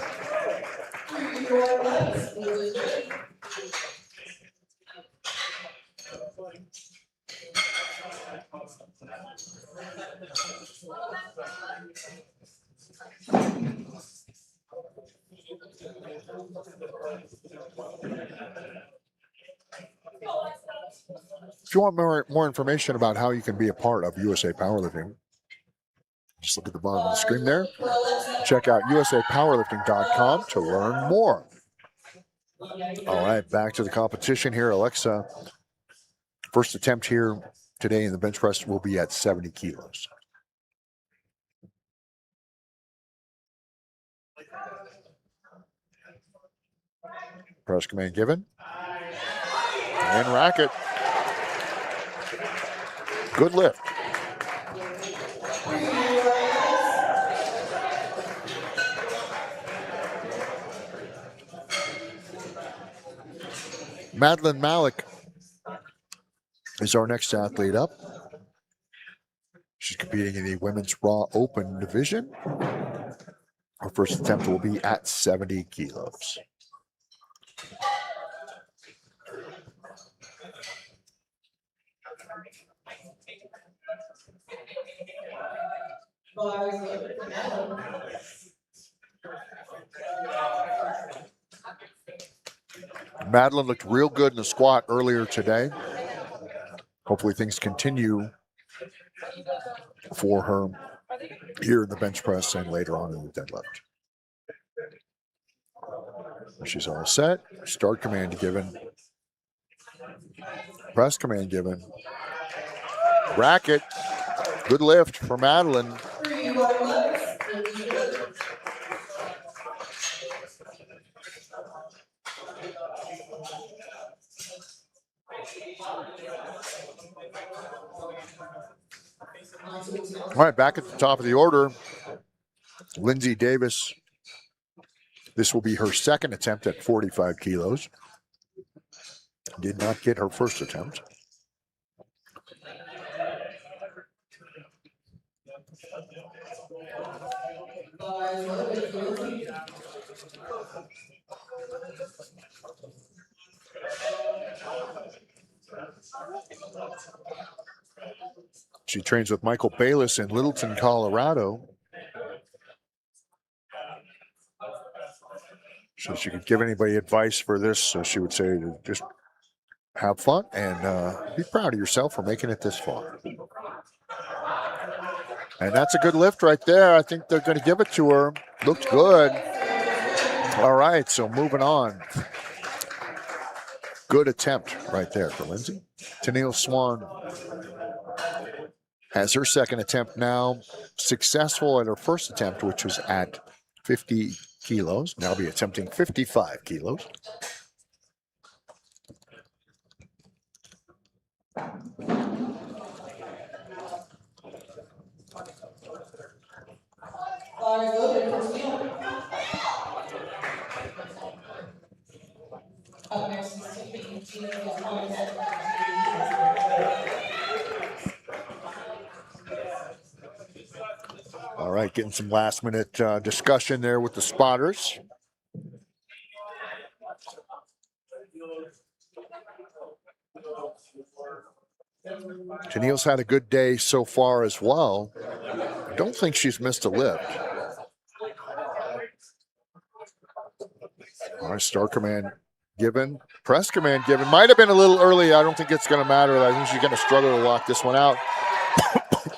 If you want more information about how you can be a part of USA Powerlifting, just look at the bottom of the screen there. Check out usapowerlifting.com to learn more. All right, back to the competition here. Alexa, first attempt here today in the bench press will be at 70 kilos. Press command given. And racket. Good lift. Madeline Malik is our next athlete up. She's competing in the Women's Raw Open division. Her first attempt will be at 70 kilos. Madeline looked real good in the squat earlier today. Hopefully things continue for her here in the bench press and later on in the deadlift. She's all set. Start command given. Press command given. Racket. Good lift for Madeline. 3 water lifts will be delivered. All right, back at the top of the order, Lindsay Davis. This will be her second attempt at 45 kilos. Did not get her first attempt. Bars loaded for Lindsay. She trains with Michael Bayless in Littleton, Colorado. So she could give anybody advice for this. So she would say, to just have fun and be proud of yourself for making it this far. And that's a good lift right there. I think they're going to give it to her. Looked good. All right, so moving on. Good attempt right there for Lindsay. Tennille Swan has her second attempt now. Successful at her first attempt, which was at 50 kilos. Now be attempting 55 kilos. Bars loaded for Steele. Up next is Tiffany. She has 1 set. All right, getting some last minute discussion there with the spotters. Tennille's had a good day so far as well. I don't think she's missed a lift. All right, start command given. Press command given. Might have been a little early. I don't think it's going to matter. I think she's going to struggle to lock this one out.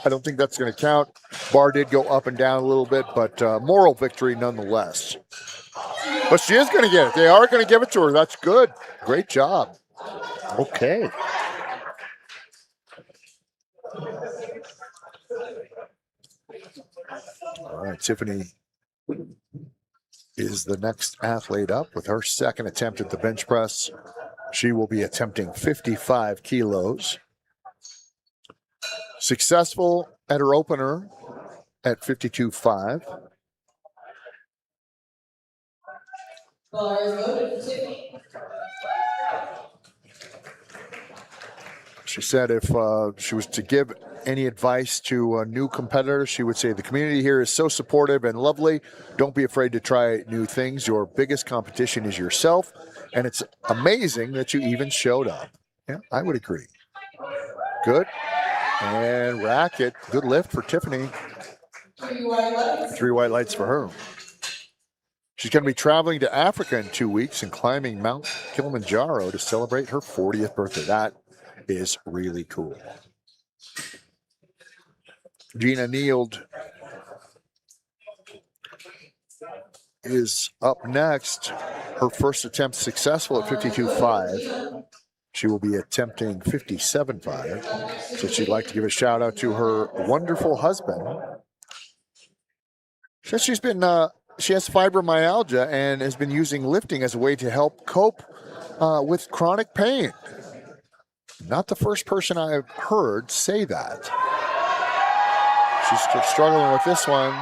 I don't think that's going to count. Bar did go up and down a little bit, but moral victory nonetheless. But she is going to get it. They are going to give it to her. That's good. Great job. Okay. All right, Tiffany is the next athlete up with her second attempt at the bench press. She will be attempting 55 kilos. Successful at her opener at 52.5. Bars loaded for Tiffany. She said if she was to give any advice to a new competitor, she would say the community here is so supportive and lovely. Don't be afraid to try new things. Your biggest competition is yourself, and it's amazing that you even showed up. Yeah, I would agree. Good. And racket. Good lift for Tiffany. 3 white lights. 3 white lights for her. She's going to be traveling to Africa in 2 weeks and climbing Mount Kilimanjaro to celebrate her 40th birthday. That is really cool. Gina Neild is up next. Her first attempt successful at 52.5. She will be attempting 57.5. So she'd like to give a shout out to her wonderful husband. Since she's been, she has fibromyalgia and has been using lifting as a way to help cope with chronic pain. Not the first person I've heard say that. She's still struggling with this one.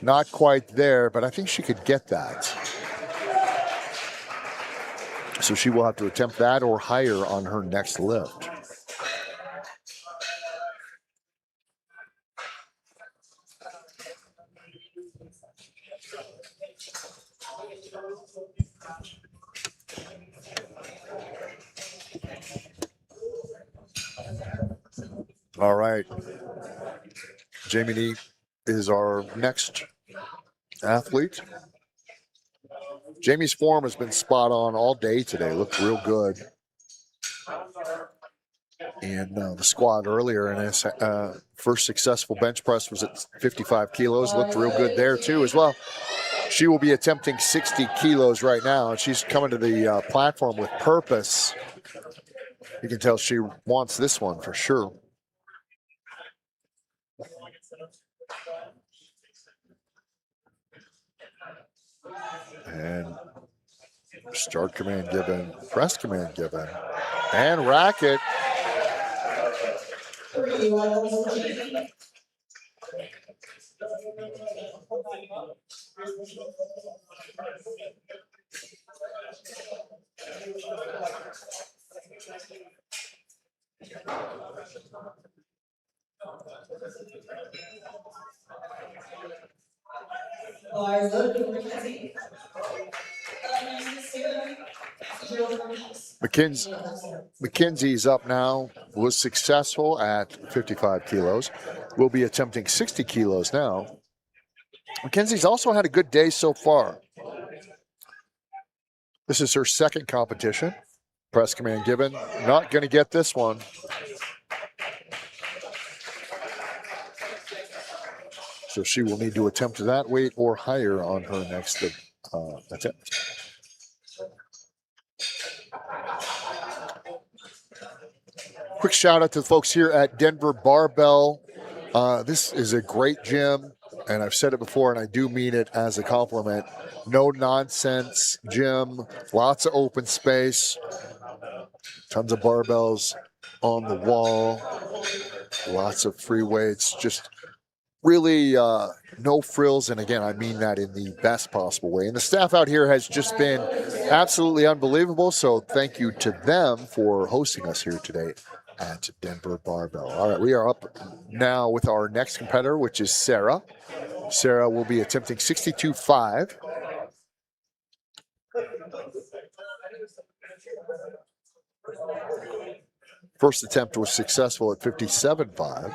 Not quite there, but I think she could get that. So she will have to attempt that or higher on her next lift. All right. Jamie Nee is our next athlete. Jamie's form has been spot on all day today. Looked real good in the squat earlier. And his first successful bench press was at 55 kilos. Looked real good there too as well. She will be attempting 60 kilos right now. And she's coming to the platform with purpose. You can tell she wants this one for sure. And start command given, press command given, and racket. 3 white levels for Gigi. Bars loaded for Mackenzie. Up next is Sarah. Zero for Max. McKenzie's up now, was successful at 55 kilos. Will be attempting 60 kilos now. McKenzie's also had a good day so far. This is her second competition. Press command given. Not going to get this one. So she will need to attempt that weight or higher on her next attempt. Quick shout out to the folks here at Denver Barbell. This is a great gym, and I've said it before, and I do mean it as a compliment. No nonsense gym, lots of open space, tons of barbells on the wall, lots of free weights, just really no frills. And again, I mean that in the best possible way. And the staff out here has just been absolutely unbelievable. So thank you to them for hosting us here today at Denver Barbell. All right, we are up now with our next competitor, which is Sarah. Sarah will be attempting 62.5. First attempt was successful at 57.5.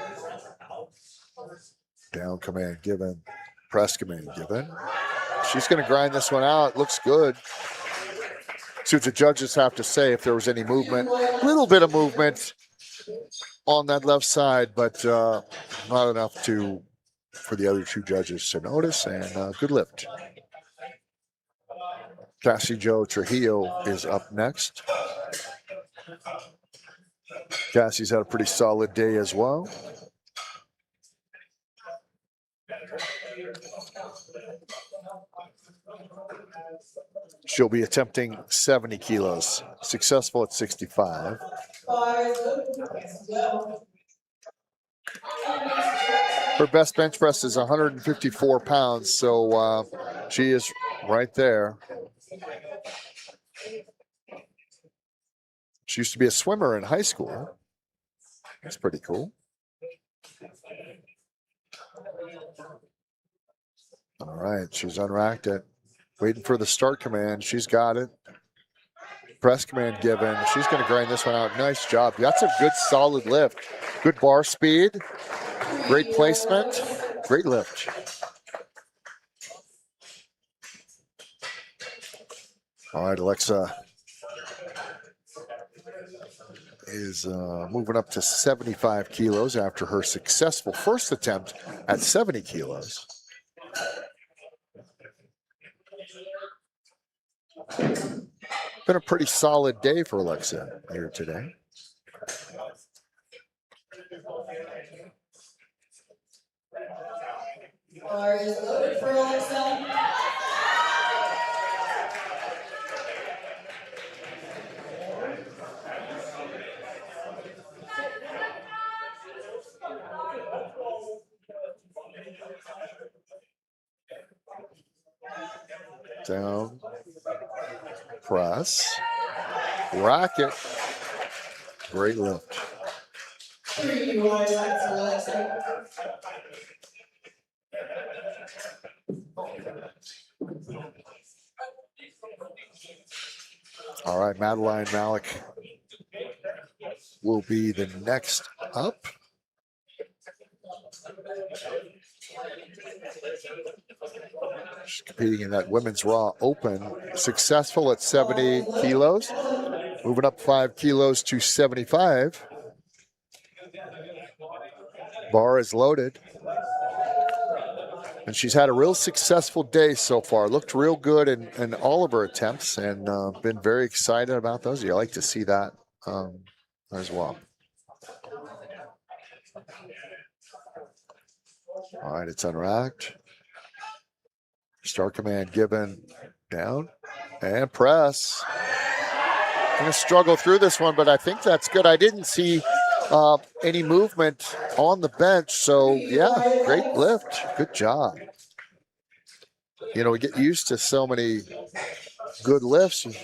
Down command given, press command given. She's going to grind this one out. Looks good. See what the judges have to say if there was any movement. A little bit of movement on that left side, but not enough for the other two judges to notice. And good lift. Cassie Jo Trujillo is up next. Cassie's had a pretty solid day as well. She'll be attempting 70 kilos, successful at 65. Her best bench press is 154 pounds, so she is right there. She used to be a swimmer in high school. That's pretty cool. All right, she's unracked it. Waiting for the start command. She's got it. Press command given. She's going to grind this one out. Nice job. That's a good, solid lift. Good bar speed. Great placement. Great lift. All right, Alexa is moving up to 75 kilos after her successful first attempt at 70 kilos. Been a pretty solid day for Alexa here today. Bar is loaded for Alexa. Down, press, racket, great lift. 3 wide levels for Alexa. All right, Madeline Malik will be the next up. She's competing in that women's Raw Open. Successful at 70 kilos. Moving up 5 kilos to 75. Bar is loaded. And she's had a real successful day so far. Looked real good in all of her attempts and been very excited about those. You like to see that as well. All right, it's unracked. Start command given. Down and press. Going to struggle through this one, but I think that's good. I didn't see any movement on the bench. So, yeah, great lift. Good job. You know, we get used to so many good lifts, and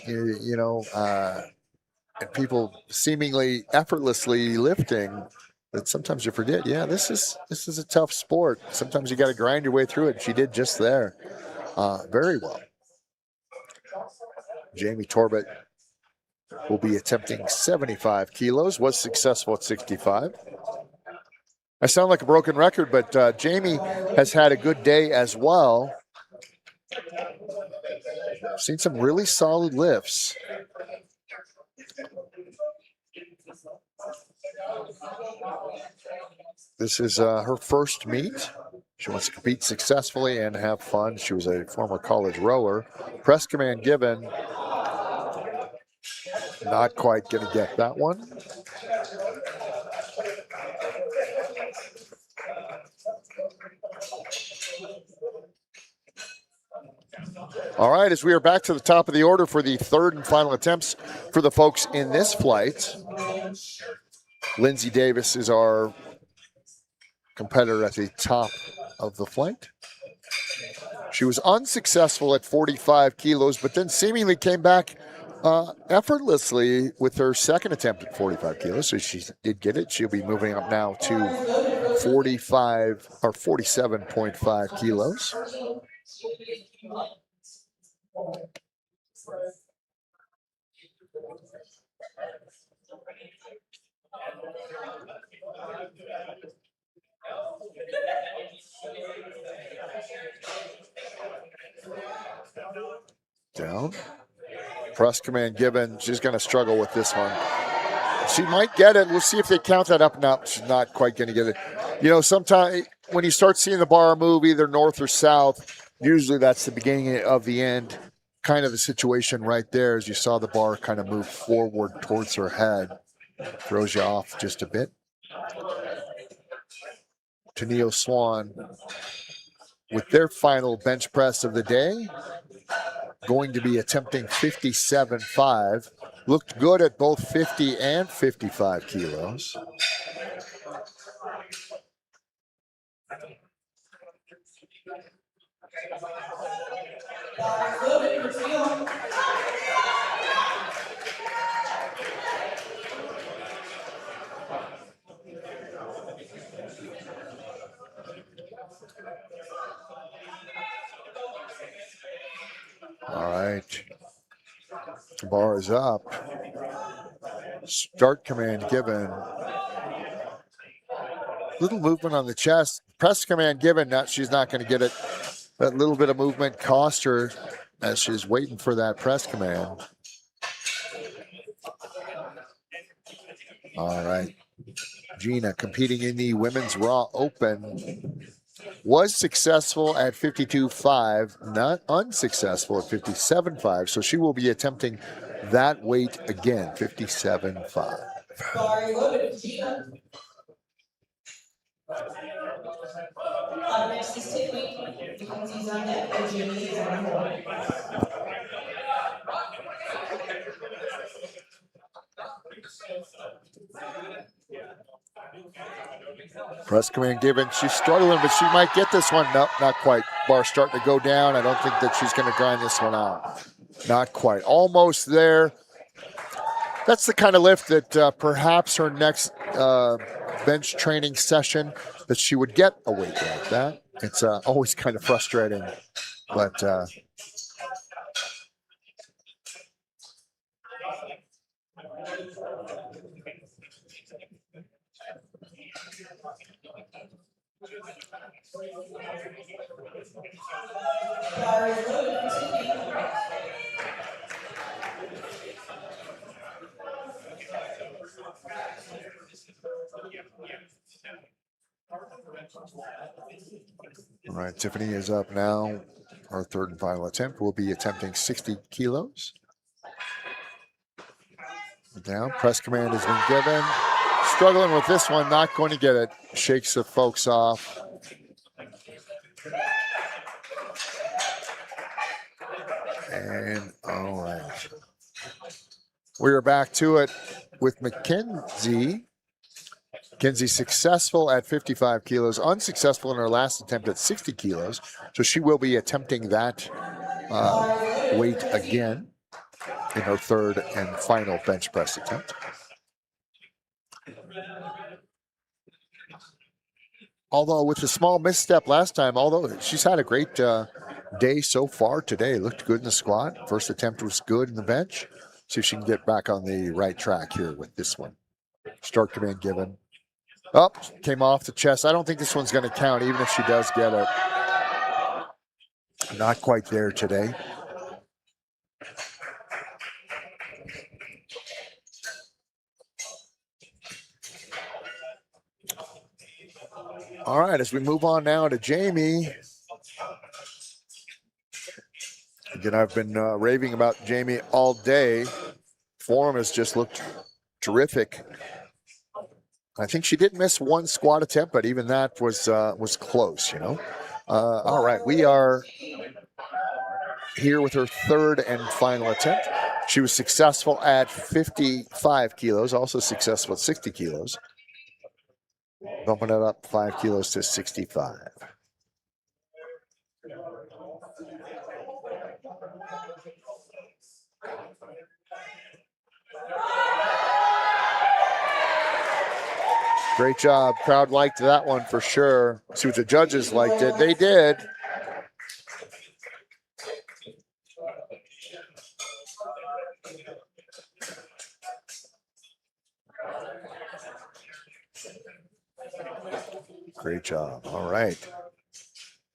people seemingly effortlessly lifting, but sometimes you forget, this is a tough sport. Sometimes you got to grind your way through it. She did just there. Very well. Jamie Torbett will be attempting 75 kilos, was successful at 65. I sound like a broken record, but Jamie has had a good day as well. Seen some really solid lifts. This is her first meet. She wants to compete successfully and have fun. She was a former college rower. Press command given. Not quite going to get that one. All right, as we are back to the top of the order for the third and final attempts for the folks in this flight. Lindsay Davis is our competitor at the top of the flight. She was unsuccessful at 45 kilos, but then seemingly came back effortlessly with her second attempt at 45 kilos. So she did get it. She'll be moving up now to 45 or 47.5 kilos. Down. Press command given. She's going to struggle with this one. She might get it. We'll see if they count that up. No, she's not quite going to get it. You know, sometimes when you start seeing the bar move either north or south, usually that's the beginning of the end. Kind of the situation right there as you saw the bar kind of move forward towards her head. Throws you off just a bit. Tennille Swan with their final bench press of the day. Going to be attempting 57.5. Looked good at both 50 and 55 kilos. All right. Bar is up. Start command given. Little movement on the chest. Press command given. She's not going to get it. That little bit of movement cost her as she's waiting for that press command. All right. Gina competing in the Women's Raw Open. Was successful at 52.5, not unsuccessful at 57.5. So she will be attempting that weight again, 57.5. Bar loaded, Gina. Up next is Tiffany. Mackenzie's on deck and Jamie is on hold. Press command given. She's struggling, but she might get this one. Nope, not quite. Bar starting to go down. I don't think that she's going to grind this one out. Not quite. Almost there. That's the kind of lift that perhaps her next bench training session that she would get a weight like that. It's always kind of frustrating, but Bar is loaded for Tiffany. all right, Tiffany is up now. Our third and final attempt will be attempting 60 kilos. Down, press command has been given. Struggling with this one, not going to get it. Shakes the folks off. And all right. We're back to it with Mackenzie. Mackenzie successful at 55 kilos, unsuccessful in her last attempt at 60 kilos. So she will be attempting that weight again in her third and final bench press attempt. Although with the small misstep last time, although she's had a great day so far today. Looked good in the squat. First attempt was good in the bench. See if she can get back on the right track here with this one. Start command given. Up, came off the chest. I don't think this one's going to count, even if she does get it. Not quite there today. All right, as we move on now to Jamie. Again, I've been raving about Jamie all day. Form has just looked terrific. I think she did miss one squat attempt, but even that was close, you know. All right, we are here with her third and final attempt. She was successful at 55 kilos, also successful at 60 kilos. Bumping it up 5 kilos to 65. Great job. Crowd liked that one for sure. See what the judges liked it. They did. Great job. All right.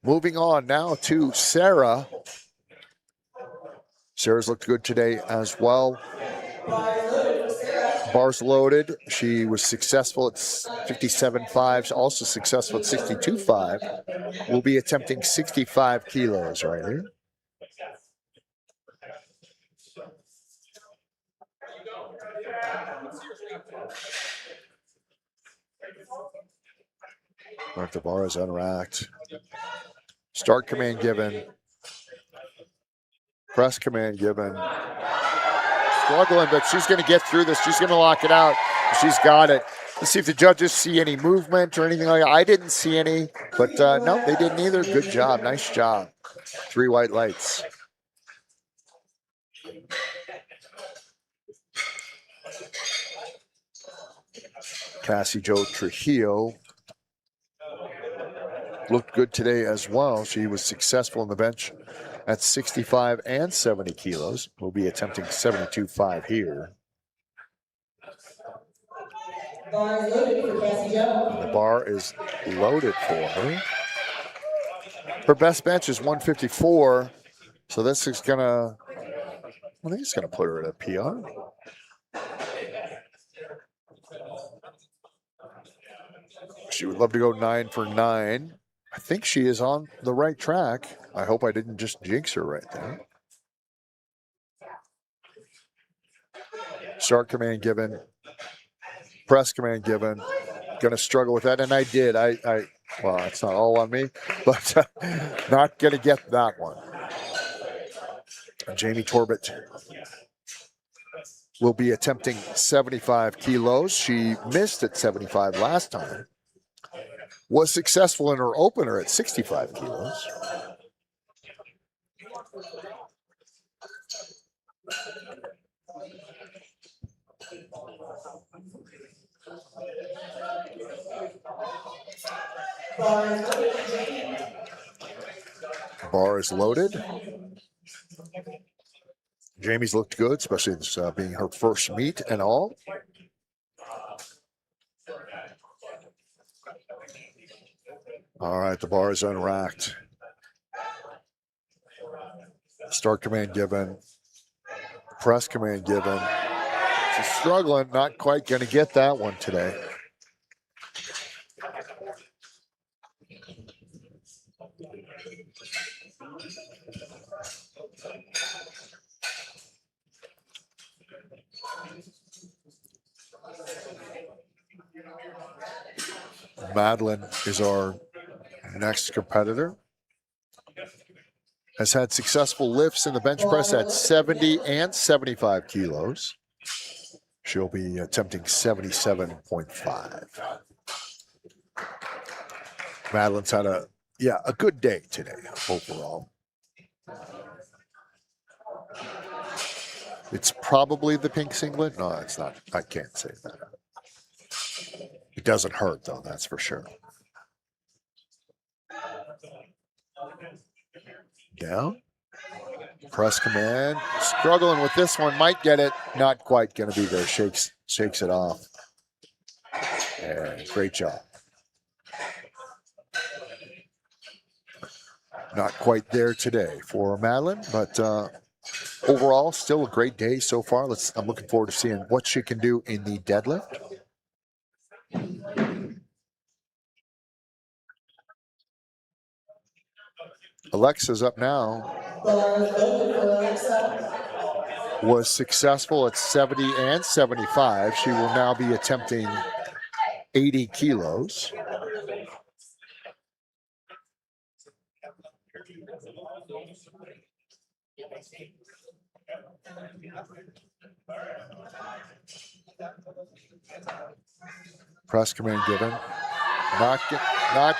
Moving on now to Sarah. Sarah's looked good today as well. Bars loaded. She was successful at 57.5. Also successful at 62.5. We'll be attempting 65 kilos right here. Mark the bar is unracked. Start command given. Press command given. Struggling, but she's going to get through this. She's going to lock it out. She's got it. Let's see if the judges see any movement or anything like that. I didn't see any, but no, they didn't either. Good job. Nice job. 3 white lights. Cassie Jo Trujillo looked good today as well. She was successful on the bench at 65 and 70 kilos. We'll be attempting 72.5 here. Bar is loaded for Cassie Jo. And the bar is loaded for her. Her best bench is 154. So this is going to, I think it's going to put her at a PR. She would love to go 9 for 9. I think she is on the right track. I hope I didn't just jinx her right there. Start command given. Press command given. Going to struggle with that, and I did. Well, it's not all on me, but not going to get that one. Jamie Torbett will be attempting 75 kilos. She missed at 75 last time. Was successful in her opener at 65 kilos. Bar is loaded. Jamie's looked good, especially this being her first meet and all. All right, the bar is unracked. Start command given. Press command given. She's struggling, not quite going to get that one today. Madeline is our next competitor. has had successful lifts in the bench press at 70 and 75 kilos. She'll be attempting 77.5. Madeline's had a good day today overall. It's probably the pink singlet. No, it's not. I can't say that. It doesn't hurt, though, that's for sure. Down. Press command. Struggling with this one. Might get it. Not quite going to be there. Shakes it off. And great job. Not quite there today for Madeline, but overall, still a great day so far. I'm looking forward to seeing what she can do in the deadlift. Alexa's up now. Was successful at 70 and 75. She will now be attempting 80 kilos. Press command given. Not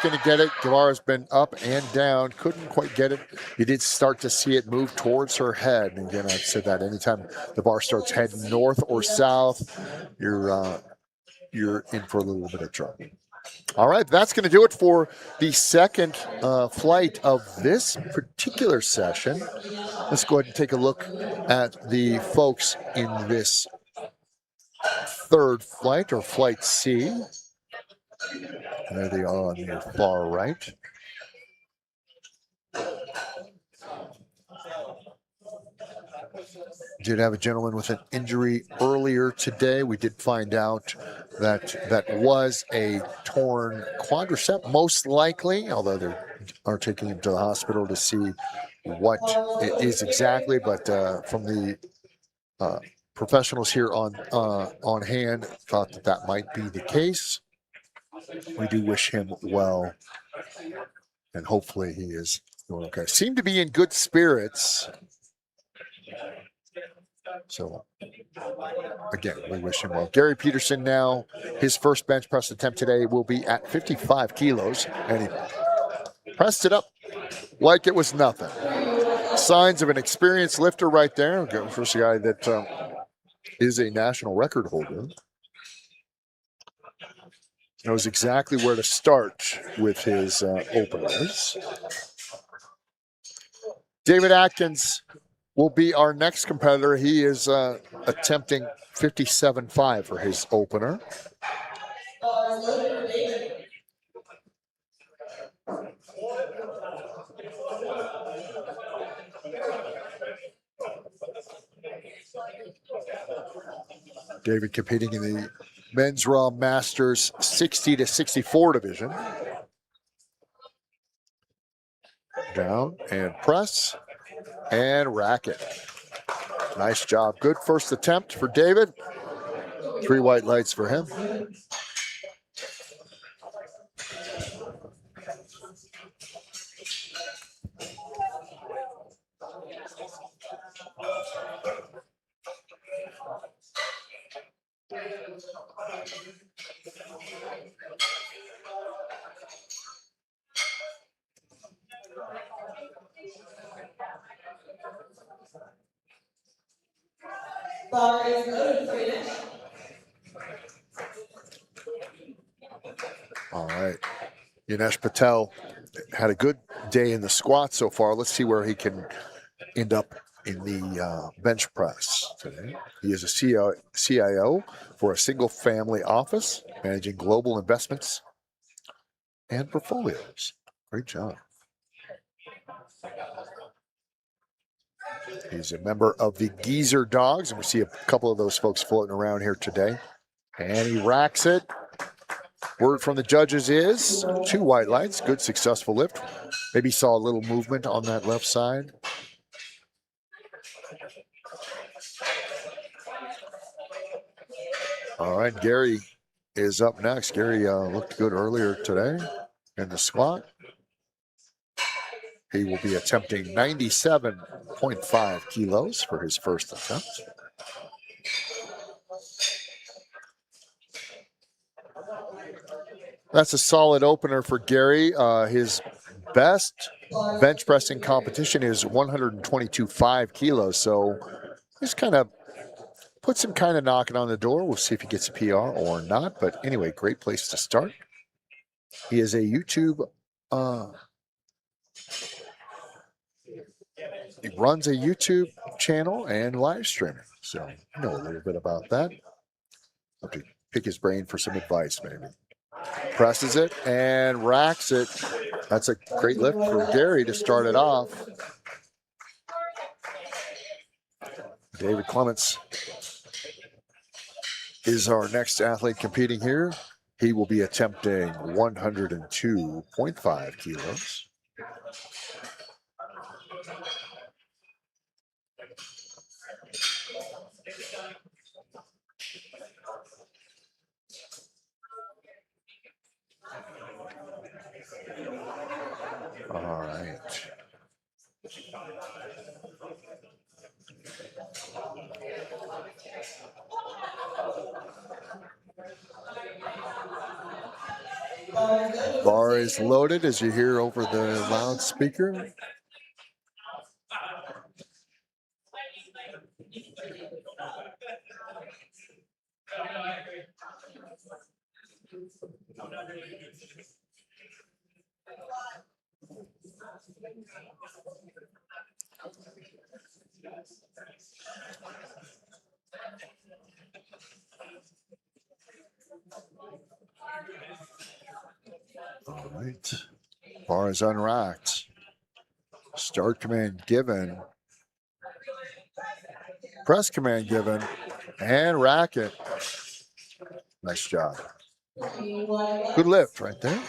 going to get it. Guevara's been up and down. Couldn't quite get it. You did start to see it move towards her head. And again, I've said that anytime the bar starts heading north or south, you're in for a little bit of trouble. All right, that's going to do it for the second flight of this particular session. Let's go ahead and take a look at the folks in this third flight, or flight C. There they are on your far right. Did have a gentleman with an injury earlier today. We did find out that was a torn quadricep, most likely, although they are taking him to the hospital to see what it is exactly. But from the professionals here on hand, thought that might be the case. We do wish him well, and hopefully he is doing okay. Seemed to be in good spirits. So, again, we wish him well. Gary Peterson now, his first bench press attempt today will be at 55 kilos, and he pressed it up like it was nothing. Signs of an experienced lifter right there. First guy that is a national record holder. Knows exactly where to start with his openers. David Atkins will be our next competitor. He is attempting 57.5 for his opener. David competing in the Men's Raw Masters 60 to 64 division. Down and press and racket. Nice job. Good first attempt for David. 3 white lights for him. Bar is loaded for finish. All right. Yanesh Patel had a good day in the squat so far. Let's see where he can end up in the bench press today. He is a CIO for a single family office, managing global investments and portfolios. Great job. He's a member of the Geezer Dogs, and we see a couple of those folks floating around here today. And he racks it. Word from the judges is 2 white lights. Good, successful lift. Maybe saw a little movement on that left side. All right, Gary is up next. Gary looked good earlier today in the squat. He will be attempting 97.5 kilos for his first attempt. That's a solid opener for Gary. His best bench pressing competition is 122.5 kilos. So just kind of puts him kind of knocking on the door. We'll see if he gets a PR or not. But anyway, great place to start. He is a YouTube. He runs a YouTube channel and live streaming. So I know a little bit about that. Have to pick his brain for some advice, maybe. Presses it and racks it. That's a great lift for Gary to start it off. David Clements is our next athlete competing here. He will be attempting 102.5 kilos. All right. Bar is loaded, as you hear over the loudspeaker. All right. Bar is unracked. Start command given. Press command given. And rack it. Nice job. Good lift right there.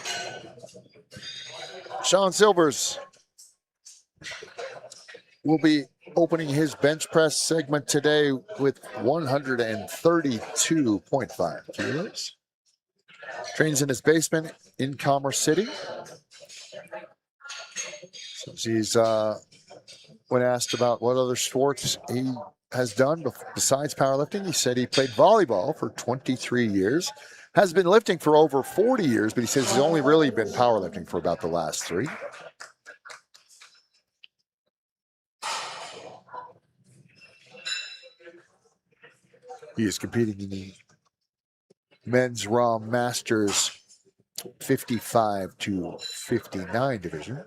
Sean Silvers will be opening his bench press segment today with 132.5 kilos. Trains in his basement in Commerce City. He's when asked about what other sports he has done besides powerlifting, he said he played volleyball for 23 years, has been lifting for over 40 years, but he says he's only really been powerlifting for about the last 3. He is competing in the men's Raw Masters 55 to 59 division.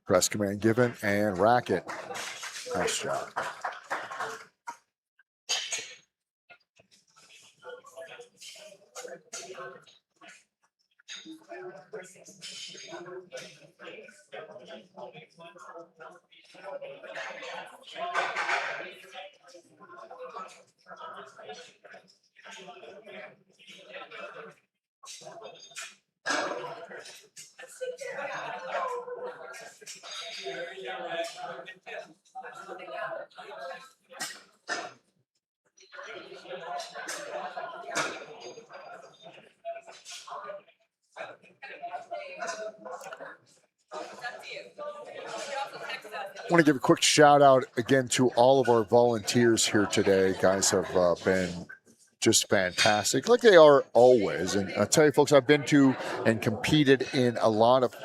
Press command given and rack it. Nice job. I want to give a quick shout out again to all of our volunteers here today. Guys have been just fantastic, like they are always. And I'll tell you, folks, I've been to and competed in a lot of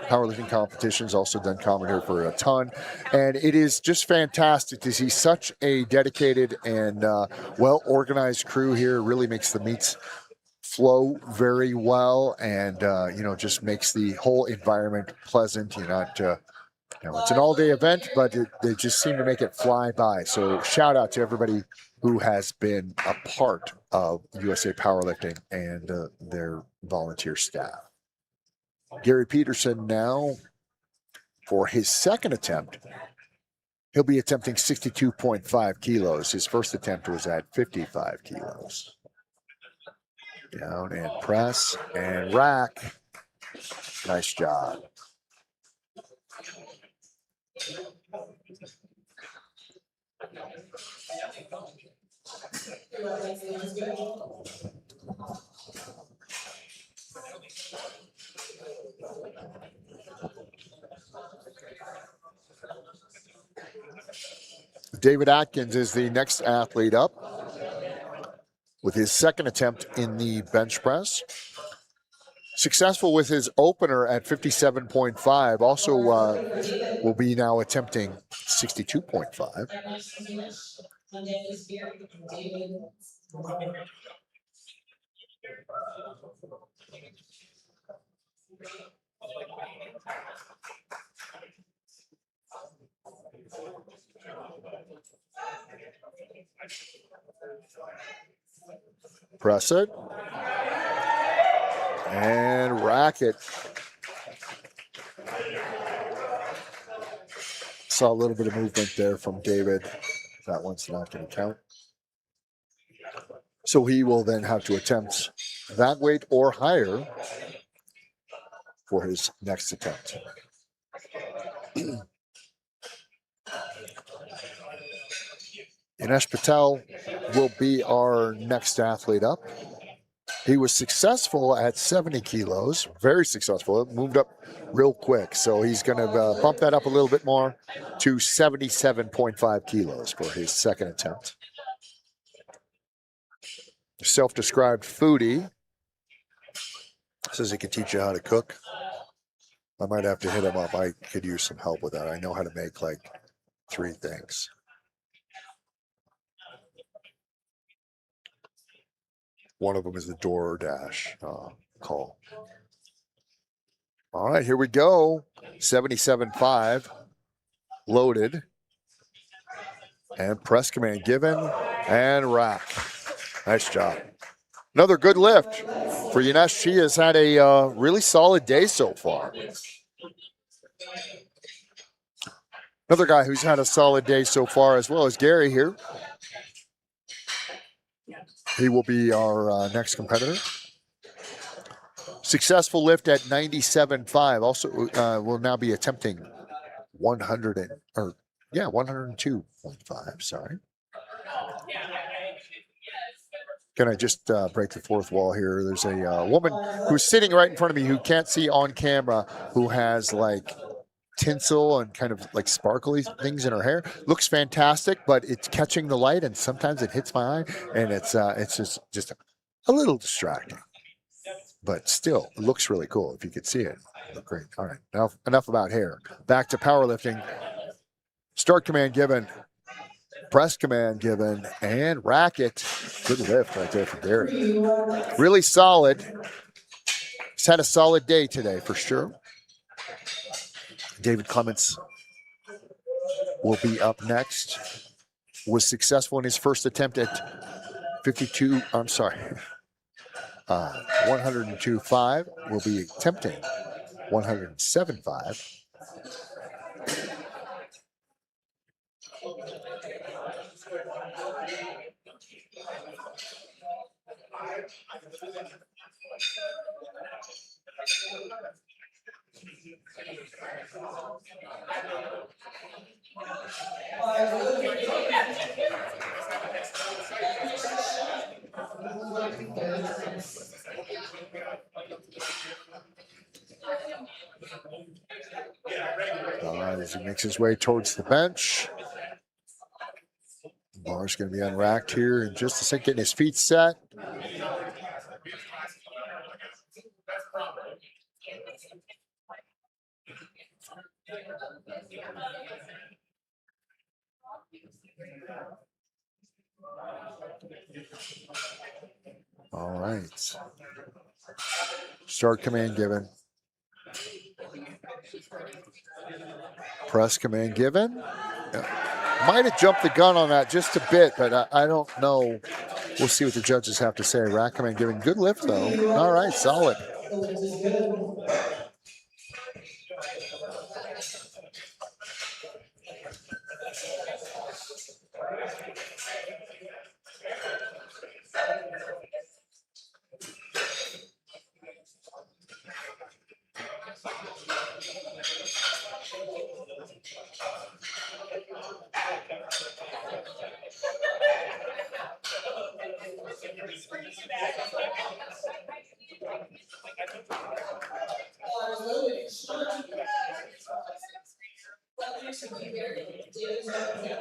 powerlifting competitions, also done commentary for a ton. And it is just fantastic to see such a dedicated and well-organized crew here. It really makes the meets flow very well and, just makes the whole environment pleasant. It's an all-day event, but they just seem to make it fly by. So shout out to everybody who has been a part of USA Powerlifting and their volunteer staff. Gary Peterson now, for his second attempt, he'll be attempting 62.5 kilos. His first attempt was at 55 kilos. Down and press and rack. Nice job. Your left leg stay is good. David Atkins is the next athlete up with his second attempt in the bench press. Successful with his opener at 57.5. Also will be now attempting 62.5. Press it. And rack it. Saw a little bit of movement there from David. That one's not going to count. So he will then have to attempt that weight or higher for his next attempt. Inesh Patel will be our next athlete up. He was successful at 70 kilos, very successful. It moved up real quick. So he's going to bump that up a little bit more to 77.5 kilos for his second attempt. Self-described foodie. Says he can teach you how to cook. I might have to hit him up. I could use some help with that. I know how to make like 3 things. One of them is the DoorDash call. All right, here we go. 77.5 loaded. And press command given and rack. Nice job. Another good lift for Yanesh. She has had a really solid day so far. Another guy who's had a solid day so far as well as Gary here. He will be our next competitor. Successful lift at 97.5. Also will now be attempting 102.5. Sorry. Can I just break the fourth wall here? There's a woman who's sitting right in front of me who can't see on camera, who has like tinsel and kind of like sparkly things in her hair. Looks fantastic, but it's catching the light and sometimes it hits my eye and it's just a little distracting. But still, it looks really cool if you could see it. Great. All right. Now enough about hair. Back to powerlifting. Start command given. Press command given. And rack it. Good lift right there for Gary. Really solid. He's had a solid day today for sure. David Clements will be up next. Was successful in his first attempt at 102.5. Will be attempting 107.5. As he makes his way towards the bench. Bar's going to be unracked here in just a second, getting his feet set. All right. Start command given. Press command given. Might have jumped the gun on that just a bit, but I don't know. We'll see what the judges have to say. Rack command given. Good lift, though. All right, solid. The lift is good. Bars loaded, Sean. Left should be Gary. David's representing.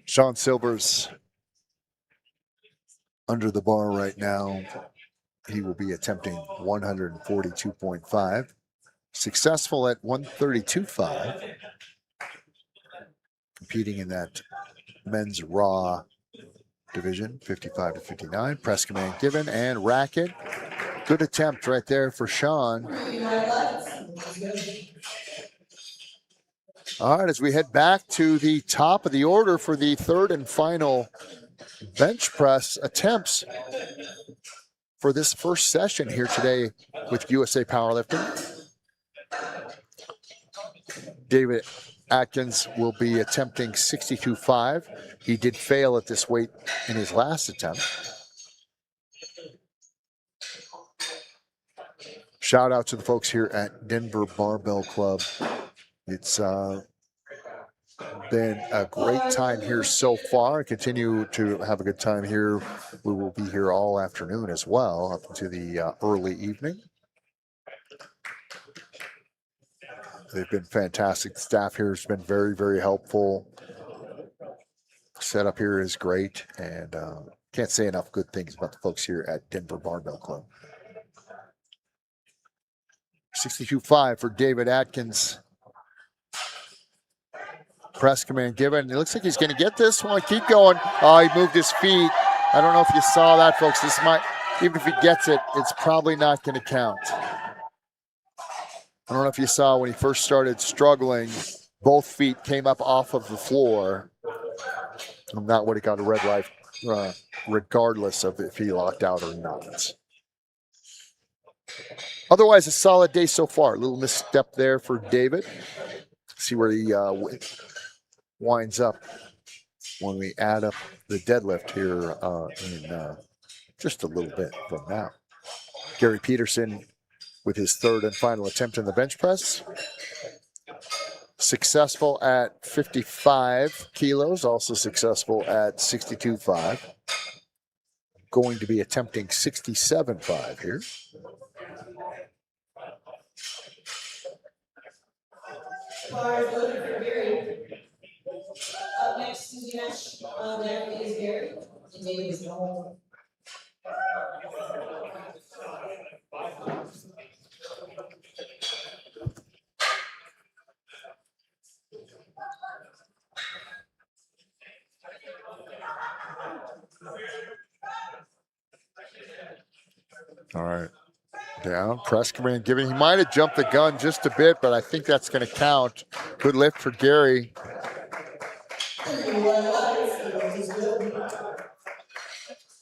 Sean Silver's under the bar right now. He will be attempting 142.5. Successful at 132.5. Competing in that men's raw division, 55 to 59. Press command given and racket. Good attempt right there for Sean. All right, as we head back to the top of the order for the third and final bench press attempts for this first session here today with USA Powerlifting. David Atkins will be attempting 62.5. He did fail at this weight in his last attempt. Shout out to the folks here at Denver Barbell Club. It's been a great time here so far. Continue to have a good time here. We will be here all afternoon as well, up into the early evening. They've been fantastic. The staff here has been very, very helpful. Setup here is great, and can't say enough good things about the folks here at Denver Barbell Club. 62.5 for David Atkins. Press command given. It looks like he's going to get this one. Keep going. Oh, he moved his feet. I don't know if you saw that, folks. This might, even if he gets it, it's probably not going to count. I don't know if you saw when he first started struggling, both feet came up off of the floor. And that would have got a red light, regardless of if he locked out or not. Otherwise, a solid day so far. A little misstep there for David. See where he winds up when we add up the deadlift here in just a little bit from now. Gary Peterson with his third and final attempt in the bench press. Successful at 55 kilos, also successful at 62.5. Going to be attempting 67.5 here. Bars loaded for Gary. Up next is Dinesh. On deck is Gary. And David is the whole. All right. Down, press command given. He might have jumped the gun just a bit, but I think that's going to count. Good lift for Gary.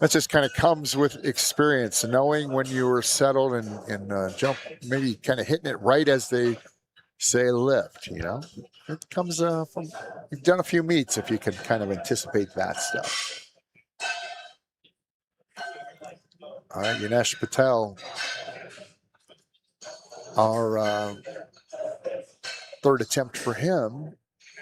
That just kind of comes with experience, knowing when you were settled and jump, maybe kind of hitting it right as they say lift, you know? It comes from, you've done a few meets if you can kind of anticipate that stuff. All right, Yanesh Patel, our third attempt for him.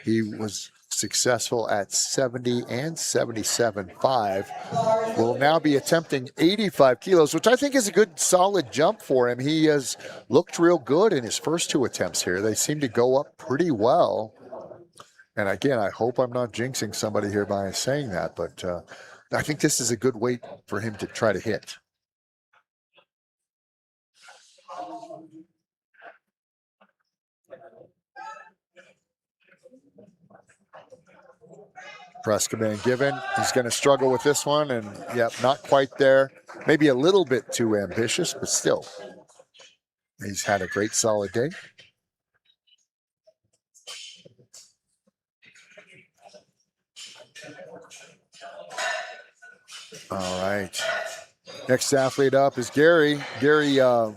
He was successful at 70 and 77.5. Will now be attempting 85 kilos, which I think is a good solid jump for him. He has looked real good in his first two attempts here. They seem to go up pretty well. And again, I hope I'm not jinxing somebody here by saying that, but I think this is a good weight for him to try to hit. Press command given. He's going to struggle with this one, and yep, not quite there. Maybe a little bit too ambitious, but still. He's had a great solid day. All right. Next athlete up is Gary. Gary has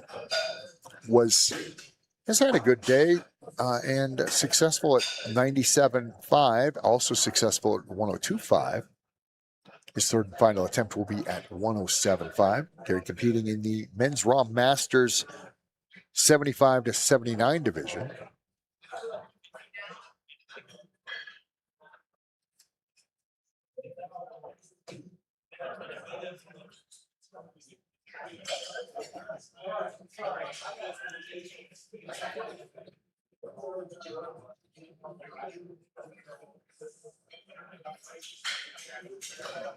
had a good day and successful at 97.5, also successful at 102.5. His third and final attempt will be at 107.5. Gary competing in the men's Raw Masters 75 to 79 division.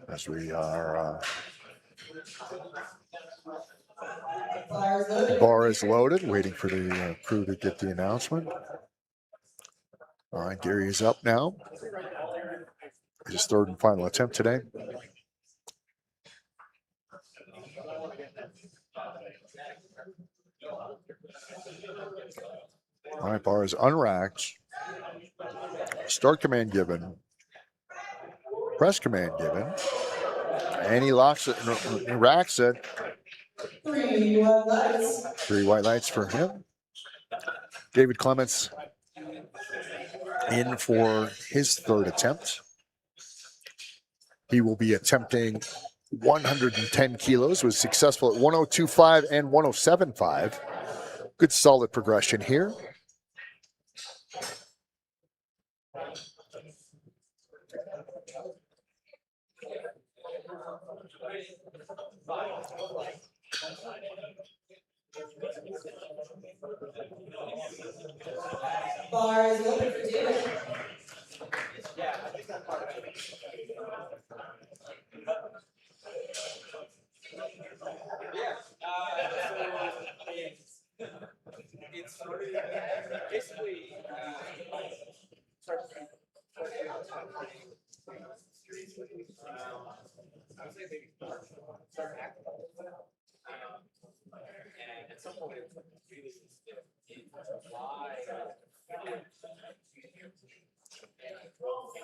As we are, Bar is the loaded. bar is loaded, waiting for the crew to get the announcement. All right, Gary is up now. His third and final attempt today. All right, bar is unracked. Start command given. Press command given. And he locks it and racks it. 3 white lights. 3 white lights for him. David Clements in for his third attempt. He will be attempting 110 kilos, was successful at 102.5 and 107.5. Good solid progression here. Bar is open for David.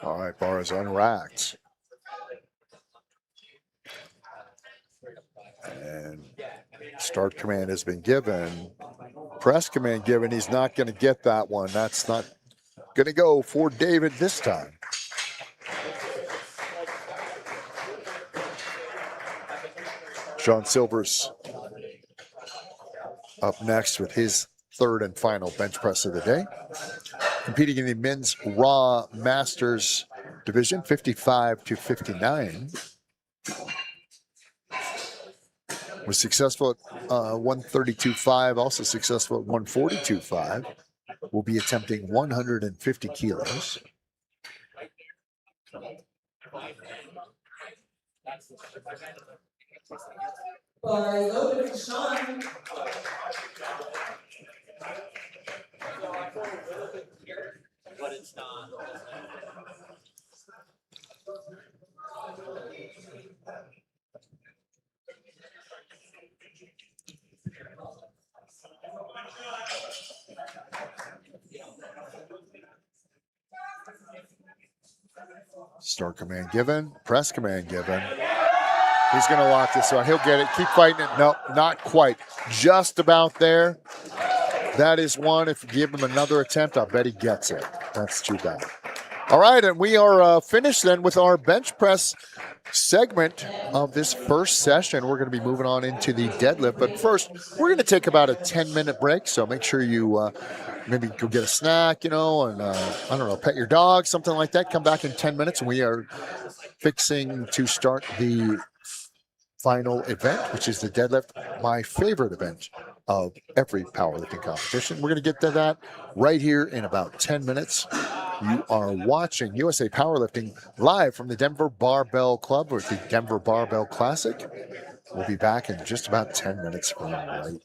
All right, bar is unracked. And start command has been given. Press command given. He's not going to get that one. That's not going to go for David this time. Sean Silvers up next with his third and final bench press of the day. Competing in the men's Raw Masters division, 55 to 59. Was successful at 132.5, also successful at 142.5. Will be attempting 150 kilos. Bar is open for Sean. Start command given, press command given. He's going to lock this one. He'll get it. Keep fighting it. No, not quite. Just about there. That is one. If you give him another attempt, I bet he gets it. That's too bad. All right, and we are finished then with our bench press segment of this first session. We're going to be moving on into the deadlift, but first we're going to take about a 10-minute break, so make sure you maybe go get a snack, and I don't know, pet your dog, something like that. Come back in 10 minutes, and we are fixing to start the final event, which is the deadlift, my favorite event of every powerlifting competition. We're going to get to that right here in about 10 minutes. You are watching USA Powerlifting live from the Denver Barbell Club with the Denver Barbell Classic. We'll be back in just about 10 minutes from right now.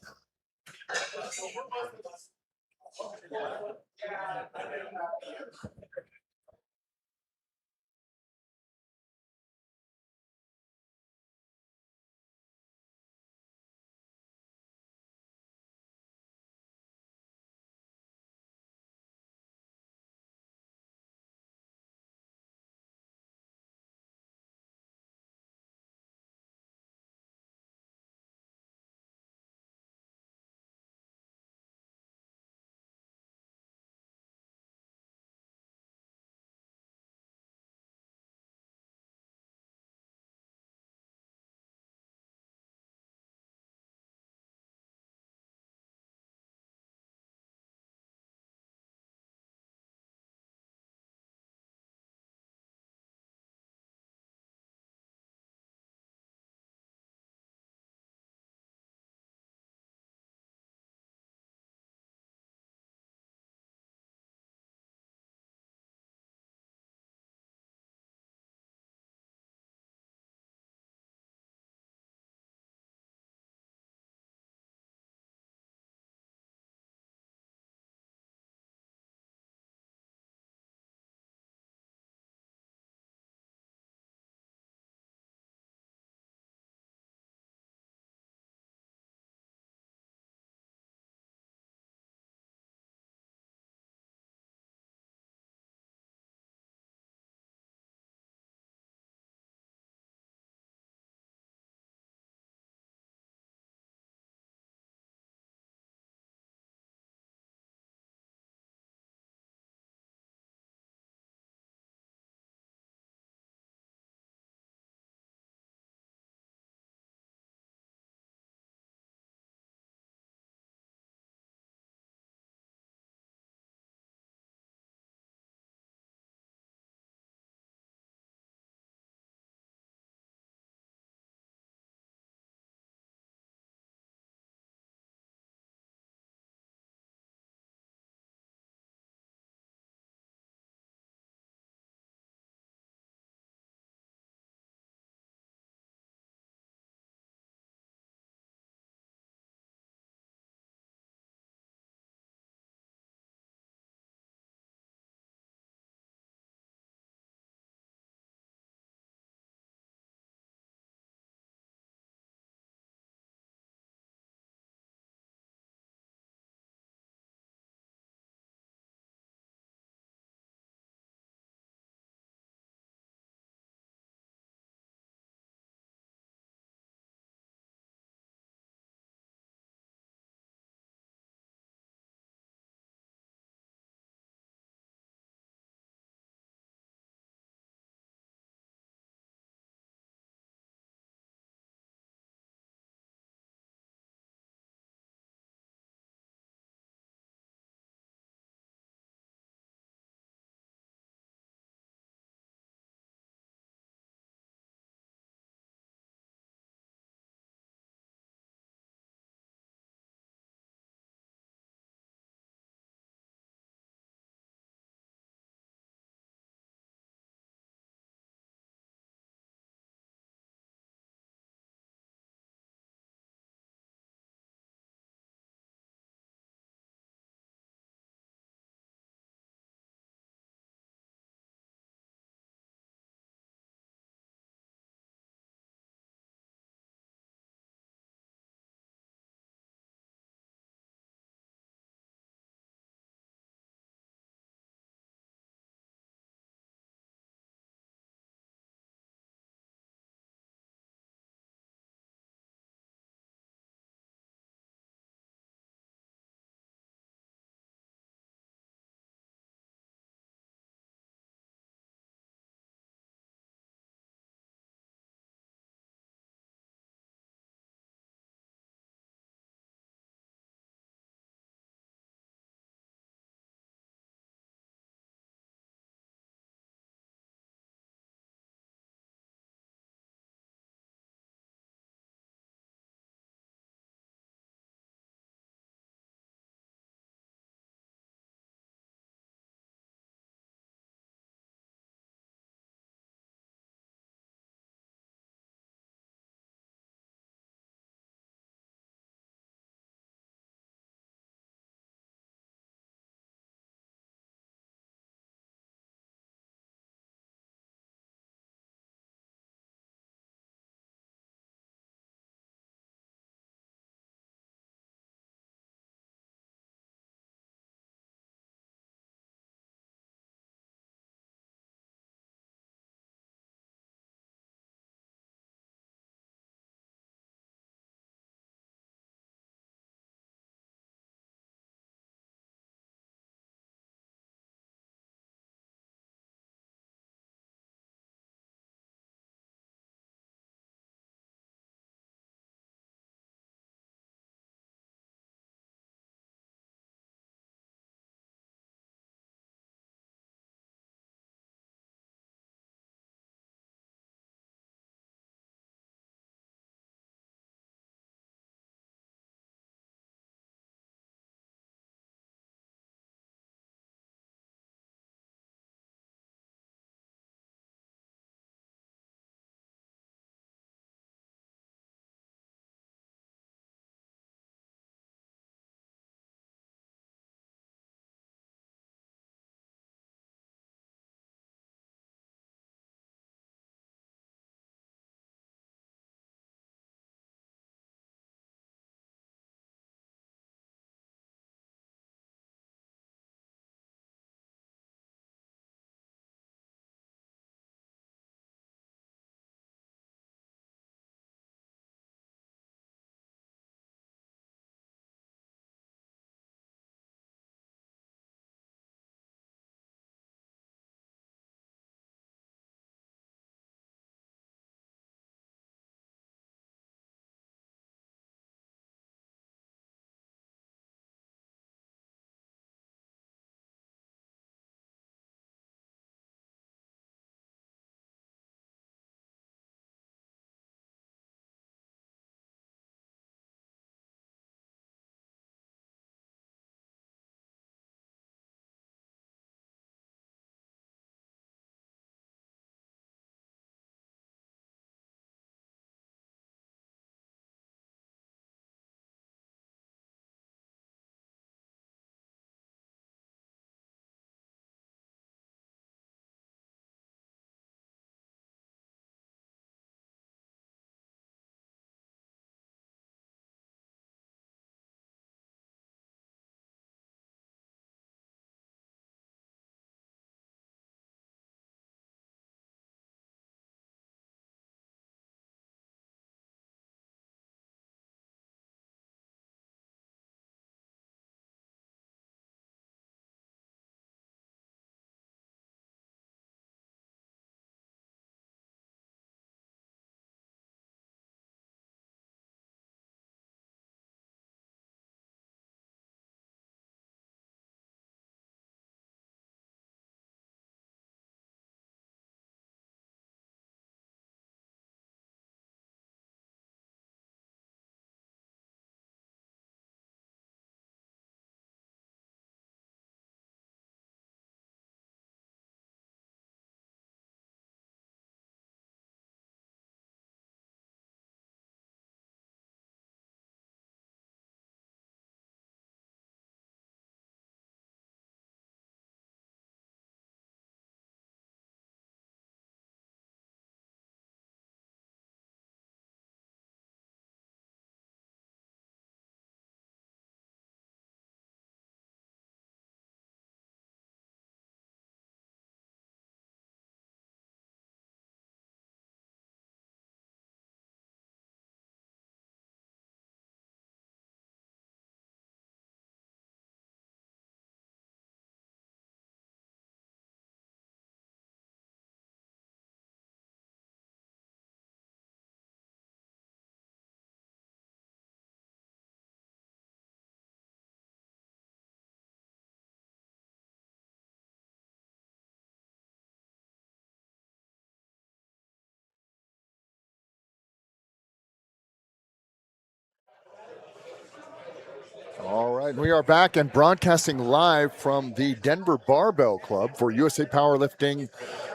All right, we are back and broadcasting live from the Denver Barbell Club for USA Powerlifting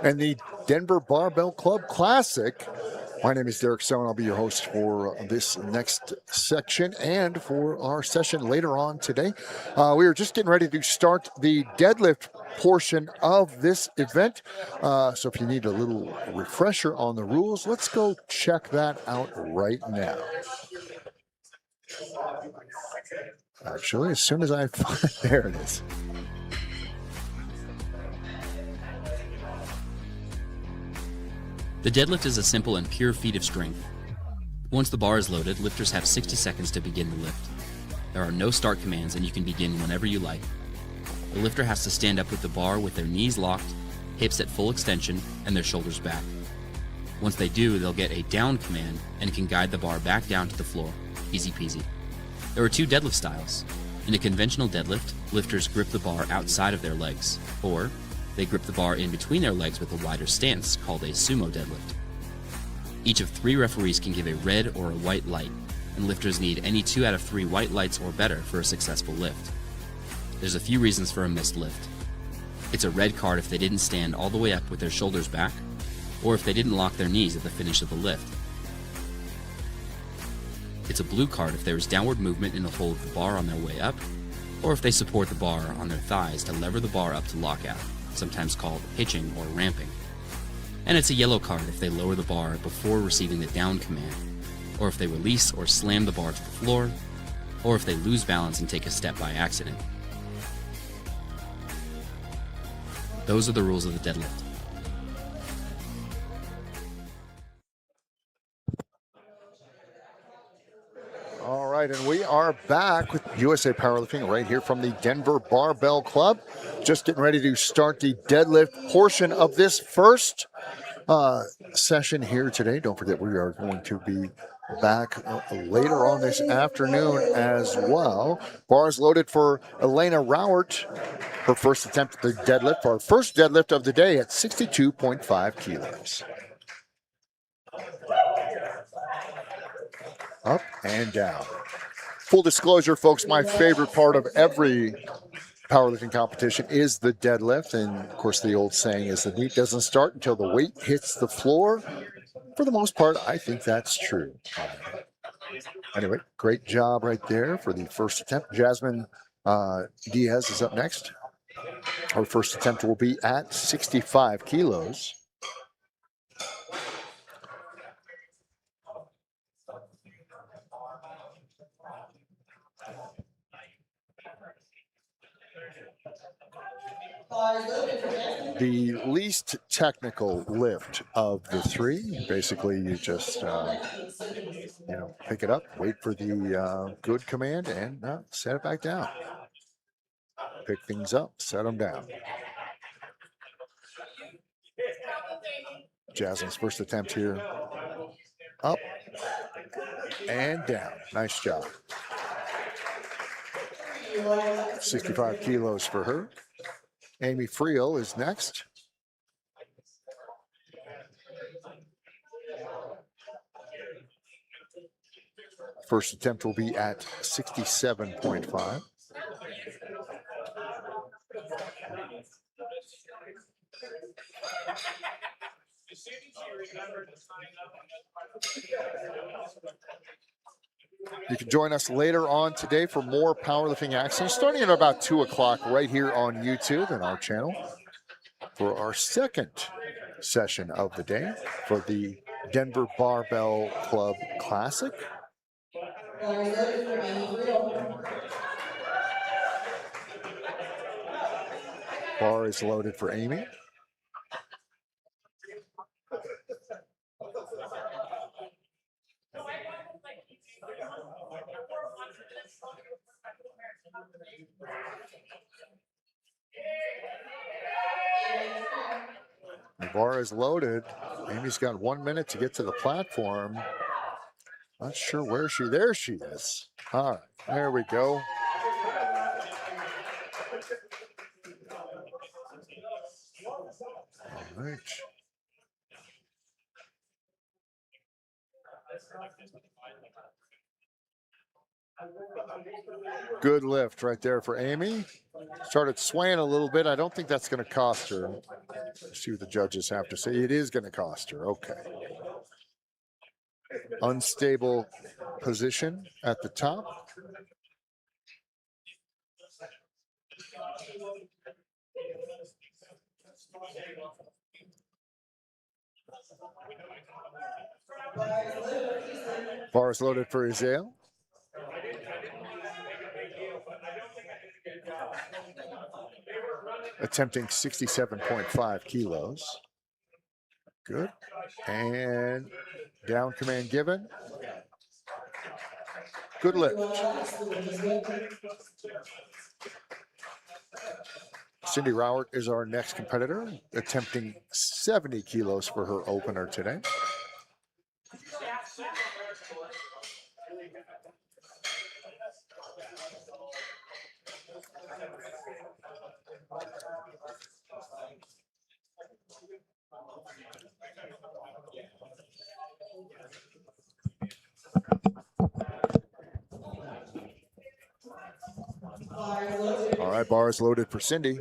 and the Denver Barbell Club Classic. My name is Derek Stone. I'll be your host for this next section and for our session later on today. We are just getting ready to start the deadlift portion of this event. So if you need a little refresher on the rules, let's go check that out right now. Actually, as soon as I find, there it is. The deadlift is a simple and pure feat of strength. Once the bar is loaded, lifters have 60 seconds to begin the lift. There are no start commands and you can begin whenever you like. The lifter has to stand up with the bar with their knees locked, hips at full extension, and their shoulders back. Once they do, they'll get a down command and can guide the bar back down to the floor. Easy peasy. There are two deadlift styles. In a conventional deadlift, lifters grip the bar outside of their legs, or they grip the bar in between their legs with a wider stance called a sumo deadlift. Each of 3 referees can give a red or a white light, and lifters need any 2 out of 3 white lights or better for a successful lift. There's a few reasons for a missed lift. It's a red card if they didn't stand all the way up with their shoulders back, or if they didn't lock their knees at the finish of the lift. It's a blue card if there is downward movement in the hold of the bar on their way up, or if they support the bar on their thighs to lever the bar up to lockout, sometimes called hitching or ramping. And it's a yellow card if they lower the bar before receiving the down command, or if they release or slam the bar to the floor, or if they lose balance and take a step by accident. Those are the rules of the deadlift. All right, and we are back with USA Powerlifting right here from the Denver Barbell Club. Just getting ready to start the deadlift portion of this first session here today. Don't forget, we are going to be back later on this afternoon as well. Bars loaded for Elena Rowert. Her first attempt at the deadlift, our first deadlift of the day at 62.5 kilos. Up and down. Full disclosure, folks, my favorite part of every powerlifting competition is the deadlift. And of course, the old saying is the meet doesn't start until the weight hits the floor. For the most part, I think that's true. Anyway, great job right there for the first attempt. Jasmine Diaz is up next. Her first attempt will be at 65 kilos. The least technical lift of the 3. Basically, you just pick it up, wait for the good command, and set it back down. Pick things up, set them down. Jasmine's first attempt here. Up and down. Nice job. 65 kilos for her. Amy Friel is next. First attempt will be at 67.5. You can join us later on today for more powerlifting action, starting at about 2 o'clock right here on YouTube and our channel for our second session of the day for the Denver Barbell Club Classic. Bar is loaded for Amy. The bar is loaded. Amy's got 1 minute to get to the platform. Not sure where there she is. All right, there we go. All right. Good lift right there for Amy. Started swaying a little bit. I don't think that's going to cost her. Let's see what the judges have to say. It is going to cost her. Okay. Unstable position at the top. Bars loaded for Azale. Attempting 67.5 kilos. Good. And down command given. Good lift. Cindy Rowert is our next competitor, attempting 70 kilos for her opener today. All right, bars loaded for Cindy.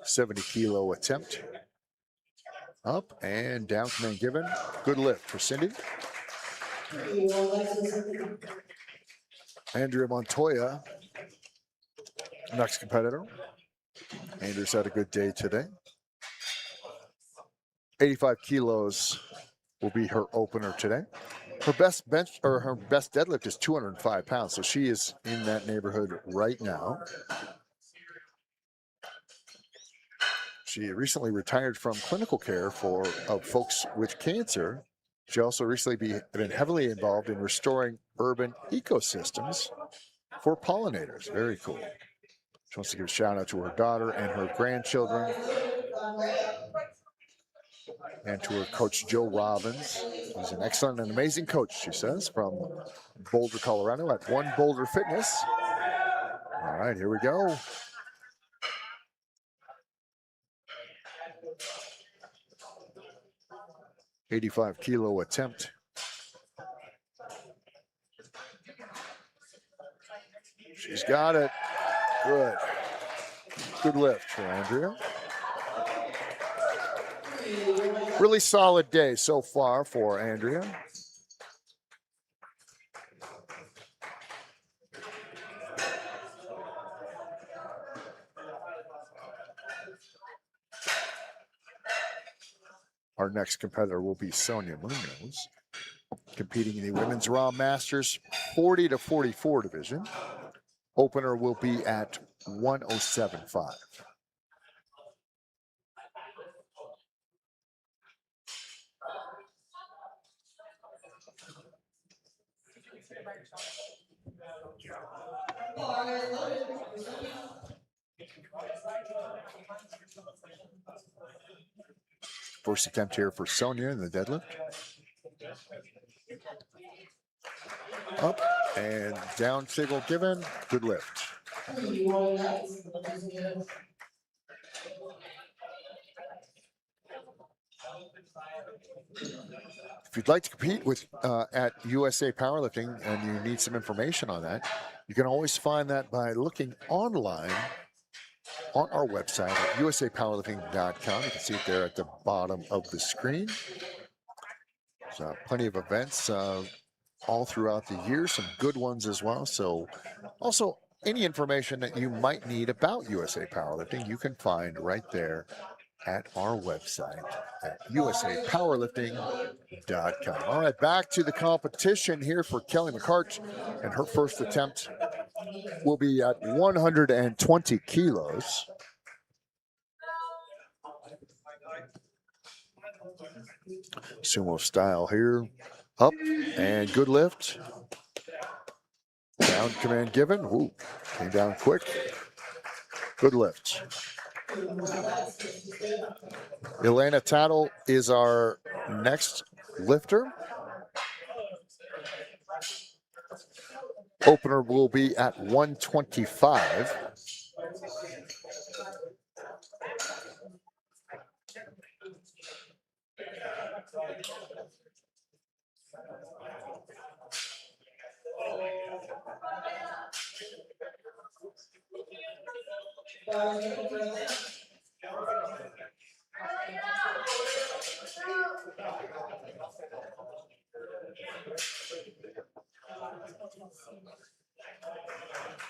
$70-kilo attempt. Up and down command given. Good lift for Cindy. Andrea Montoya, next competitor. Andrew's had a good day today. 85 kilos will be her opener today. Her best bench or her best deadlift is 205 pounds, so she is in that neighborhood right now. She recently retired from clinical care of folks with cancer. She also recently been heavily involved in restoring urban ecosystems for pollinators. Very cool. She wants to give a shout out to her daughter and her grandchildren, and to her coach, Joe Robbins. He's an excellent and amazing coach, she says, from Boulder, Colorado at One Boulder Fitness. All right, here we go. $85-kilo attempt. She's got it. Good. Good lift for Andrea. Really solid day so far for Andrea. Our next competitor will be Sonia Munoz, competing in the Women's Raw Masters 40 to 44 division. Opener will be at 107.5. First attempt here for Sonia in the deadlift. Up and down signal given. Good lift. If you'd like to compete with at USA Powerlifting and you need some information on that, you can always find that by looking online on our website at usapowerlifting.com. You can see it there at the bottom of the screen. There's plenty of events all throughout the year, some good ones as well. So also any information that you might need about USA Powerlifting, you can find right there at our website at usapowerlifting.com. All right, back to the competition here for Kelly McCart, and her first attempt will be at 120 kilos. Sumo style here. Up and good lift. Down command given. Ooh, came down quick. Good lift. Elena Tattle is our next lifter. Opener will be at 125. Bar is looking for Elena.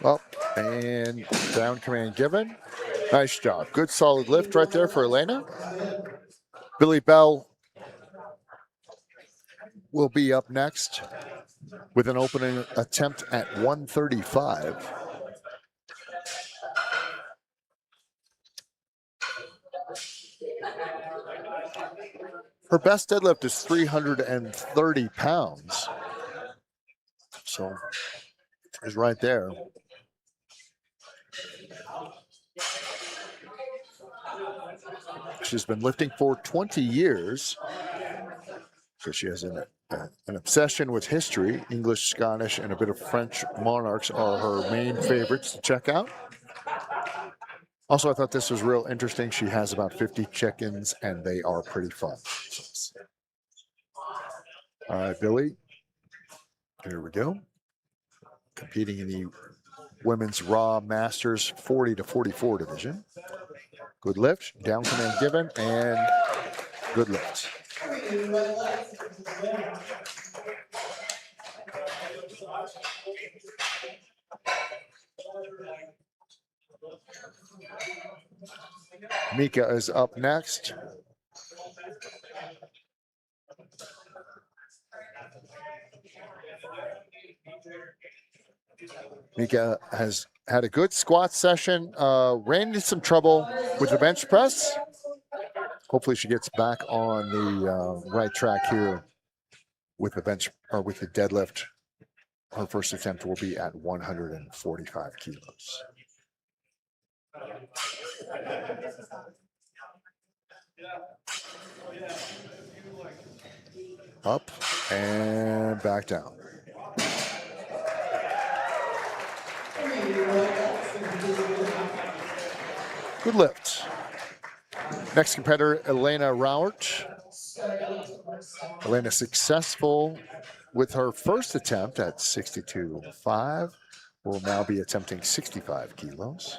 Well, and down command given. Nice job. Good solid lift right there for Elena. Billy Bell will be up next with an opening attempt at 135. Her best deadlift is 330 pounds. So is right there. She's been lifting for 20 years. So she has an obsession with history. English, Scottish, and a bit of French monarchs are her main favorites to check out. Also, I thought this was real interesting. She has about 50 chickens, and they are pretty fun. All right, Billy. Here we go. Competing in the Women's Raw Masters 40 to 44 division. Good lift, down command given, and good lift. Mika is up next. Mika has had a good squat session, ran into some trouble with the bench press. Hopefully she gets back on the right track here with the bench or with the deadlift. Her first attempt will be at 145 kilos. Up and back down. Good lift. Next competitor, Elena Rauert. Elena successful with her first attempt at 62.5. Will now be attempting 65 kilos.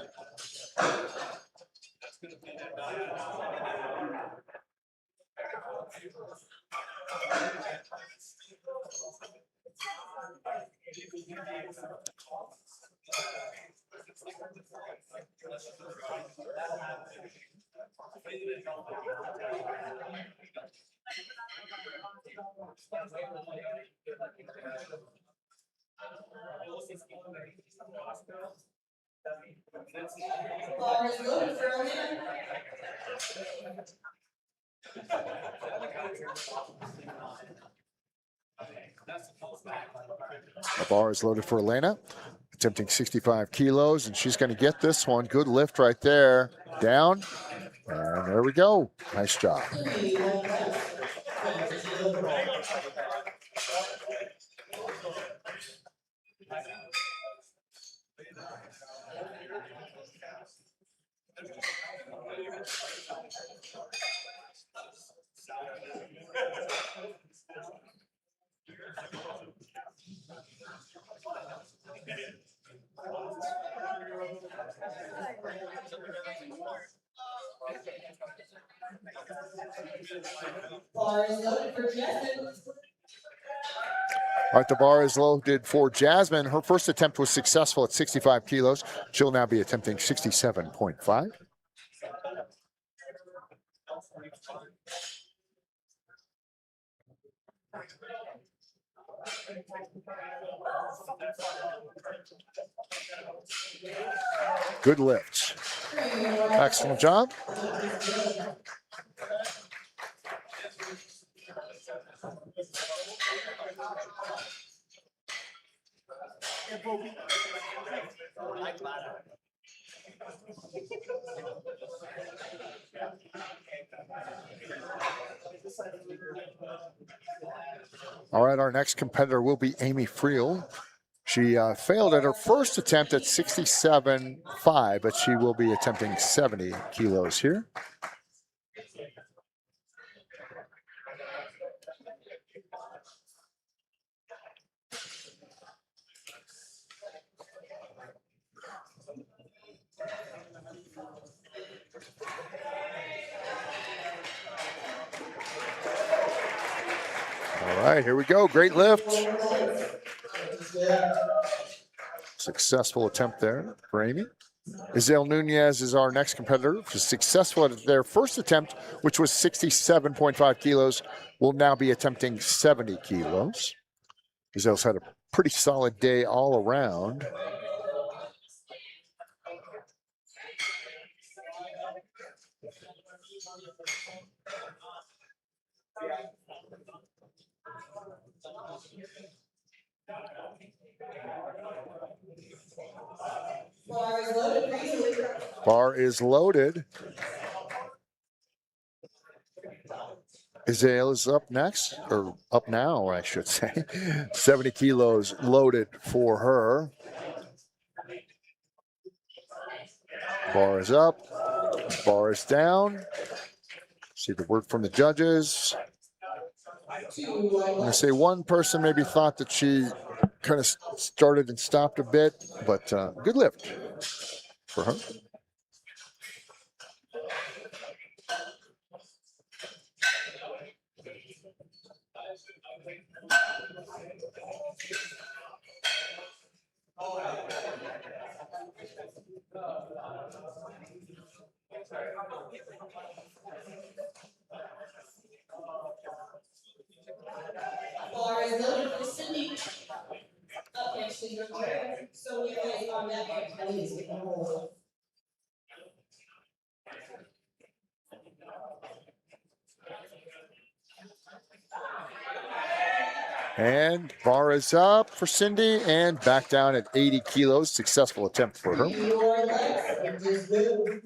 Bar is loaded for Elena. The bar is loaded for Elena, attempting 65 kilos, and she's going to get this one. Good lift right there. Down, and there we go. Nice job. Bar is loaded for Jasmine. All right, the bar is loaded for Jasmine. Her first attempt was successful at 65 kilos. She'll now be attempting 67.5. Good lift. Excellent job. All right, our next competitor will be Amy Friel. She failed at her first attempt at 67.5, but she will be attempting 70 kilos here. All right, here we go. Great lift. Successful attempt there for Amy. Isabel Nunez is our next competitor, who was successful at their first attempt, which was 67.5 kilos, will now be attempting 70 kilos. Isabel's had a pretty solid day all around. Bar is loaded. Isabel is up next, or up now, I should say. 70 kilos loaded for her. Bar is up. Bar is down. See the word from the judges. I'm going to say one person maybe thought that she kind of started and stopped a bit, but good lift for her. Bar is loaded for Cindy. Up next is your chair. So we always on that and Kelly is getting hold. And bar is up for Cindy and back down at 80 kilos. Successful attempt for her. Your legs is good.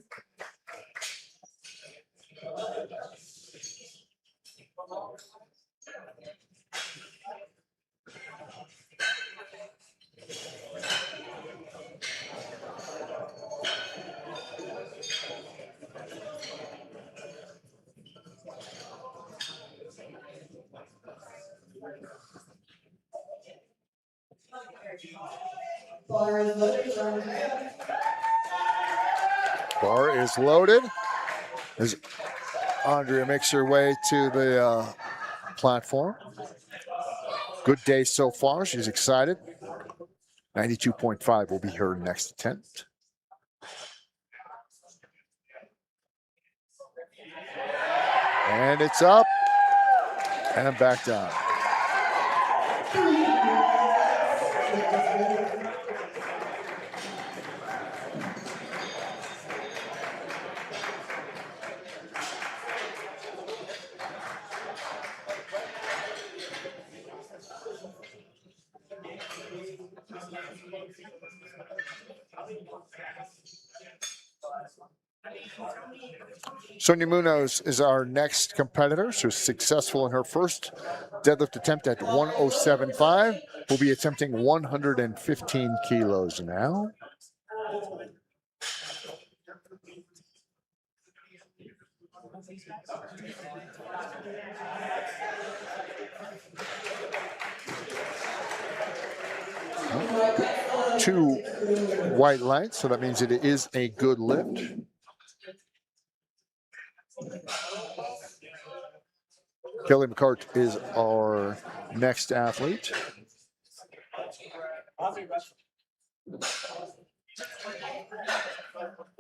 Bar is loaded for Andrea. Bar is loaded as Andrea makes her way to the platform. Good day so far. She's excited. 92.5 will be her next attempt. And it's up and back down. Sonia Munoz is our next competitor. She was successful in her first deadlift attempt at 107.5. Will be attempting 115 kilos now. Two white lights, so that means it is a good lift. Kelly McCart is our next athlete.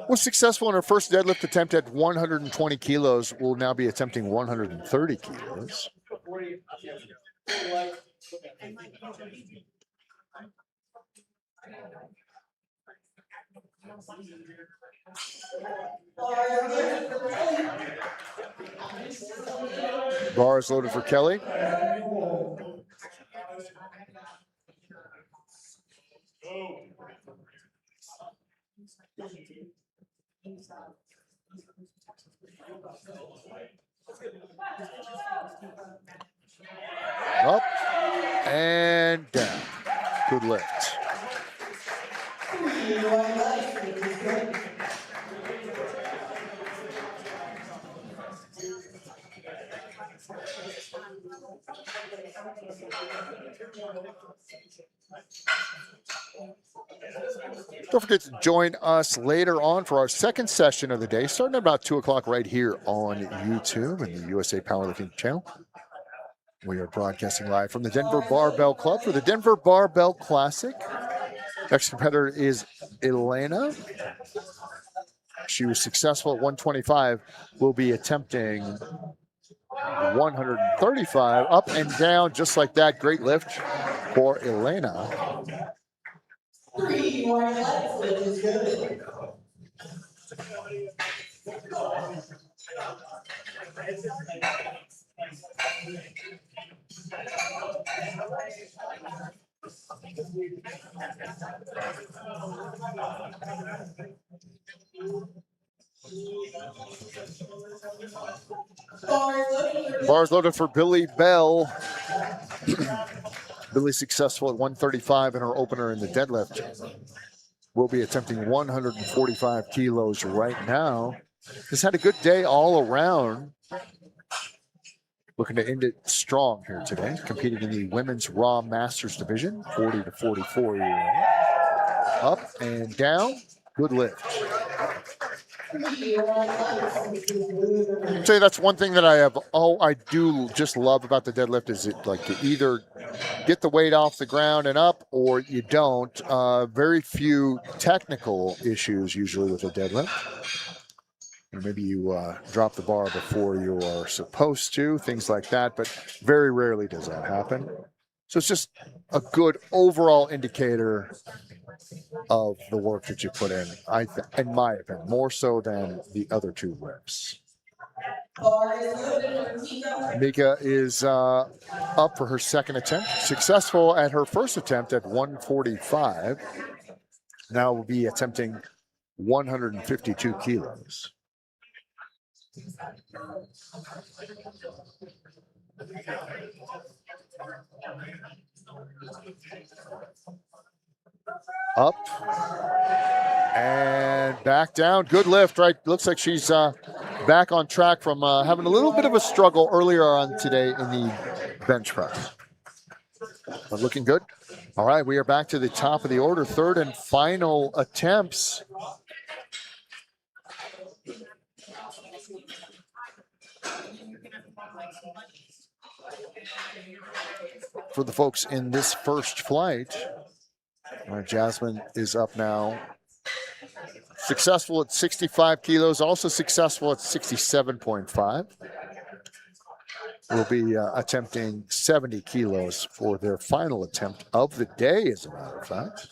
Was successful in her first deadlift attempt at 120 kilos. Will now be attempting 130 kilos. Bar is loaded for Kelly. Up and down. Good lift. Don't forget to join us later on for our second session of the day, starting at about 2 o'clock right here on YouTube and the USA Powerlifting channel. We are broadcasting live from the Denver Barbell Club for the Denver Barbell Classic. Next competitor is Elena. She was successful at 125. Will be attempting 135, up and down just like that. Great lift for Elena. 3 more legs, lift is good. Bars loaded for Billy Bell. Billy successful at 135 in her opener in the deadlift. Will be attempting 145 kilos right now. Has had a good day all around. Looking to end it strong here today. Competing in the women's Raw Masters division, 40 to 44 year old. Up and down. Good lift. I'll tell you, that's one thing that I do just love about the deadlift is it like you either get the weight off the ground and up or you don't. Very few technical issues usually with a deadlift. Or maybe you drop the bar before you are supposed to, things like that, but very rarely does that happen. So it's just a good overall indicator of the work that you put in, in my opinion, more so than the other two reps. Mika is up for her second attempt, successful at her first attempt at 145. Now will be attempting 152 kilos. Up and back down. Good lift, right? Looks like she's back on track from having a little bit of a struggle earlier on today in the bench press. But looking good. All right, we are back to the top of the order. Third and final attempts. For the folks in this first flight, Jasmine is up now. Successful at 65 kilos, also successful at 67.5. Will be attempting 70 kilos for their final attempt of the day, as a matter of fact.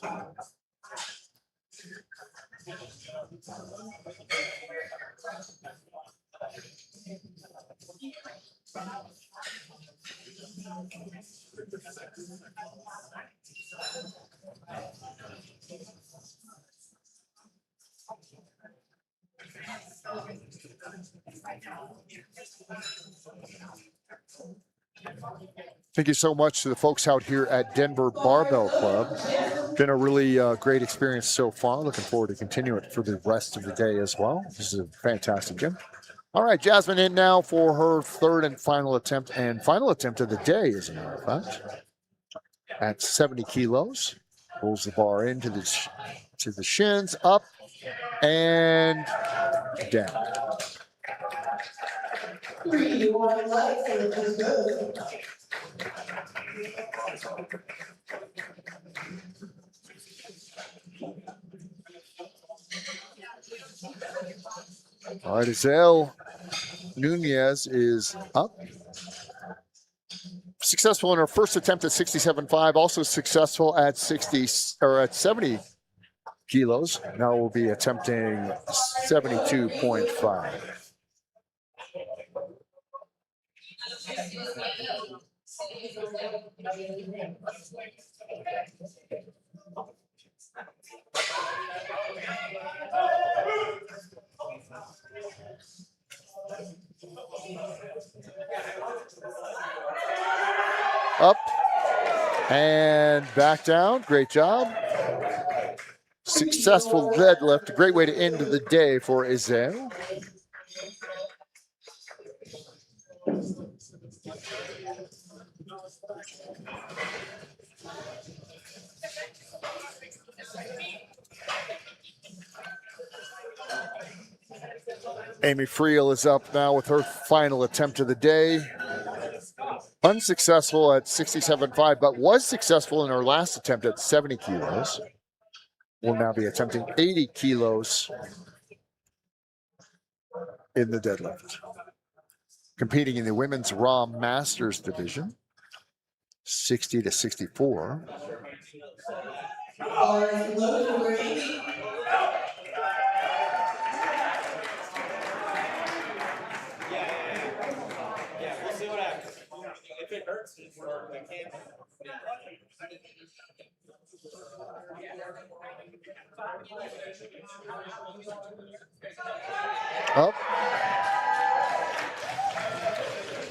Thank you so much to the folks out here at Denver Barbell Club. Been a really great experience so far. Looking forward to continue it for the rest of the day as well. This is a fantastic gym. All right, Jasmine in now for her third and final attempt of the day, as a matter of fact. At 70 kilos, pulls the bar into the shins, up and down. 3 more legs, lift is good. All right, Azelle Nunez is up. Successful in her first attempt at 67.5, also successful at 70 kilos. Now we'll be attempting 72.5. Up and back down. Great job. Successful deadlift. A great way to end the day for Izelle. Amy Friel is up now with her final attempt of the day. Unsuccessful at 67.5, but was successful in her last attempt at 70 kilos. Will now be attempting 80 kilos in the deadlift. Competing in the women's raw masters division, 60 to 64. Bar is loaded for 80. Up.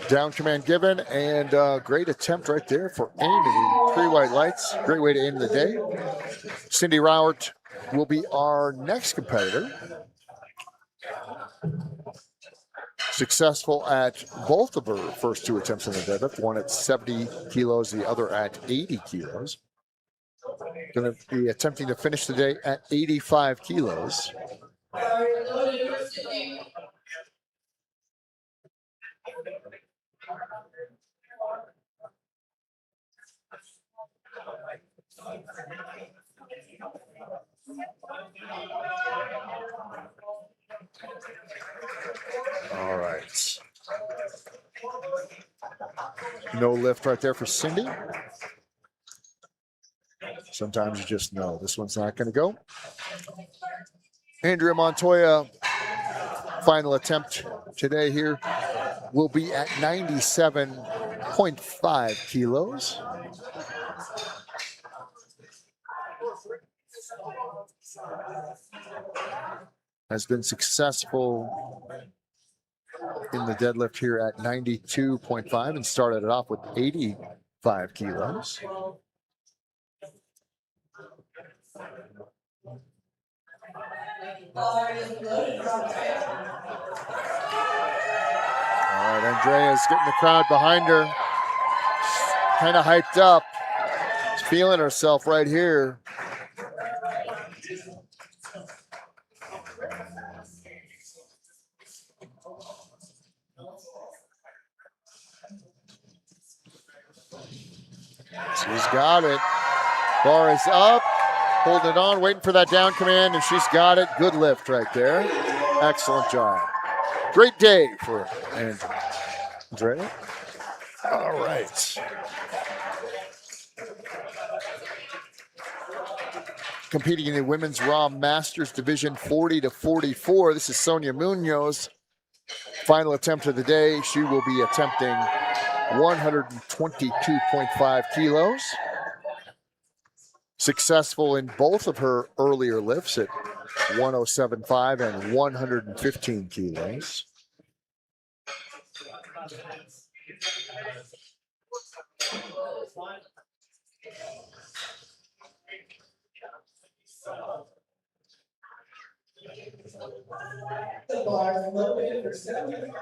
Down command given, and great attempt right there for Amy. 3 white lights. Great way to end the day. Cindy Rowert will be our next competitor. Successful at both of her first 2 attempts in the deadlift, one at 70 kilos, the other at 80 kilos. Going to be attempting to finish the day at 85 kilos. Bar is loaded for Sydney. All right. No lift right there for Cindy. Sometimes you just know this one's not going to go. Andrea Montoya, final attempt today here, will be at 97.5 kilos. Has been successful in the deadlift here at 92.5 and started it off with 85 kilos. Bar is loaded for Andrea. All right, Andrea's getting the crowd behind her. Kind of hyped up. She's feeling herself right here. She's got it. Bar is up. Holding it on, waiting for that down command, and she's got it. Good lift right there. Excellent job. Great day for Andrea. All right. Competing in the women's raw masters division, 40 to 44. This is Sonia Munoz. Final attempt of the day. She will be attempting 122.5 kilos. Successful in both of her earlier lifts at 107.5 and 115 kilos. The bar is loaded for Sydney.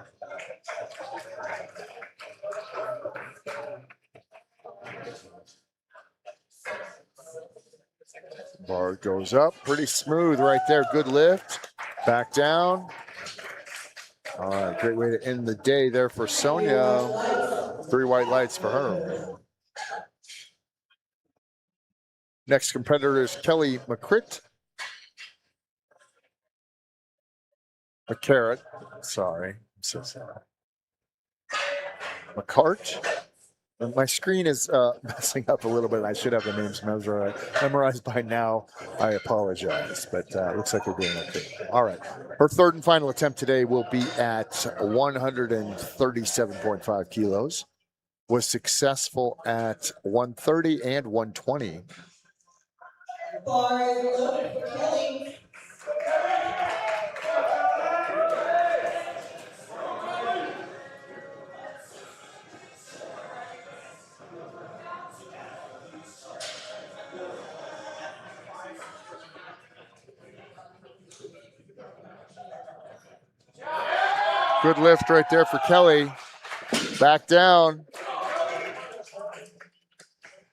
Bar goes up, pretty smooth right there. Good lift. Back down. All right, great way to end the day there for Sonia. 3 white lights for her. Next competitor is Kelly McCrit. McCarrot, sorry. I'm so sorry. McCart. My screen is messing up a little bit. I should have the names memorized by now. I apologize, but looks like we're doing okay. All right. Her third and final attempt today will be at 137.5 kilos. Was successful at 130 and 120. Bar is loaded for Kelly. Good lift right there for Kelly. Back down.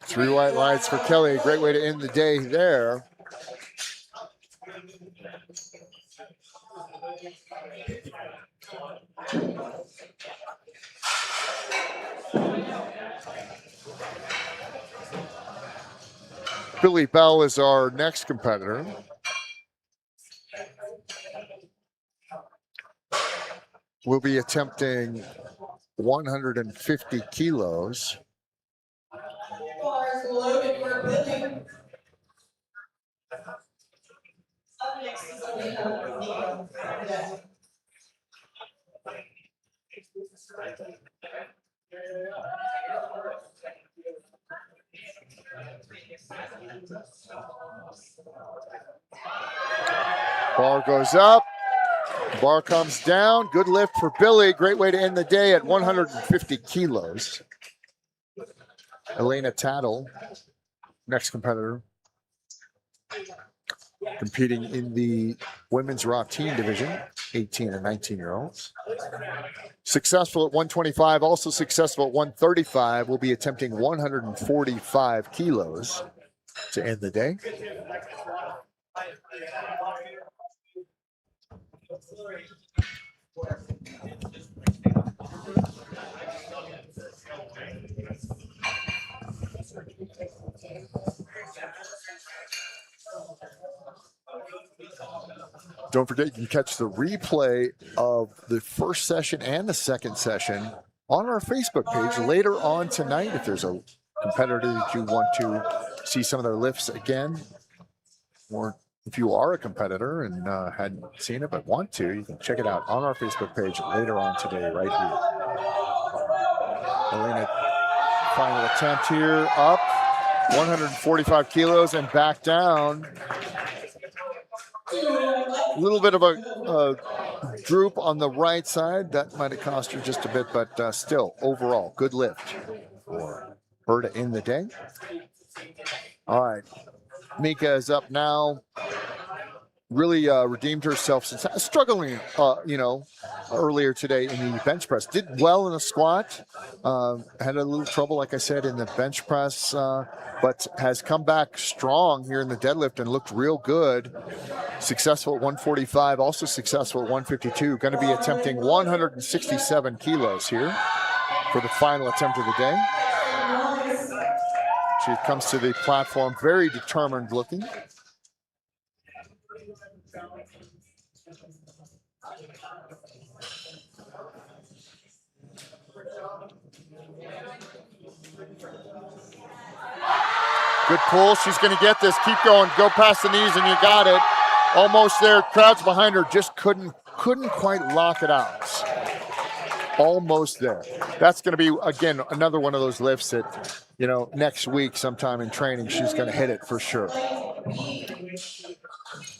3 white lights for Kelly. Great way to end the day there. Billy Bell is our next competitor. We'll be attempting 150 kilos. Bars loaded for Billy. Up next is Elena. Bar goes up. Bar comes down. Good lift for Billy. Great way to end the day at 150 kilos. Elena Tattle, next competitor, competing in the women's raw teen division, 18 and 19-year-olds. Successful at 125, also successful at 135. Will be attempting 145 kilos to end the day. Don't forget, you can catch the replay of the first session and the second session on our Facebook page later on tonight. If there's a competitor that you want to see some of their lifts again, or if you are a competitor and hadn't seen it but want to, you can check it out on our Facebook page later on today, right here. Elena, final attempt here, up 145 kilos and back down. A little bit of a droop on the right side. That might have cost her just a bit, but still, overall, good lift for her to end the day. All right. Mika is up now. Really redeemed herself since struggling, earlier today in the bench press. Did well in the squat. Had a little trouble, like I said, in the bench press, but has come back strong here in the deadlift and looked real good. Successful at 145, also successful at 152. Going to be attempting 167 kilos here for the final attempt of the day. She comes to the platform very determined looking. Good pull. She's going to get this. Keep going. Go past the knees, and you got it. Almost there. Crowd's behind her. Just couldn't quite lock it out. Almost there. That's going to be, again, another one of those lifts that, next week sometime in training, she's going to hit it for sure.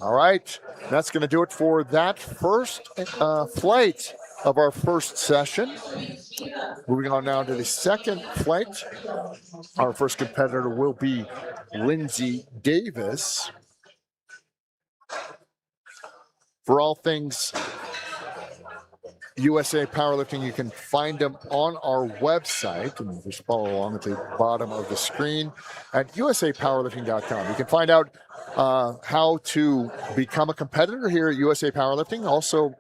All right. That's going to do it for that first flight of our first session. Moving on now to the second flight. Our first competitor will be Lindsay Davis. For all things USA Powerlifting, you can find them on our website, and just follow along at the bottom of the screen at usapowerlifting.com. You can find out how to become a competitor here at USA Powerlifting. Also,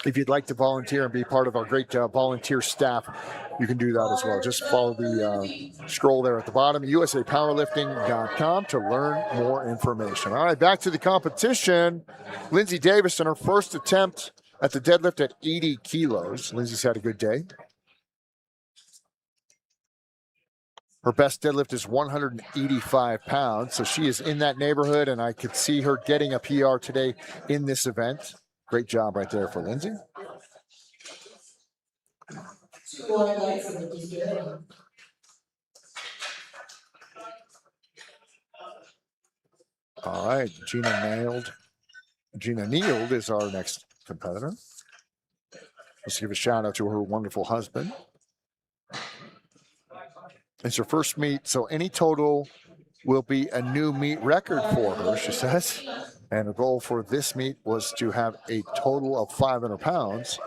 if you'd like to volunteer and be part of our great volunteer staff, you can do that as well. Just follow the scroll there at the bottom, usapowerlifting.com, to learn more information. All right, back to the competition. Lindsay Davis in her first attempt at the deadlift at 80 kilos. Lindsay's had a good day. Her best deadlift is 185 pounds, so she is in that neighborhood, and I could see her getting a PR today in this event. Great job right there for Lindsay. All right, Gina Neild is our next competitor. Let's give a shout out to her wonderful husband. It's her first meet, so any total will be a new meet record for her, she says. And the goal for this meet was to have a total of 500 pounds.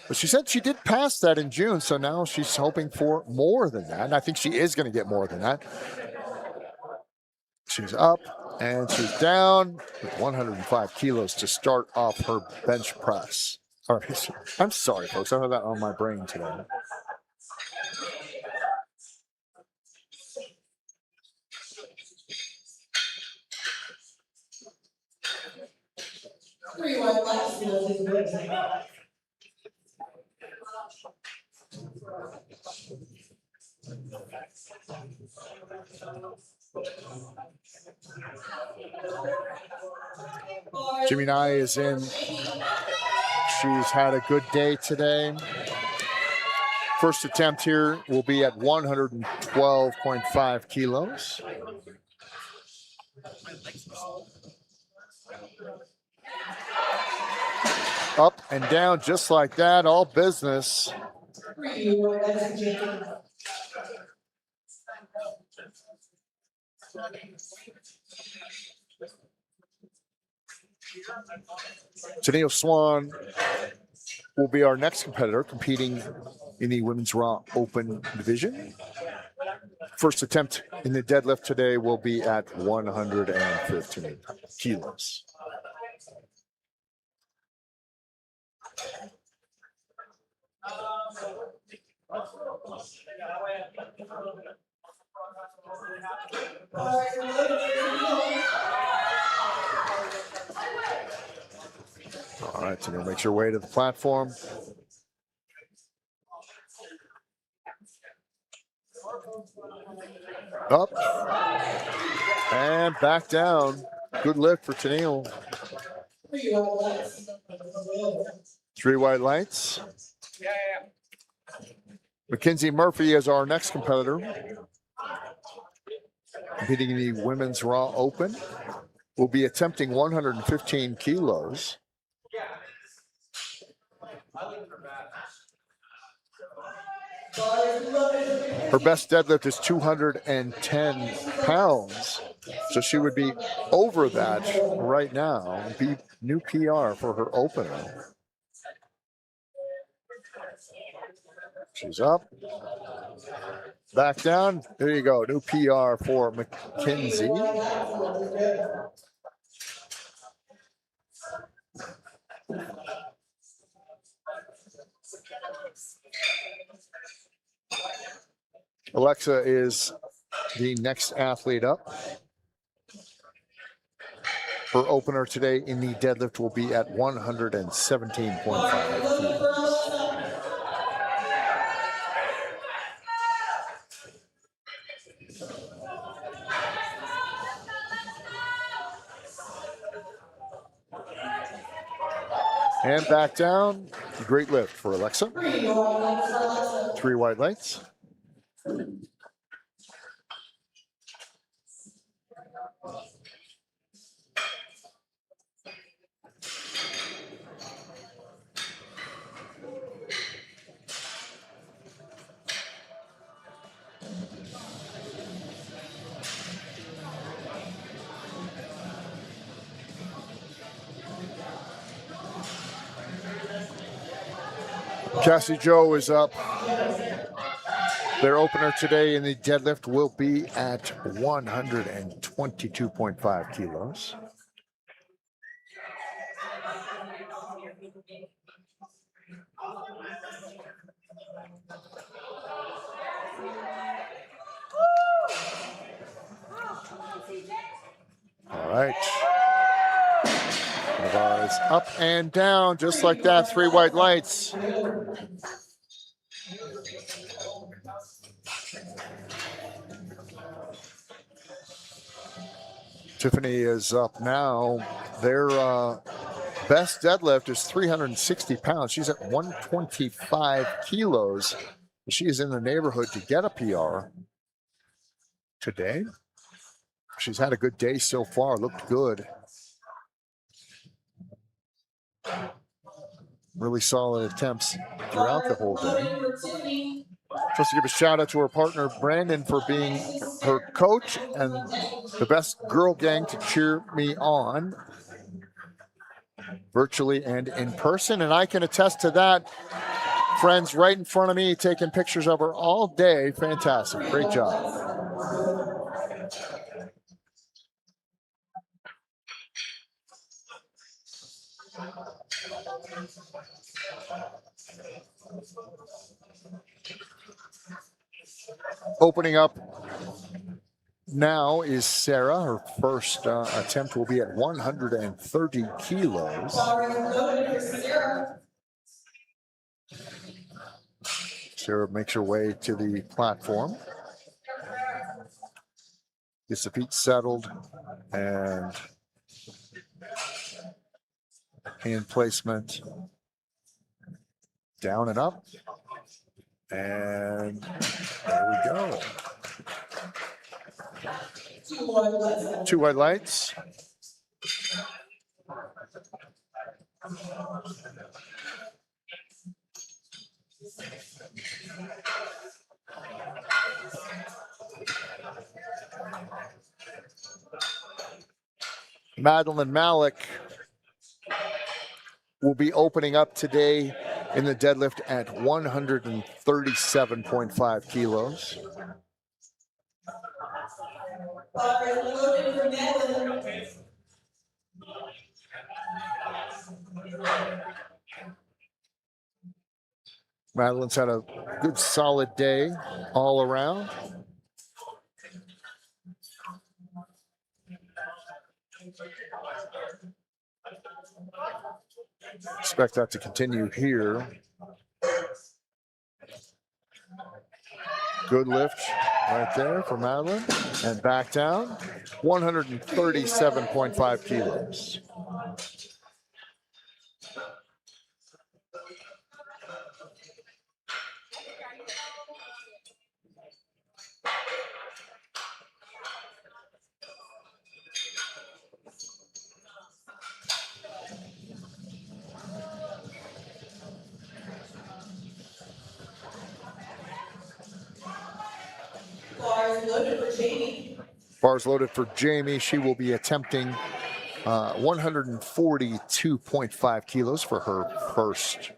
But she said she did pass that in June, so now she's hoping for more than that. And I think she is going to get more than that. She's up and she's down with 105 kilos to start off her bench press. All right, I'm sorry, folks. I have that on my brain today. 3 white lights, and those is good. Jimmy Nye is in. She's had a good day today. First attempt here will be at 112.5 kilos. Up and down just like that, all business. 3 white lights, and Jacob. Tennille Swan will be our next competitor competing in the Women's Raw Open division. First attempt in the deadlift today will be at 115 kilos. All right, Tennille makes her way to the platform. Up and back down. Good lift for Tennille. 3 white lights. 3 white lights. Mackenzie Murphy is our next competitor. Competing in the Women's Raw Open. Will be attempting 115 kilos. Her best deadlift is 210 pounds. So she would be over that right now. Be new PR for her opener. She's up. Back down. There you go. New PR for Mackenzie. Alexa is the next athlete up. Her opener today in the deadlift will be at 117.5 kilos. And back down. Great lift for Alexa. 3 white lights. Cassie Joe is up. Their opener today in the deadlift will be at 122.5 kilos. All right. Navarre is up and down just like that. 3 white lights. Tiffany is up now. Their best deadlift is 360 pounds. She's at 125 kilos. She is in the neighborhood to get a PR today. She's had a good day so far. Looked good. Really solid attempts throughout the whole day. Just to give a shout out to her partner, Brandon, for being her coach and the best girl gang to cheer me on virtually and in person. And I can attest to that. Friends right in front of me taking pictures of her all day. Fantastic. Great job. Opening up now is Sarah. Her first attempt will be at 130 kilos. Bar is loaded for Sarah. Sarah makes her way to the platform. Gets the feet settled and hand placement. Down and up. And there we go. 2 white lights. 2 white lights. Madeline Malik will be opening up today in the deadlift at 137.5 kilos. Bar is loaded for Madeline. Madeline's had a good solid day all around. Expect that to continue here. Good lift right there for Madeline. And back down, 137.5 kilos. Bar is loaded for Jamie. Bars loaded for Jamie. She will be attempting 142.5 kilos for her first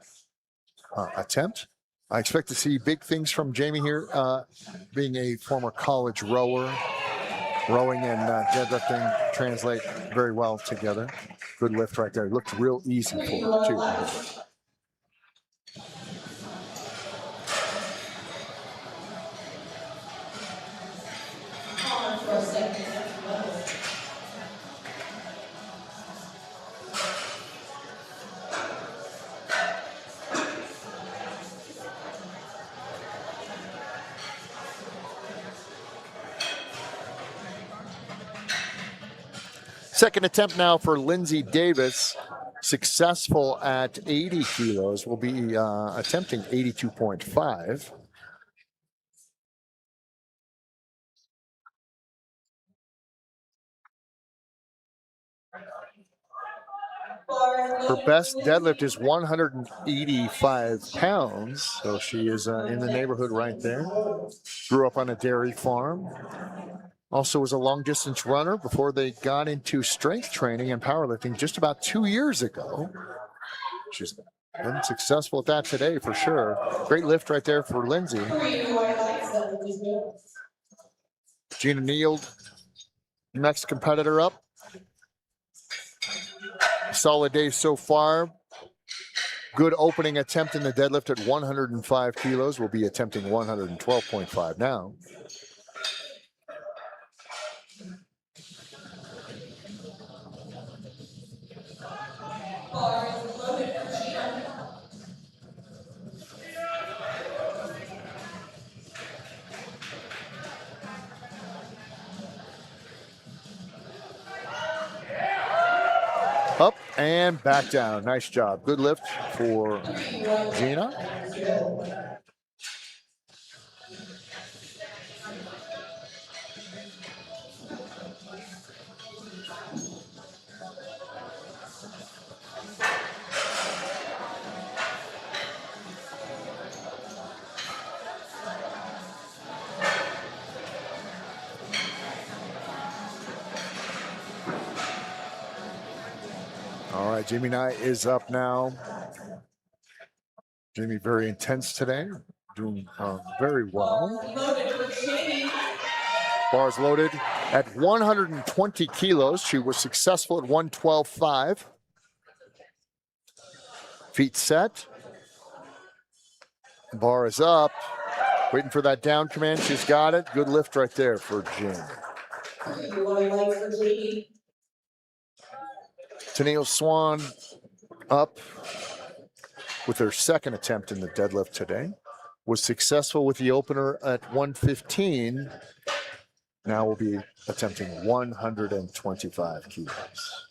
attempt. I expect to see big things from Jamie here, being a former college rower. Rowing and deadlifting translate very well together. Good lift right there. Looked real easy for her, too. On for a second. Second attempt now for Lindsay Davis. Successful at 80 kilos. Will be attempting 82.5. Her best deadlift is 185 pounds, so she is in the neighborhood right there. Grew up on a dairy farm. Also was a long-distance runner before they got into strength training and powerlifting just about 2 years ago. She's been successful at that today for sure. Great lift right there for Lindsay. 3 white lights. That was good. Gina Neild, next competitor up. Solid day so far. Good opening attempt in the deadlift at 105 kilos. We'll be attempting 112.5 now. Bar is loaded for Gina. Up and back down. Nice job. Good lift for Gina. All right, Jamie Knight is up now. Jamie very intense today, doing very well. Loaded for Jamie. Bars loaded at 120 kilos. She was successful at 112.5. Feet set. Bar is up. Waiting for that down command. She's got it. Good lift right there for Jamie. 3 white lights for Katie. Tennille Swan up with her second attempt in the deadlift today. Was successful with the opener at 115. Now we'll be attempting 125 kilos.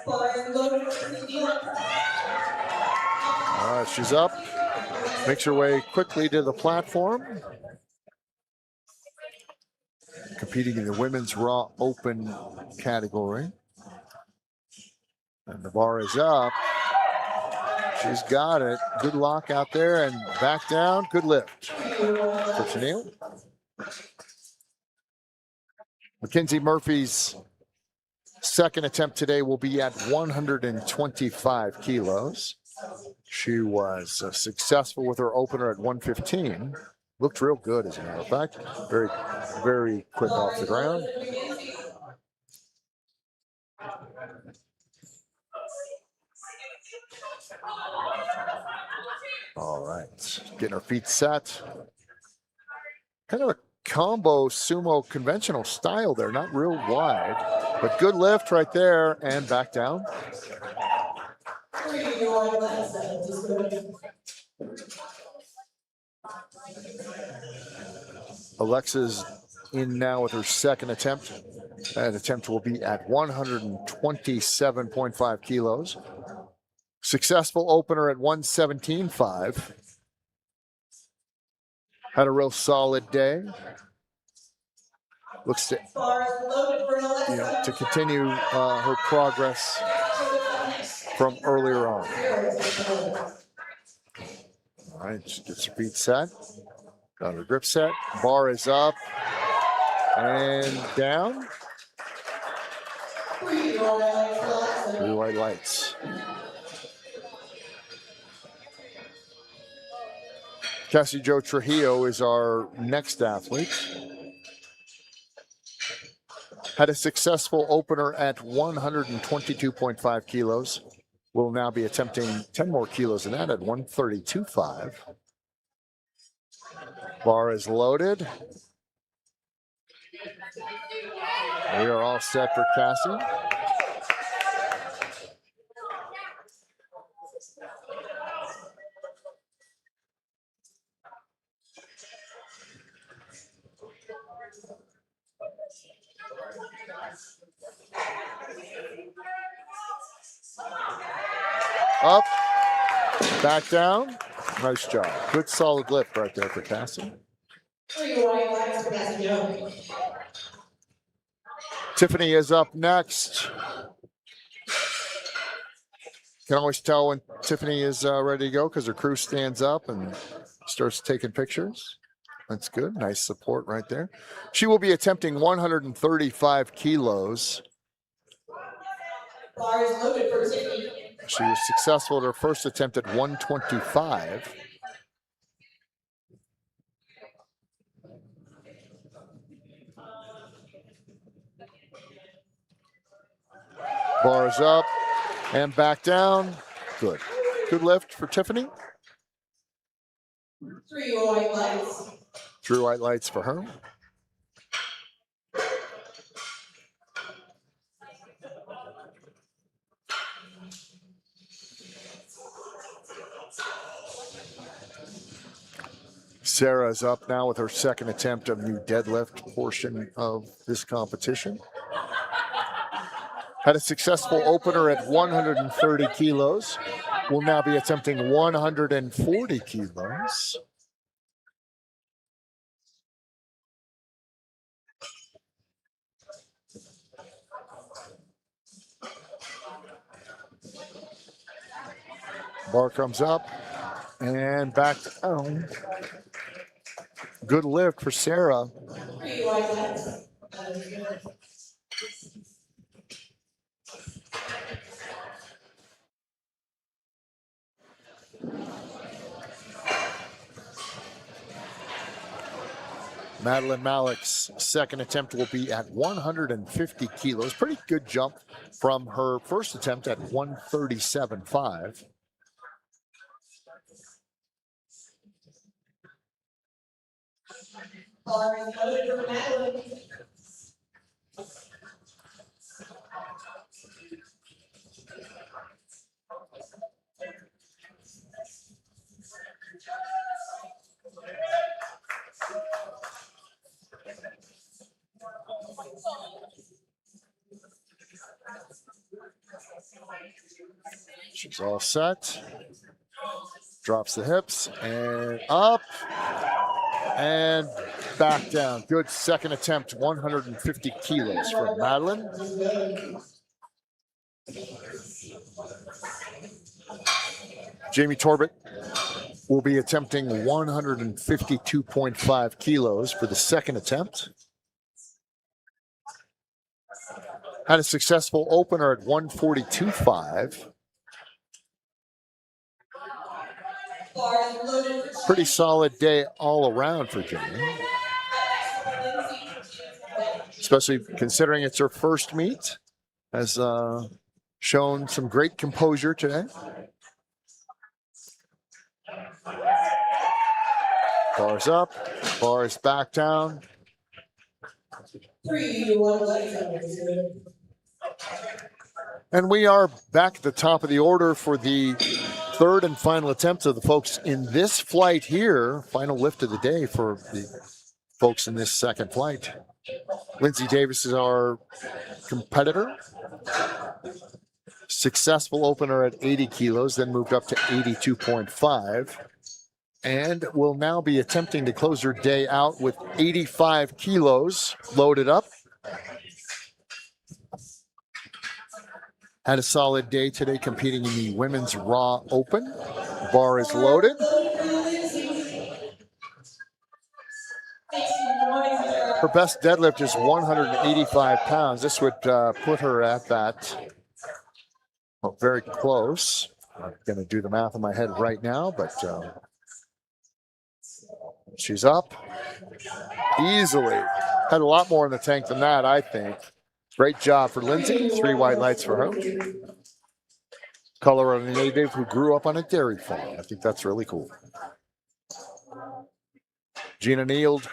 Bar loaded for Cynthia. All right, she's up. Makes her way quickly to the platform. Competing in the women's raw open category. And the bar is up. She's got it. Good lock out there and back down. Good lift for Tennille. Mackenzie Murphy's second attempt today will be at 125 kilos. She was successful with her opener at 115. Looked real good, as a matter of fact. Very, very quick off the ground. All right, getting her feet set. Kind of a combo sumo conventional style there, not real wide, but good lift right there and back down. 3 white lights. Just good. Alexa's in now with her second attempt. That attempt will be at 127.5 kilos. Successful opener at 117.5. Had a real solid day. Looks to, Bar loaded for Alexa. to continue her progress from earlier on. All right, she gets her feet set. Got her grip set. Bar is up and down. 3 white lights for Alexa. 3 white lights. Cassie Jo Trujillo is our next athlete. Had a successful opener at 122.5 kilos. Will now be attempting 10 more kilos than that at 132.5. Bar is loaded. We are all set for Cassie. Up, back down. Nice job. Good solid lift right there for Cassie. 3 white lights for Cassie Jo. Tiffany is up next. Can always tell when Tiffany is ready to go because her crew stands up and starts taking pictures. That's good. Nice support right there. She will be attempting 135 kilos. Bar is loaded for Tiffany. She was successful at her first attempt at 125. Bars up and back down. Good. Good lift for Tiffany. 3 white lights. 3 white lights for her. Sarah is up now with her second attempt of new deadlift portion of this competition. Had a successful opener at 130 kilos. Will now be attempting 140 kilos. Bar comes up and back down. Good lift for Sarah. 3 white lights. Madeline Malik's second attempt will be at 150 kilos. Pretty good jump from her first attempt at 137.5. Bar is loaded for Madeline. She's all set. Drops the hips and up and back down. Good second attempt, 150 kilos for Madeline. Jamie Torbett will be attempting 152.5 kilos for the second attempt. Had a successful opener at 142.5. Pretty solid day all around for Jamie, especially considering it's her first meet. Has shown some great composure today. Bars up, bars back down. 3-1. And we are back at the top of the order for the third and final attempt of the folks in this flight here. Final lift of the day for the folks in this second flight. Lindsay Davis is our competitor. Successful opener at 80 kilos, then moved up to 82.5. And will now be attempting to close her day out with 85 kilos loaded up. Had a solid day today competing in the Women's Raw Open. Bar is loaded. Her best deadlift is 185 pounds. This would put her at that, well, very close. I'm going to do the math in my head right now, but she's up easily. Had a lot more in the tank than that, I think. Great job for Lindsay. 3 white lights for her. Colorado native who grew up on a dairy farm. I think that's really cool. Gina Neild,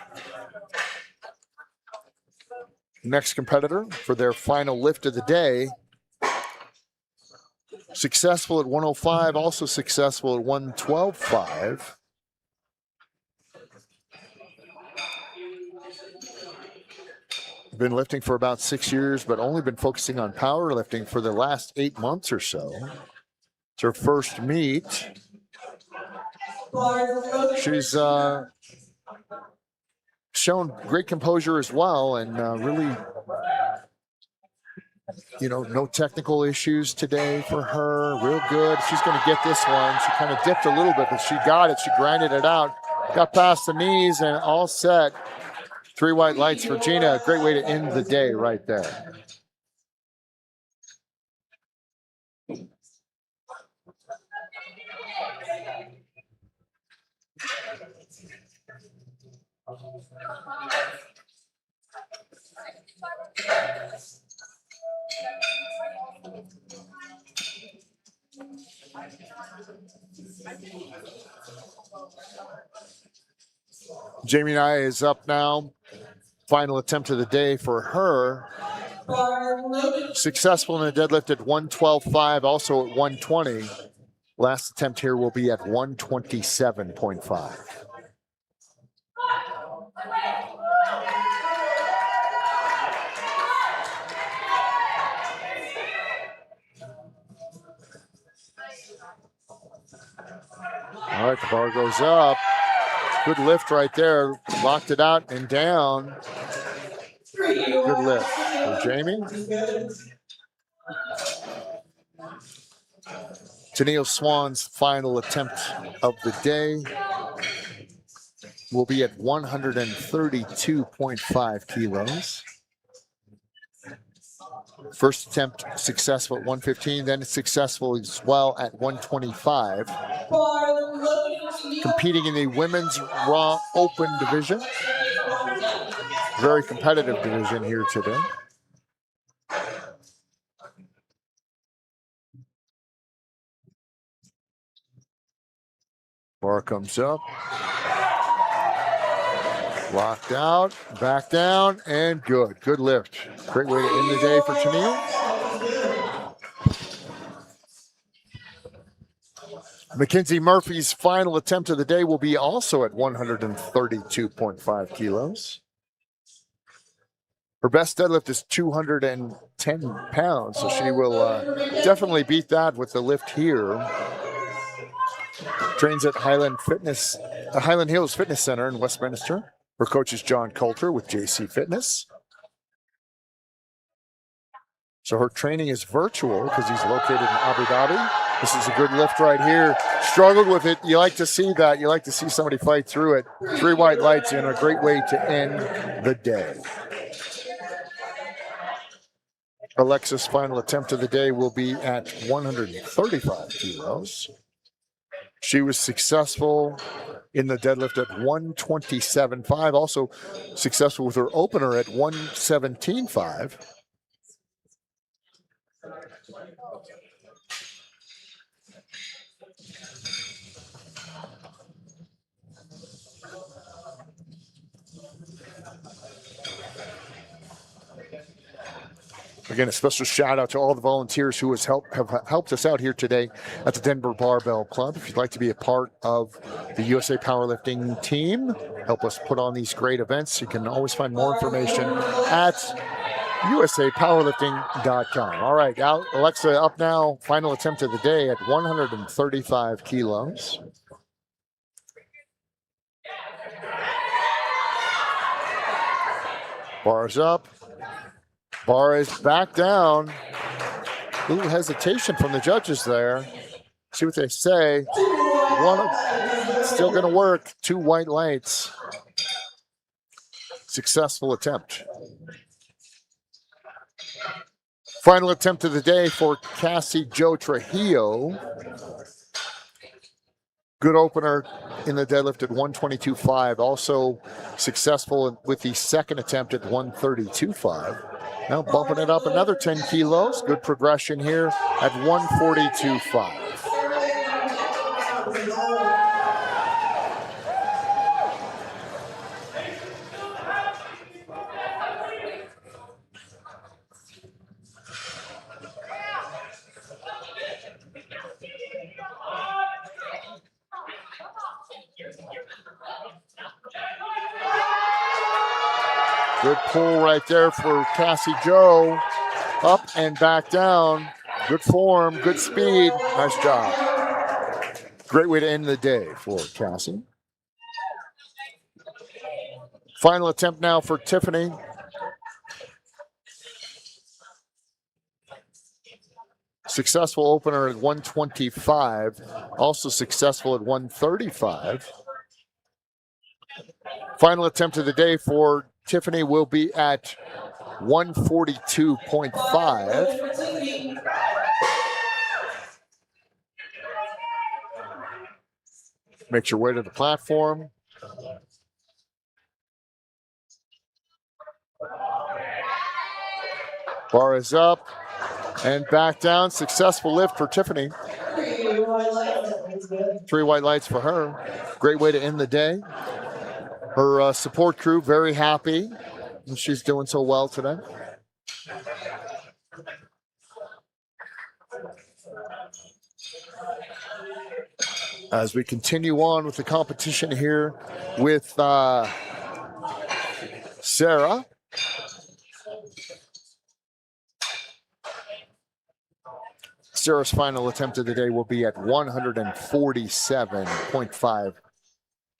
next competitor for their final lift of the day. Successful at 105, also successful at 112.5. Been lifting for about 6 years, but only been focusing on powerlifting for the last 8 months or so. It's her first meet. She's shown great composure as well, and really, no technical issues today for her. Real good. She's going to get this one. She kind of dipped a little bit, but she got it. She grinded it out. Got past the knees and all set. 3 white lights for Gina. Great way to end the day right there. Jamie Nye is up now. Final attempt of the day for her. Successful in a deadlift at 112.5, also at 120. Last attempt here will be at 127.5. All right, the bar goes up. Good lift right there. Locked it out and down. Good lift for Jamie. Tennille Swan's final attempt of the day will be at 132.5 kilos. First attempt successful at 115, then successful as well at 125. Competing in the Women's Raw Open division. Very competitive division here today. Bar comes up. Locked out, back down, and good. Good lift. Great way to end the day for Tennille. Mackenzie Murphy's final attempt of the day will be also at 132.5 kilos. Her best deadlift is 210 pounds, so she will definitely beat that with the lift here. Trains at Highland Hills Fitness Center in Westminster. Her coach is John Coulter with JC Fitness. So her training is virtual because he's located in Abu Dhabi. This is a good lift right here. Struggled with it. You like to see that. You like to see somebody fight through it. 3 white lights and a great way to end the day. Alexa's final attempt of the day will be at 135 kilos. She was successful in the deadlift at 127.5, also successful with her opener at 117.5. Again, a special shout out to all the volunteers who have helped us out here today at the Denver Barbell Club. If you'd like to be a part of the USA Powerlifting team, help us put on these great events, you can always find more information at usapowerlifting.com. All right, Alexa up now. Final attempt of the day at 135 kilos. Bars up. Bar is back down. A little hesitation from the judges there. See what they say. Still going to work. 2 white lights. Successful attempt. Final attempt of the day for Cassie Jo Trujillo. Good opener in the deadlift at 122.5. Also successful with the second attempt at 132.5. Now bumping it up another 10 kilos. Good progression here at 142.5. Good pull right there for Cassie Jo. Up and back down. Good form, good speed. Nice job. Great way to end the day for Cassie. Final attempt now for Tiffany. Successful opener at 125. Also successful at 135. Final attempt of the day for Tiffany will be at 142.5. Make your way to the platform. Bar is up and back down. Successful lift for Tiffany. 3 white lights for her. Great way to end the day. Her support crew very happy. She's doing so well today. As we continue on with the competition here with Sarah. Sarah's final attempt of the day will be at 147.5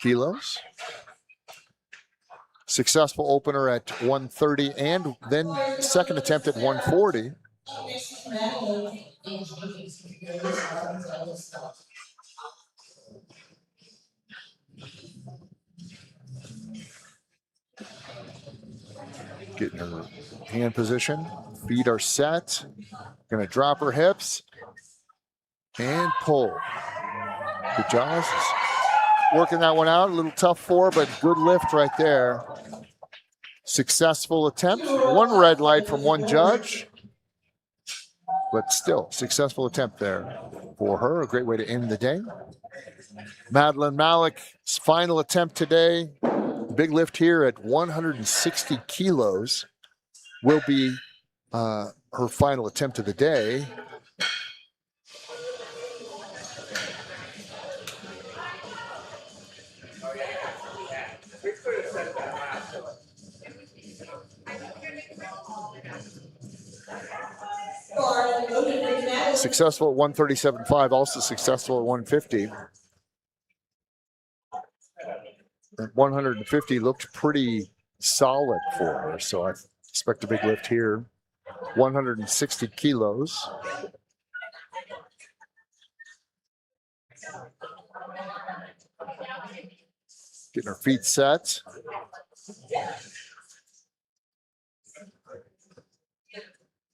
kilos. Successful opener at 130 and then second attempt at 140. Getting her hand position. Feet are set. Gonna drop her hips and pull. Good job. Working that one out. A little tough for her, but good lift right there. successful attempt. One red light from one judge, but still successful attempt there for her. A great way to end the day. Madeline Malik's final attempt today, big lift here at 160 kilos, will be her final attempt of the day. Successful at 137.5, also successful at 150. At 150 looked pretty solid for her, so I expect a big lift here. 160 kilos. Getting her feet set.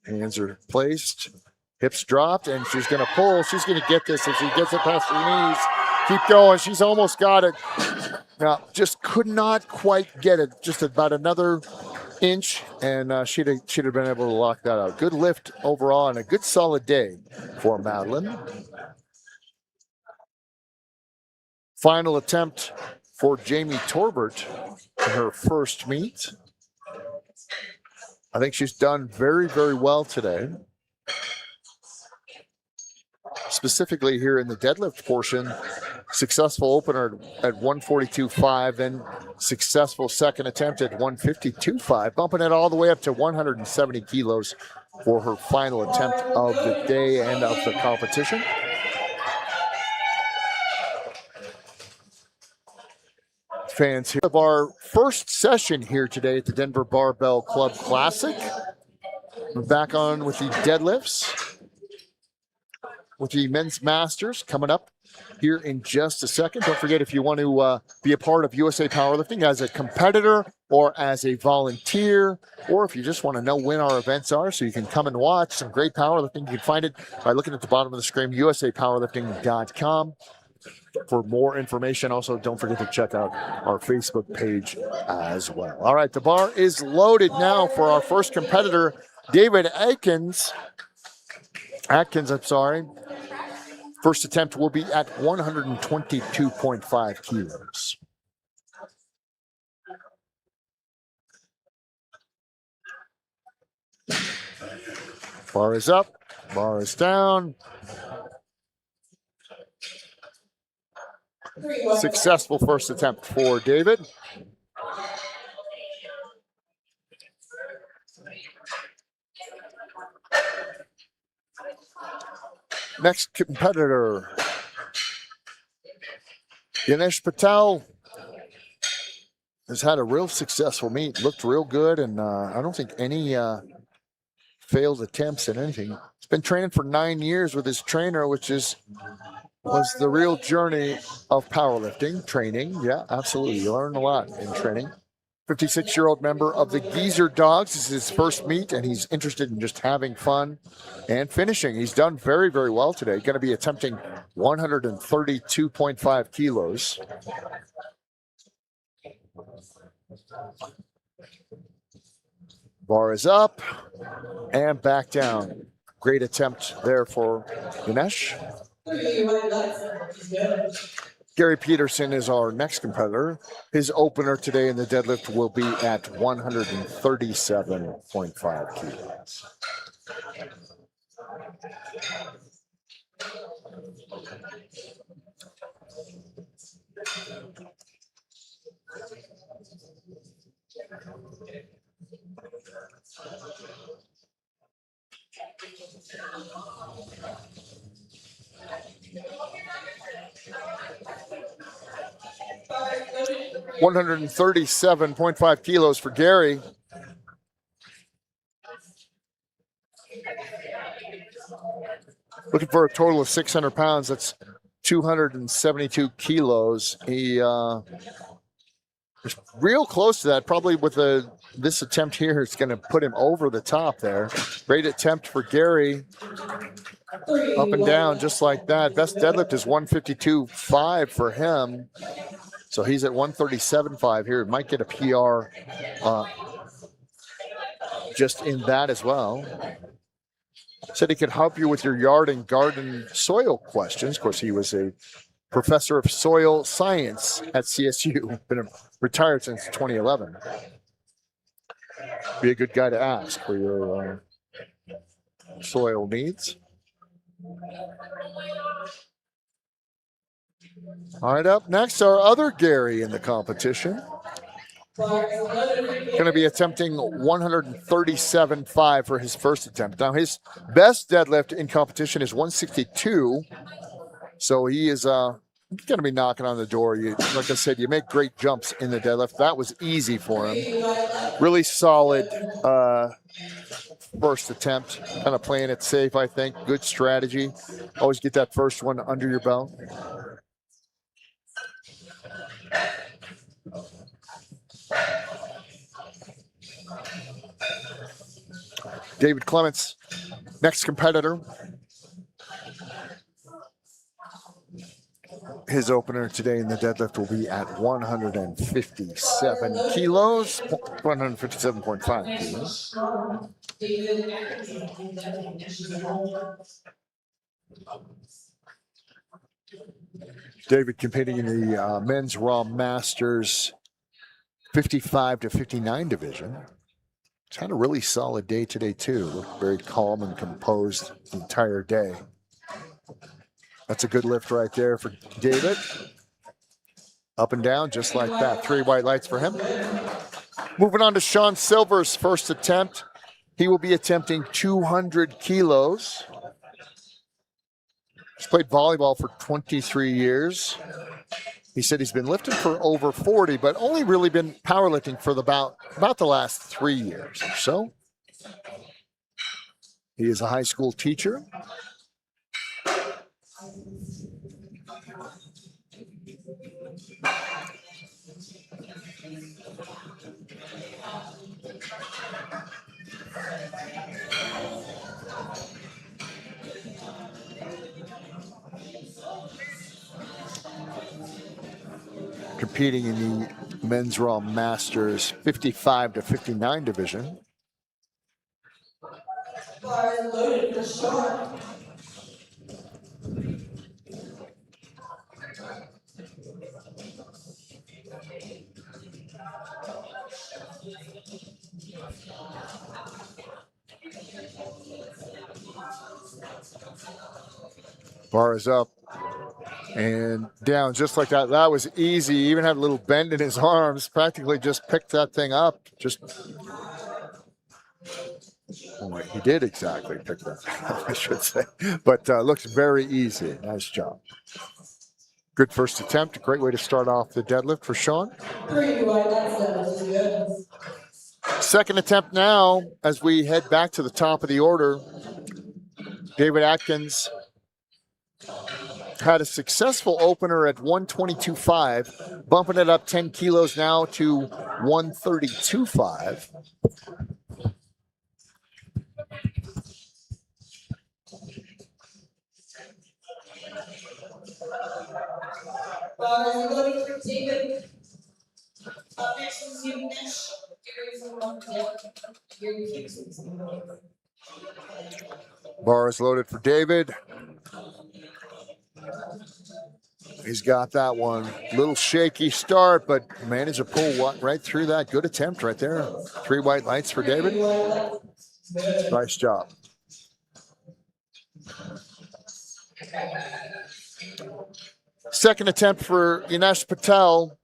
Hands are placed. Hips dropped, and she's going to pull. She's going to get this if she gets it past her knees. Keep going. She's almost got it. Now, just could not quite get it. Just about another inch, and she'd have been able to lock that out. Good lift overall, and a good solid day for Madeline. Final attempt for Jamie Torbert in her first meet. I think she's done very, very well today. Specifically here in the deadlift portion, successful opener at 142.5, then successful second attempt at 152.5, bumping it all the way up to 170 kilos for her final attempt of the day and of the competition. Fans here of our first session here today at the Denver Barbell Club Classic. We're back on with the deadlifts, with the men's masters coming up here in just a second. Don't forget, if you want to be a part of USA Powerlifting as a competitor or as a volunteer, or if you just want to know when our events are so you can come and watch some great powerlifting, you can find it by looking at the bottom of the screen, usapowerlifting.com. For more information. Also, don't forget to check out our Facebook page as well. All right, the bar is loaded now for our first competitor, David Atkins. First attempt will be at 122.5 kilos. Bar is up, bar is down. Successful first attempt for David. Next competitor, Ganesh Patel, has had a real successful meet. Looked real good, and I don't think any failed attempts at anything. He's been training for 9 years with his trainer, which was the real journey of powerlifting training. Yeah, absolutely. You learn a lot in training. 56-year-old member of the Geezer Dogs. This is his first meet, and he's interested in just having fun and finishing. He's done very, very well today. Going to be attempting 132.5 kilos. Bar is up and back down. Great attempt there for Ganesh. Gary Peterson is our next competitor. His opener today in the deadlift will be at 137.5 kilos. $137.5 kilos for Gary. Looking for a total of 600 pounds. That's 272 kilos. He is real close to that. Probably with this attempt here, it's going to put him over the top there. Great attempt for Gary. Up and down just like that. Best deadlift is 152.5 for him. So he's at 137.5 here. Might get a PR just in that as well. Said he could help you with your yard and garden soil questions. Of course, he was a professor of soil science at CSU, been retired since 2011. Be a good guy to ask for your soil needs. All right, up next, our other Gary in the competition. Going to be attempting 137.5 for his first attempt. Now, his best deadlift in competition is 162. So he is going to be knocking on the door. Like I said, you make great jumps in the deadlift. That was easy for him. Really solid first attempt. Kind of playing it safe, I think. Good strategy. Always get that first one under your belt. David Clements, next competitor. His opener today in the deadlift will be at 157 kilos, 157.5 kilos. David competing in the men's Raw Masters 55 to 59 division. It's had a really solid day today, too. Looked very calm and composed the entire day. That's a good lift right there for David. Up and down, just like that. 3 white lights for him. Moving on to Sean Silver's first attempt. He will be attempting 200 kilos. He's played volleyball for 23 years. He said he's been lifting for over 40, but only really been powerlifting for about the last 3 years or so. He is a high school teacher. Competing in the men's Raw Masters 55 to 59 division. Bar is up and down just like that. That was easy. He even had a little bend in his arms. Practically just picked that thing up. He did exactly pick that thing up, I should say. But looks very easy. Nice job. Good first attempt. A great way to start off the deadlift for Sean. Second attempt now as we head back to the top of the order. David Atkins had a successful opener at 122.5, bumping it up 10 kilos now to 132.5. David. Next is Bar is loaded for David. He's got that one. Little shaky start, but managed to pull right through that. Good attempt right there. 3 white lights for David. Nice job. Second attempt for Yanesh Patel.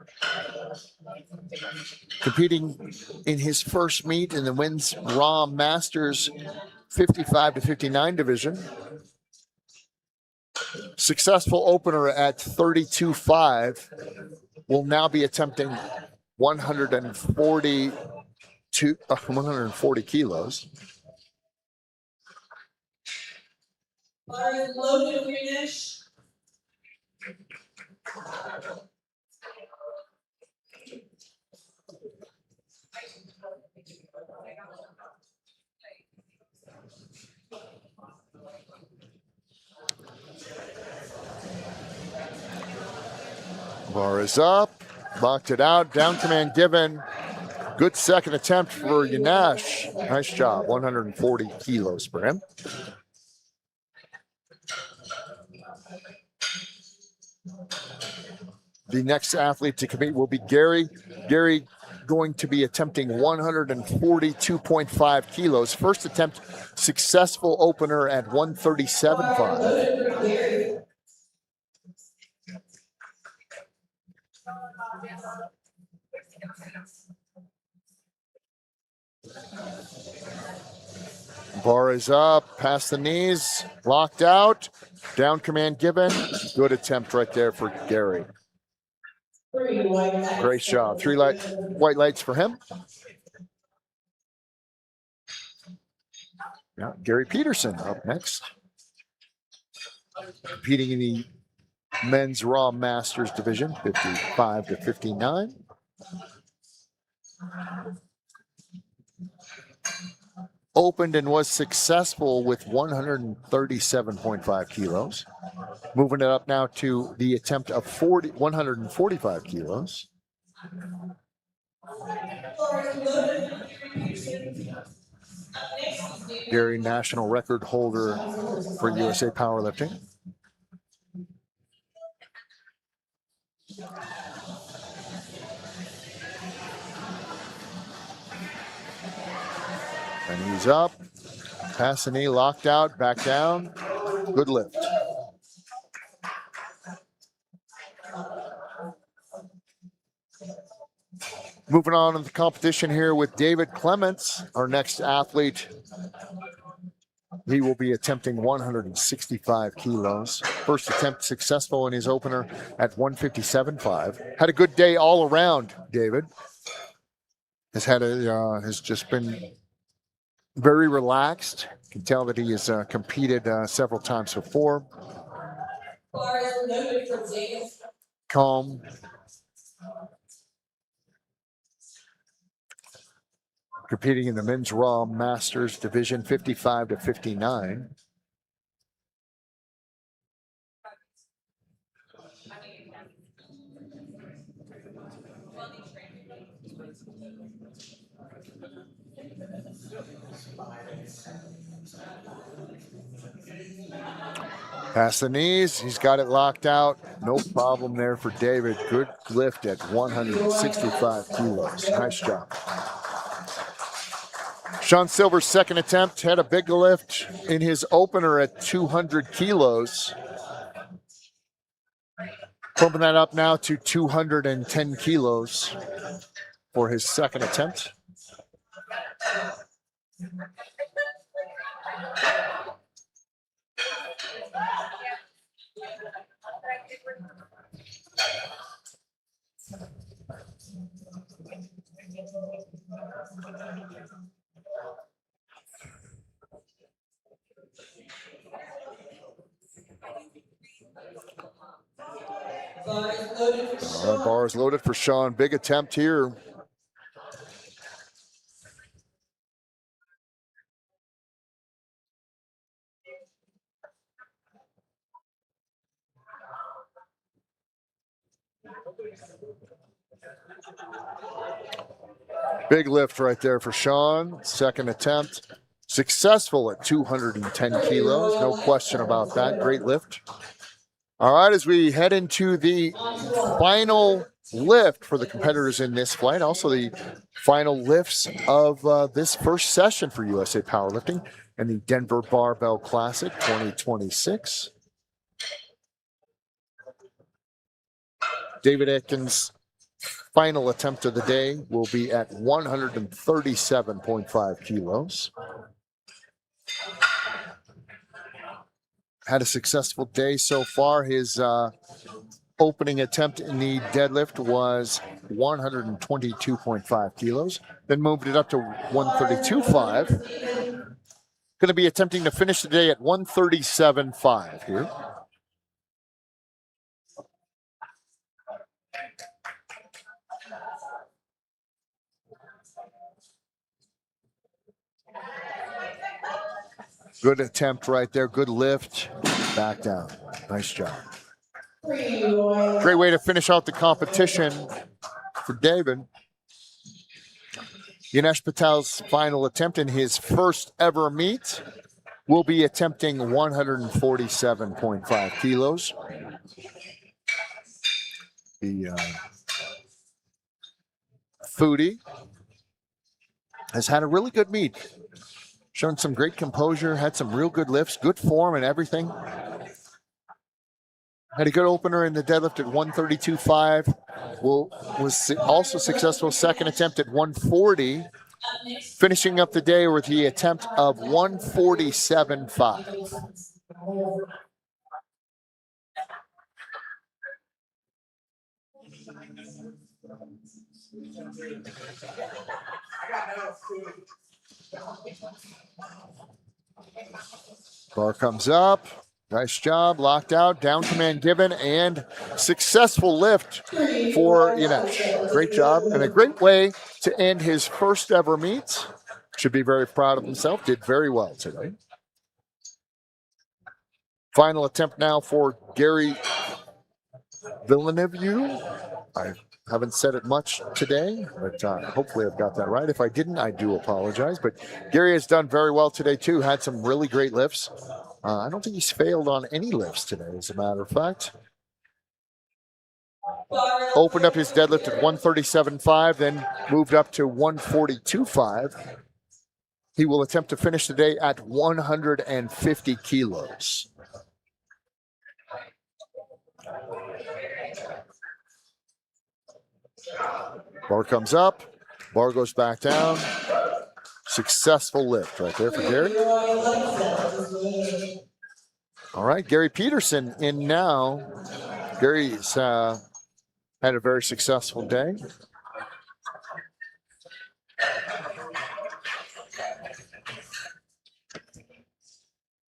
Competing in his first meet in the Men's Raw Masters 55 to 59 division. Successful opener at 32.5. Will now be attempting 140 kilos. Loaded finish. Bar is up, locked it out, down command given. Good second attempt for Yanesh. Nice job. 140 kilos for him. The next athlete to compete will be Gary. Gary going to be attempting 142.5 kilos. First attempt, successful opener at 137.5. Bar is up, past the knees, locked out, down command given. Good attempt right there for Gary. Great job. 3 white lights for him. Yeah, Gary Peterson up next. Competing in the men's Raw Masters division, 55 to 59. Opened and was successful with 137.5 kilos. Moving it up now to the attempt of 145 kilos. Gary, national record holder for USA Powerlifting. And he's up, past the knee, locked out, back down. Good lift. Moving on to the competition here with David Clements, our next athlete. He will be attempting 165 kilos. First attempt successful in his opener at 157.5. Had a good day all around, David. Has just been very relaxed. You can tell that he has competed several times before. Calm. Competing in the men's Raw Masters division, 55 to 59. Past the knees, he's got it locked out. No problem there for David. Good lift at 165 kilos. Nice job. Sean Silver's second attempt had a big lift in his opener at 200 kilos. Pumping that up now to 210 kilos for his second attempt. Bar is loaded for Sean. Big attempt here. Big lift right there for Sean. Second attempt. Successful at 210 kilos. No question about that. Great lift. All right, as we head into the final lift for the competitors in this flight, also the final lifts of this first session for USA Powerlifting and the Denver Barbell Classic 2026. David Atkins' final attempt of the day will be at 137.5 kilos. Had a successful day so far. His opening attempt in the deadlift was 122.5 kilos. Then moved it up to 132.5. Going to be attempting to finish the day at 137.5 here. Good attempt right there. Good lift. Back down. Nice job. Great way to finish out the competition for David. Yanesh Patel's final attempt in his first ever meet will be attempting 147.5 kilos. The foodie has had a really good meet. Shown some great composure, had some real good lifts, good form and everything. Had a good opener in the deadlift at 132.5. Was also successful second attempt at 140. Finishing up the day with the attempt of 147.5. Bar comes up. Nice job, locked out, down command given, and successful lift for Yanesh. Great job, and a great way to end his first ever meet. Should be very proud of himself, did very well today. Final attempt now for Gary Villeneuve. I haven't said it much today, but hopefully I've got that right. If I didn't, I do apologize. But Gary has done very well today, too. Had some really great lifts. I don't think he's failed on any lifts today, as a matter of fact. Opened up his deadlift at 137.5, then moved up to 142.5. He will attempt to finish the day at 150 kilos. Bar comes up, bar goes back down. Successful lift right there for Gary. All right, Gary Peterson in now. Gary's had a very successful day.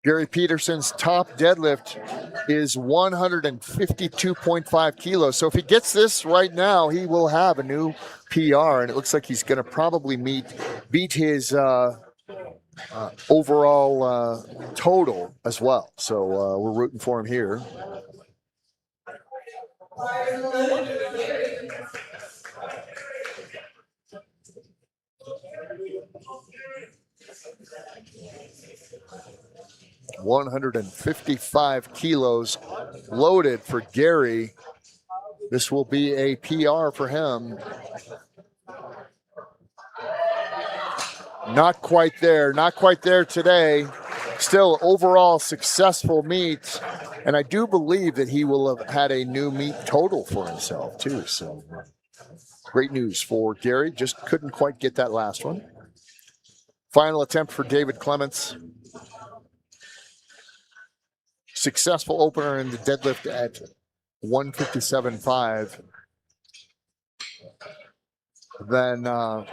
Gary Peterson's top deadlift is 152.5 kilos. So if he gets this right now, he will have a new PR, and it looks like he's going to probably beat his overall total as well. So we're rooting for him here. 155 kilos loaded for Gary. This will be a PR for him. Not quite there today. Still overall successful meet. And I do believe that he will have had a new meet total for himself too. So great news for Gary. Just couldn't quite get that last one. Final attempt for David Clements. Successful opener in the deadlift at 157.5. Then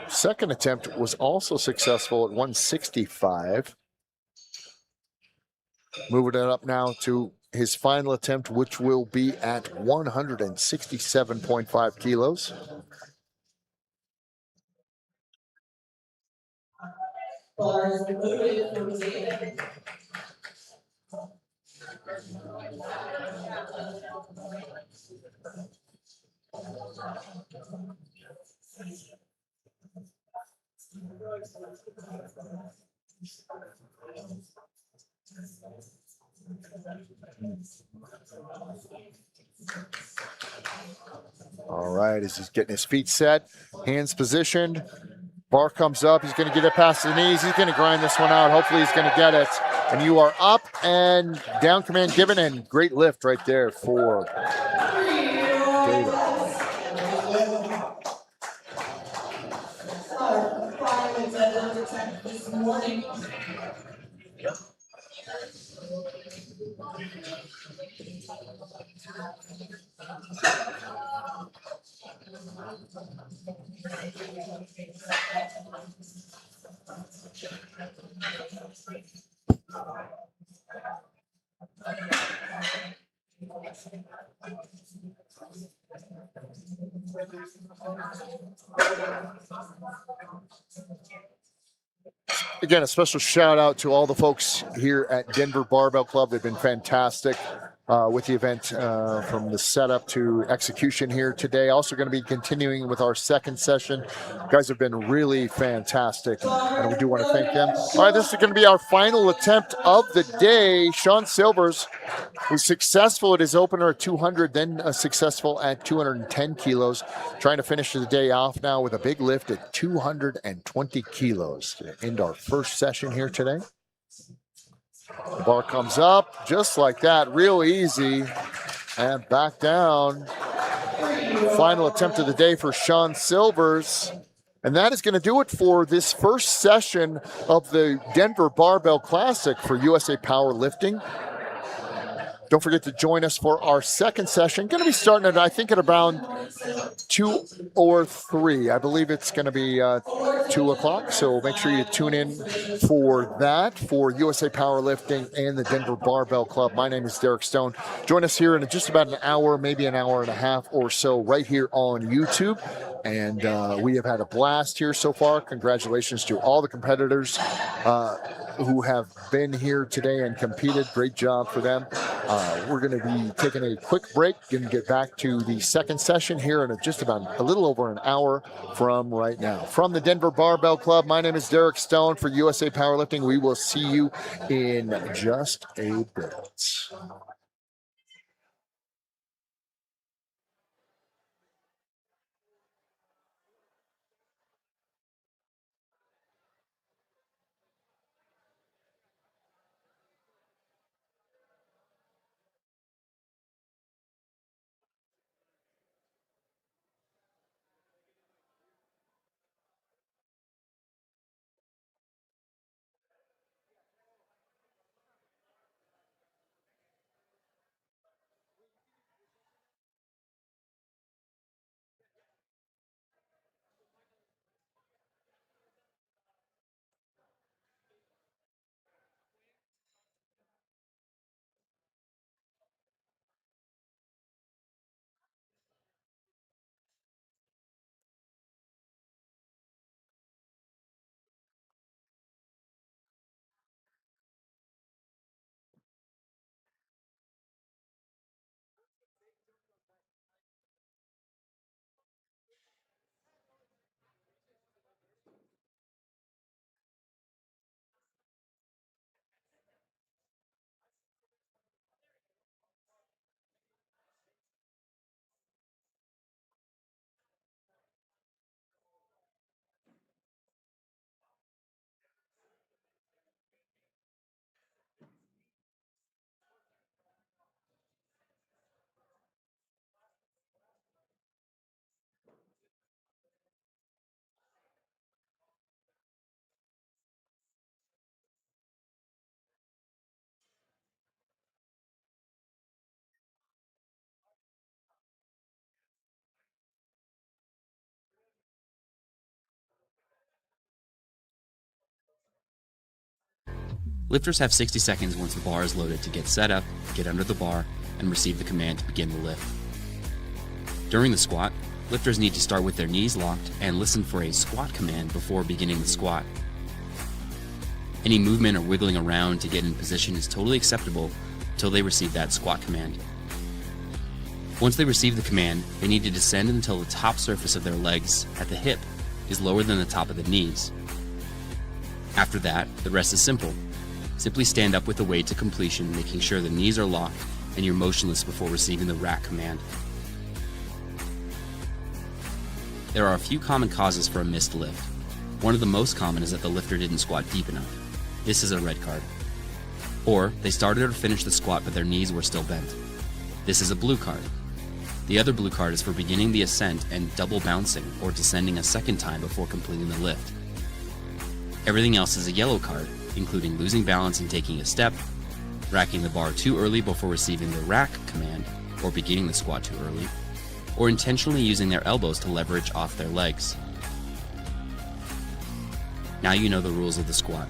second attempt was also successful at 165. Moving it up now to his final attempt, which will be at 167.5 kilos. All right, as he's getting his feet set, hands positioned, bar comes up, he's going to get it past the knees, he's going to grind this one out, hopefully he's going to get it, and you are up and down command given, and great lift right there for David. Again, a special shout out to all the folks here at Denver Barbell Club. They've been fantastic. with the event from the setup to execution here today. Also going to be continuing with our second session. You guys have been really fantastic, and we do want to thank them. All right, this is going to be our final attempt of the day. Sean Silvers was successful at his opener at 200, then successful at 210 kilos. Trying to finish the day off now with a big lift at 220 kilos to end our first session here today. The bar comes up just like that, real easy, and back down. Final attempt of the day for Sean Silvers. And that is going to do it for this first session of the Denver Barbell Classic for USA Powerlifting. Don't forget to join us for our second session. Going to be starting at, I think, at around 2 or 3. I believe it's going to be 2 o'clock. So make sure you tune in for that, for USA Powerlifting and the Denver Barbell Club. My name is Derek Stone. Join us here in just about an hour, maybe an hour and a half or so, right here on YouTube. And we have had a blast here so far. Congratulations to all the competitors who have been here today and competed. Great job for them. We're going to be taking a quick break and get back to the second session here in just about a little over an hour from right now. From the Denver Barbell Club, my name is Derek Stone for USA Powerlifting. We will see you in just a bit. Lifters have 60 seconds once the bar is loaded to get set up, get under the bar, and receive the command to begin the lift. During the squat, lifters need to start with their knees locked and listen for a squat command before beginning the squat. Any movement or wiggling around to get in position is totally acceptable until they receive that squat command. Once they receive the command, they need to descend until the top surface of their legs at the hip is lower than the top of the knees. After that, the rest is simple. Simply stand up with the weight to completion, making sure the knees are locked and you're motionless before receiving the rack command. There are a few common causes for a missed lift. One of the most common is that the lifter didn't squat deep enough. This is a red card. Or they started or finished the squat but their knees were still bent. This is a blue card. The other blue card is for beginning the ascent and double bouncing or descending a second time before completing the lift. Everything else is a yellow card, including losing balance and taking a step, racking the bar too early before receiving the rack command or beginning the squat too early, or intentionally using their elbows to leverage off their legs. Now you know the rules of the squat.